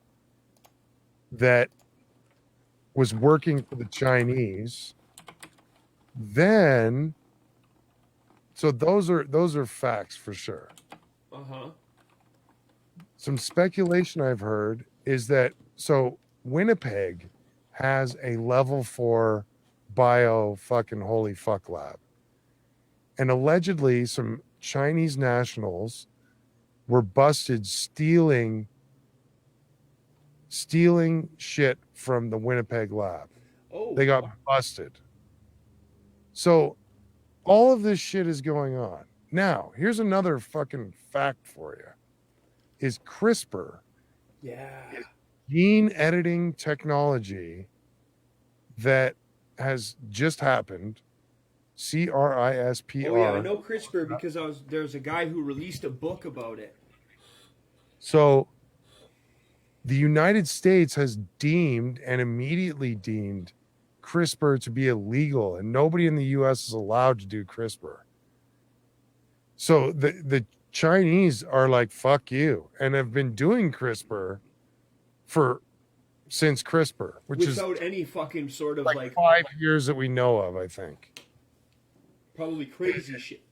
that was working for the Chinese. Then, so those are facts for sure. Uh-huh. Some speculation I've heard is that, so Winnipeg has a level 4 bio fucking holy fuck lab. And allegedly some Chinese nationals were busted stealing shit from the Winnipeg lab. Oh. They got busted. So all of this shit is going on. Now, here's another fucking fact for you. Is CRISPR, Yeah. gene editing technology that has just happened. CRISPR. Oh yeah, I know CRISPR because there's a guy who released a book about it. So the United States has deemed and immediately deemed CRISPR to be illegal, and nobody in the US is allowed to do CRISPR. So the Chinese are like, fuck you, and have been doing CRISPR since CRISPR, which without is any fucking sort of like 5 years that we know of, I think. Probably crazy shit.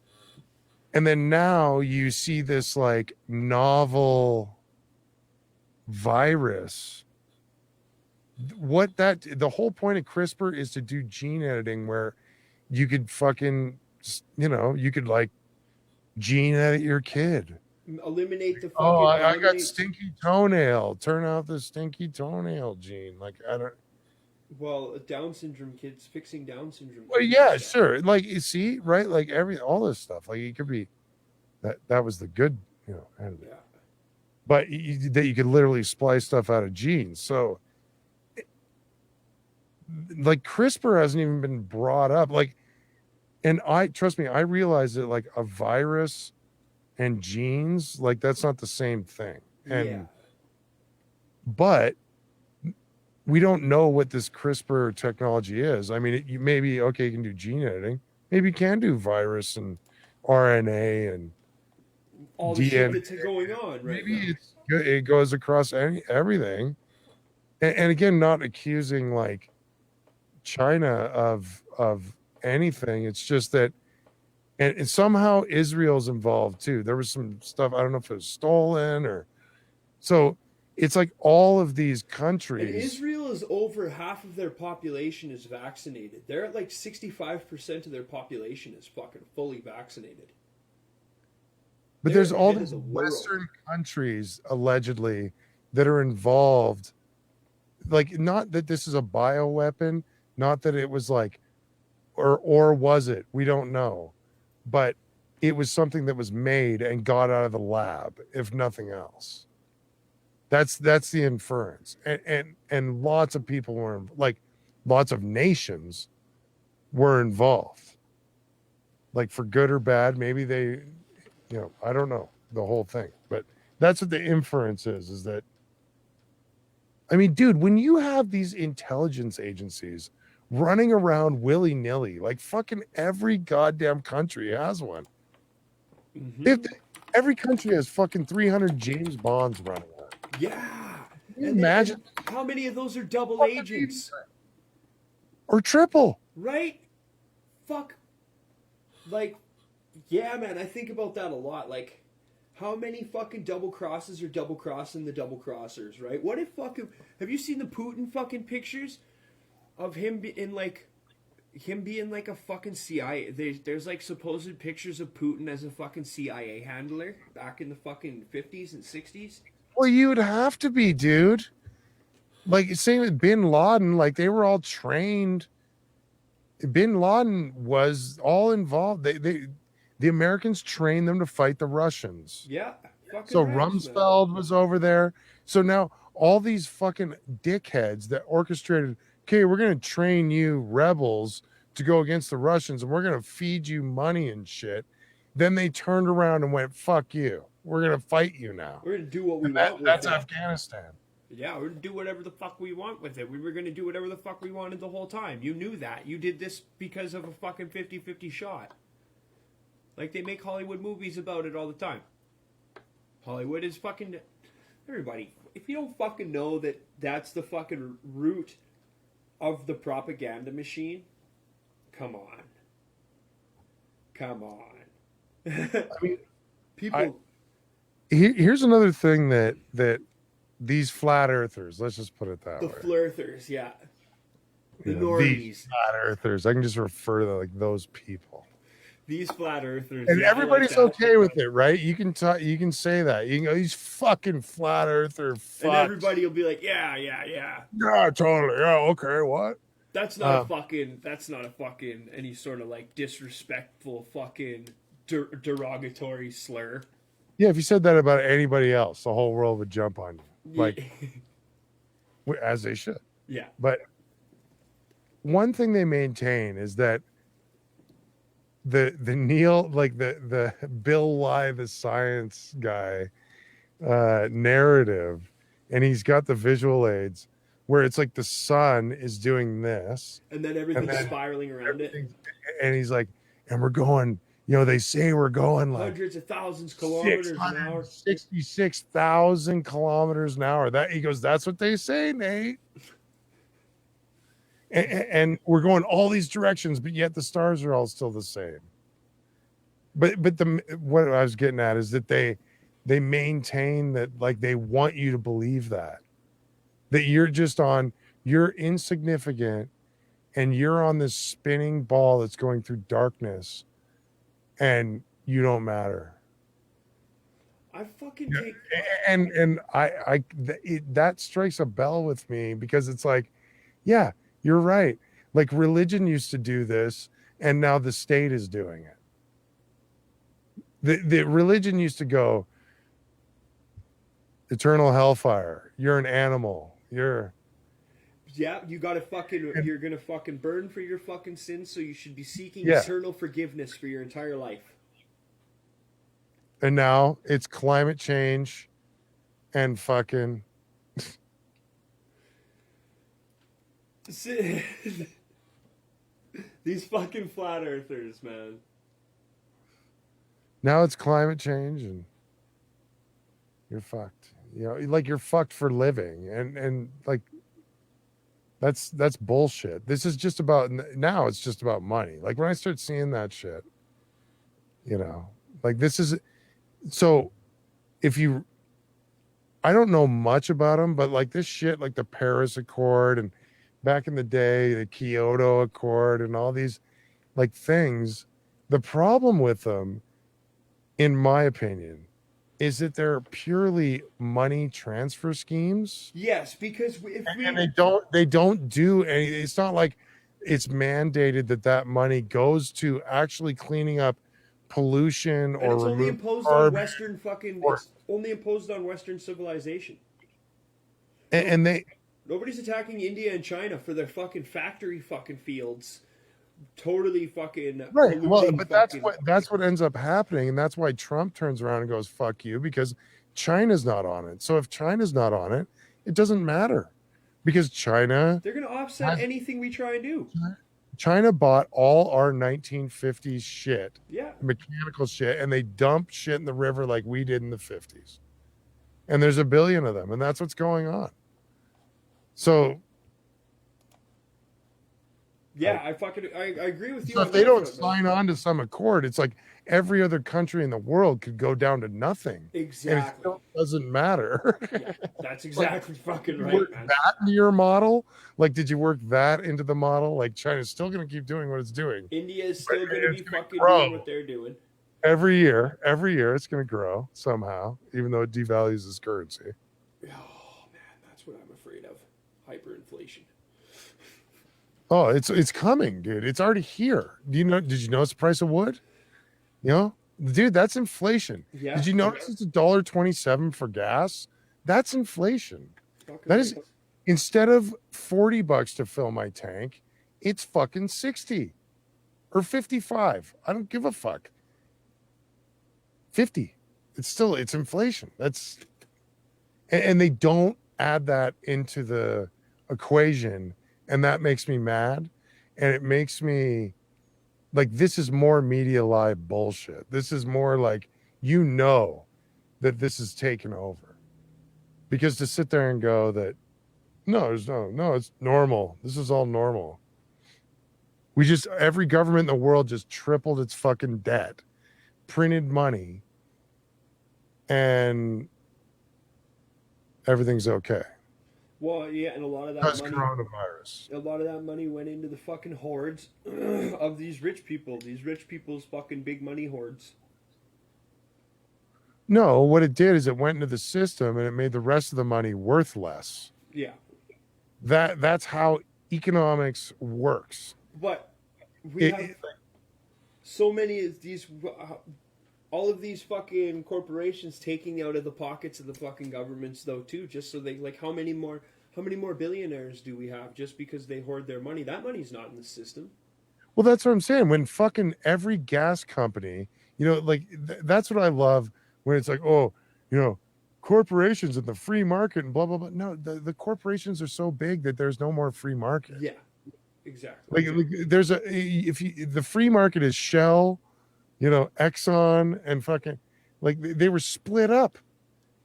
And then now you see this like novel virus. The whole point of CRISPR is to do gene editing where you could fucking, you could like gene edit your kid. Eliminate the fucking. Oh, I got stinky toenail. Turn out the stinky toenail gene. Like, I don't. Well, Down syndrome kids fixing Down syndrome. Well, yeah, sure. Like, you see, right? Like all this stuff. Like, it could be that was the good, end. Yeah. But that you could literally splice stuff out of genes. So, like, CRISPR hasn't even been brought up. Like, and trust me, I realize that like a virus and genes, like that's not the same thing. And yeah. But we don't know what this CRISPR technology is. I mean, you can do gene editing. Maybe you can do virus and RNA and all the DNA. shit that's going on right Maybe now. it goes across everything. And again, not accusing like China of anything. It's just that, and somehow Israel's involved too. There was some stuff, I don't know if it was stolen or so. it's like all of these And countries. Israel is over half of their population is vaccinated. They're at like 65% of their population is fucking fully vaccinated. But They're there's all ahead of these the world. Western countries allegedly that are involved. Like, not that this is a bioweapon, not that it was like, or was it? We don't know. But it was something that was made and got out of the lab, if nothing else. That's the inference. And lots of people were like lots of nations were involved. Like for good or bad, maybe they, I don't know the whole thing, but that's what the inference is that, I mean, dude, when you have these intelligence agencies running around willy-nilly, like fucking every goddamn country has one. If every country has fucking 300 James Bonds running around. Yeah. Can you And imagine? how many of those are double agents? Or triple. Right? Fuck. Like, yeah, man, I think about that a lot. Like, how many fucking double crosses are double crossing the double crossers, right? What if fucking. Have you seen the Putin fucking pictures of him being like a fucking CIA? There's like supposed pictures of Putin as a fucking CIA handler back in the fucking 50s and 60s. Well, you would have to be, dude. Like, same with Bin Laden, like they were all trained. Bin Laden was all involved. The Americans trained them to fight the Russians. Yeah, fucking So raps, man. Rumsfeld was over there. So now all these fucking dickheads that orchestrated, okay, we're going to train you rebels to go against the Russians and we're going to feed you money and shit. Then they turned around and went, fuck you. We're going to fight you now. We're gonna do what we And want with that's it. Afghanistan. Yeah, we're gonna do whatever the fuck we want with it. We were gonna do whatever the fuck we wanted the whole time. You knew that. You did this because of a fucking 50-50 shot. Like they make Hollywood movies about it all the time. Hollywood is fucking everybody. If you don't fucking know that that's the fucking root of the propaganda machine, come on. Come on. I mean, People. here's another thing that these flat earthers, let's just put it that The way. flirters, yeah. The You know, normies. these flat earthers. I can just refer to like those people. These flat earthers. And yeah, everybody's like that. okay with it, right? You can you can say that. You can go, these fucking flat earther fucks. And everybody will be like, yeah. Yeah, totally. Yeah, okay, what? That's not a fucking any sort of like disrespectful fucking derogatory slur. Yeah, if you said that about anybody else, the whole world would jump on you. Like as they should. Yeah. But one thing they maintain is that the Neil, like the Bill Nye the science guy narrative, and he's got the visual aids where it's like the sun is doing this and then everything's spiraling around it, and he's like, and we're going, they say we're going like hundreds of thousands kilometers an hour, 66,000 kilometers an hour. That he goes, that's what they say, Nate. And we're going all these directions, but yet the stars are all still the same. But what I was getting at is that they maintain that, like, they want you to believe that you're insignificant and you're on this spinning ball that's going through darkness and you don't matter. I fucking take and that strikes a bell with me because it's like, yeah, you're right. Like religion used to do this and now the state is doing it. The religion used to go, eternal hellfire, you're an animal, you're you gotta fucking you're gonna fucking burn for your fucking sins, so you should be seeking eternal forgiveness for your entire life. And now it's climate change and fucking these fucking flat earthers, man. Now it's climate change and you're fucked. Like you're fucked for living. And like that's bullshit. This is just about, now it's just about money. Like when I start seeing that shit, like this is, so if you, I don't know much about them, but like this shit, like the Paris Accord and back in the day, the Kyoto Accord and all these like things. The problem with them, in my opinion, is that they're purely money transfer schemes, Yes, because if and we they don't do any. It's not like it's mandated that that money goes to actually cleaning up pollution and or it's only remove imposed on carbon Western fucking. or It's only imposed on Western civilization. and, No, and they nobody's attacking India and China for their fucking factory fucking fields. Totally fucking right. Well, polluting but that's fucking. what ends up happening, and that's why Trump turns around and goes "fuck you" because China's not on it. So if China's not on it, it doesn't matter because They're gonna offset has anything we try and do. China bought all our 1950s shit, Yeah. mechanical shit, and they dumped shit in the river like we did in the 50s. And there's a billion of them, and that's what's going on. So, Yeah, I agree with you so on if they that don't front, man. sign on to some accord, it's like every other country in the world could go down to nothing, and it Exactly. still doesn't matter. Yeah, that's Like, exactly fucking did you right, work man. that into your model? Like, did you work that into the model? Like, China's still going to keep doing what it's doing, India is but still gonna it's be going to fucking doing what grow they're doing. every year. Every year, it's going to grow somehow, even though it devalues its currency. Oh man, that's what I'm afraid of. Hyperinflation. Oh, it's coming, dude. It's already here. Do you know? Did you notice the price of wood? You know, dude, that's inflation. Yeah. Did you notice it's $1.27 for gas? That's inflation. Fucking That is right. instead of $40 to fill my tank, it's fucking 60 or 55. I don't give a fuck. 50. It's inflation. That's and they don't add that into the equation, and that makes me mad, and it makes me like this is more media lie bullshit. This is more like that this is taken over because to sit there and go that no, there's no, it's normal. This is all normal. We just every government in the world just tripled its fucking debt, printed money, and everything's okay. Well, yeah, and Because coronavirus. a lot of that money went into the fucking hordes of these rich people. These rich people's fucking big money hordes. No, what it did is it went into the system and it made the rest of the money worth less. Yeah, That's how economics works. but we It, have it- so many of these, all of these fucking corporations taking out of the pockets of the fucking governments, though, too, just so they like how many more billionaires do we have just because they hoard their money? That money's not in the system. well, that's what I'm saying. When fucking every gas company, like that's what I love when it's like, oh, you know, corporations and the free market and blah blah blah. No, the corporations are so big that there's no more free market. Yeah, exactly. Like there's a if you the free market is Shell, Exxon and fucking like they were split up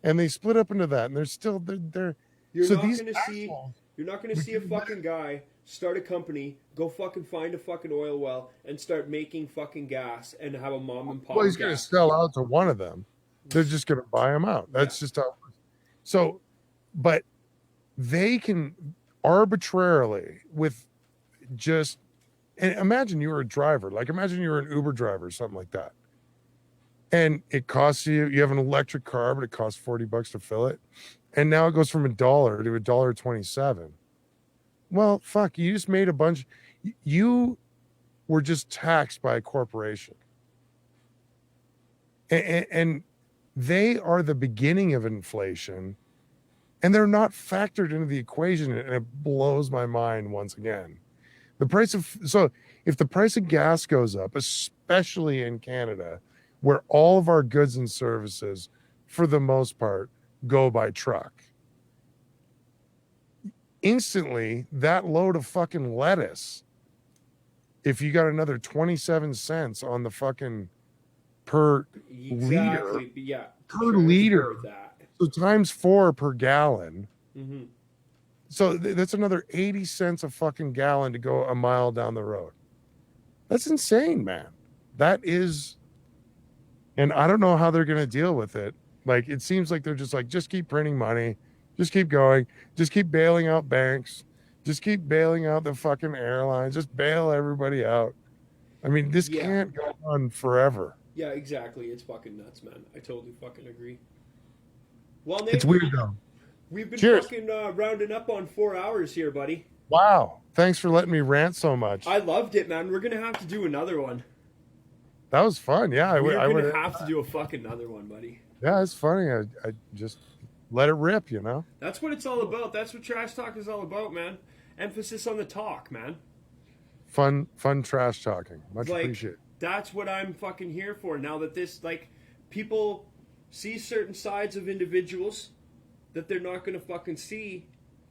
and they split up into that and they're still they're You're so not these gonna see. assholes You're not gonna would see a do fucking guy start a company, go fucking find a fucking oil well, and start making fucking gas and have a mom and pop well, he's going to gas. sell out to one of them. They're just going to buy them out. That's just how. So, but they can arbitrarily with just and imagine you were a driver, like imagine you were an Uber driver or something like that, and it costs you have an electric car, but it costs $40 to fill it, and now it goes from $1 to $1.27. Well, fuck, you just made a bunch. You were just taxed by a corporation, and they are the beginning of inflation, and they're not factored into the equation, and it blows my mind once again. If the price of gas goes up, especially in Canada, where all of our goods and services, for the most part, go by truck, instantly that load of fucking lettuce, if you got another 27 cents on the fucking per liter, Exactly. But yeah. per liter, That. so times 4 per gallon. Mm-hmm. So that's another 80 cents a fucking gallon to go a mile down the road. That's insane, man. That is, and I don't know how they're going to deal with it. Like it seems like they're just like, just keep printing money, just keep going, just keep bailing out banks, just keep bailing out the fucking airlines, just bail everybody out. I mean, this Yeah. can't go on forever. Yeah, exactly. It's fucking nuts, man. I totally fucking agree. Well, It's Nate, weird though. we've been Cheers. fucking rounding up on 4 hours here, buddy. Wow. Thanks for letting me rant so much. I loved it, man. We're gonna have to do another one. That was fun. Yeah, We're I gonna would. have to do a fucking another one, buddy. Yeah, it's funny. I just let it rip, you know. That's what it's all about. That's what trash talk is all about, man. Emphasis on the talk, man. Fun trash talking. Much Like, appreciated. that's what I'm fucking here for. Now that this, like, people see certain sides of individuals that they're not gonna fucking see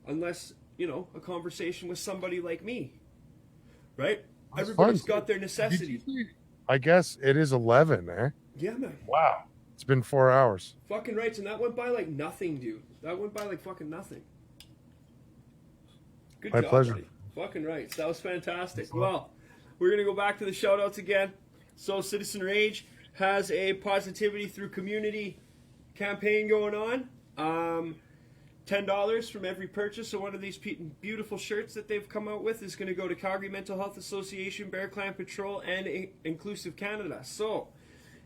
unless, you know, a conversation with somebody like me. Right? That's Everybody's fun. got their necessities. I guess it is 11, eh? Yeah, man. Wow. It's been 4 hours. Fucking rights, and that went by like nothing, dude. That went by like fucking nothing. Good My job, pleasure. buddy. Fucking rights. That was fantastic. Well, we're gonna go back to the shout outs again. So Citizen Rage has a positivity through community campaign going on. $10 from every purchase of one of these beautiful shirts that they've come out with is going to go to Calgary Mental Health Association, Bear Clan Patrol, and Inclusive Canada. So,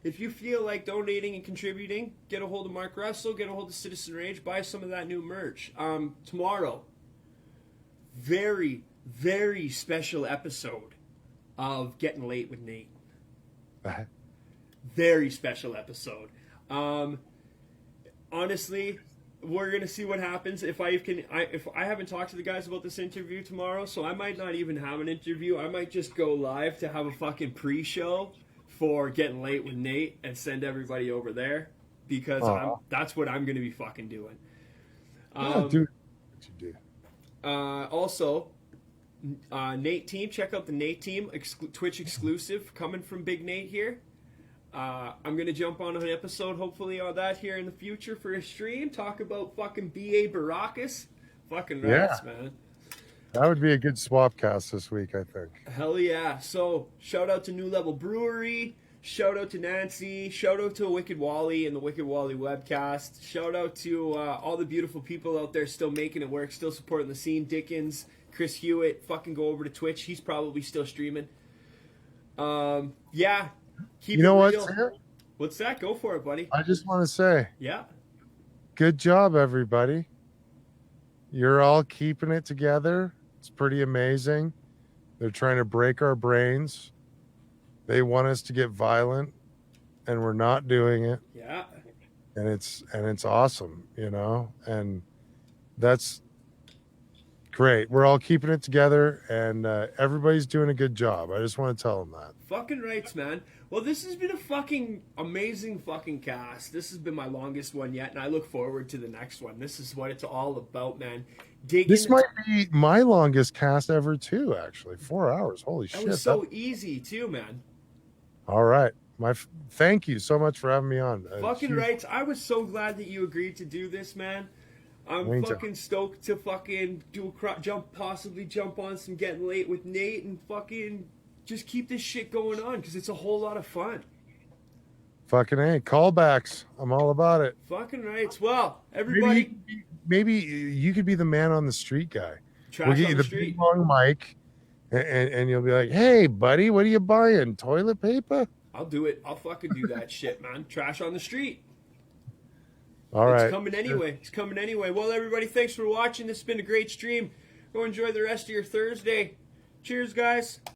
if you feel like donating and contributing, get a hold of Mark Russell, get a hold of Citizen Rage, buy some of that new merch. Tomorrow, very, very special episode of Getting Late with Nate. Very special episode. Honestly, we're gonna see what happens if I haven't talked to the guys about this interview tomorrow, so I might not even have an interview. I might just go live to have a fucking pre-show for Getting Late with Nate and send everybody over there because that's what I'm gonna be fucking doing. Yeah, do what you do. Also, Nate team, check out the Nate team Twitch exclusive coming from Big Nate here. I'm gonna jump on an episode, hopefully, on that here in the future for a stream. Talk about fucking B.A. Baracus. Fucking rights, man. That would be a good swap cast this week, I think. Hell yeah. So, shout out to New Level Brewery. Shout out to Nancy. Shout out to Wicked Wally and the Wicked Wally webcast. Shout out to all the beautiful people out there still making it work, still supporting the scene. Dickens, Chris Hewitt, fucking go over to Twitch. He's probably still streaming. Yeah. Keep You know it what? real. What's that? Go for it, buddy. I just want to say, Yeah. good job, everybody. You're all keeping it together. It's pretty amazing. They're trying to break our brains. They want us to get violent, and we're not doing it. Yeah. And it's awesome, you know. And that's great. We're all keeping it together, and everybody's doing a good job. I just want to tell them that. Fucking rights, man. Well, this has been a fucking amazing fucking cast. This has been my longest one yet, and I look forward to the next one. This is what it's all about, man. This might be my longest cast ever, too, actually. 4 hours. Holy shit. That was so easy, too, man. All right. Thank you so much for having me on. Fucking rights. I was so glad that you agreed to do this, man. I'm fucking stoked to fucking possibly jump on some Getting Late with Nate and fucking just keep this shit going on because it's a whole lot of fun. Fucking A. Callbacks. I'm all about it. Fucking rights. Well, everybody. Maybe you could be the man on the street guy. Trash we'll get on you the the street. big long mic, and you'll be like, hey, buddy, what are you buying? Toilet paper? I'll do it. I'll fucking do that shit, man. Trash on the street. All right. It's coming anyway. It's coming anyway. Well, everybody, thanks for watching. This has been a great stream. Go enjoy the rest of your Thursday. Cheers, guys.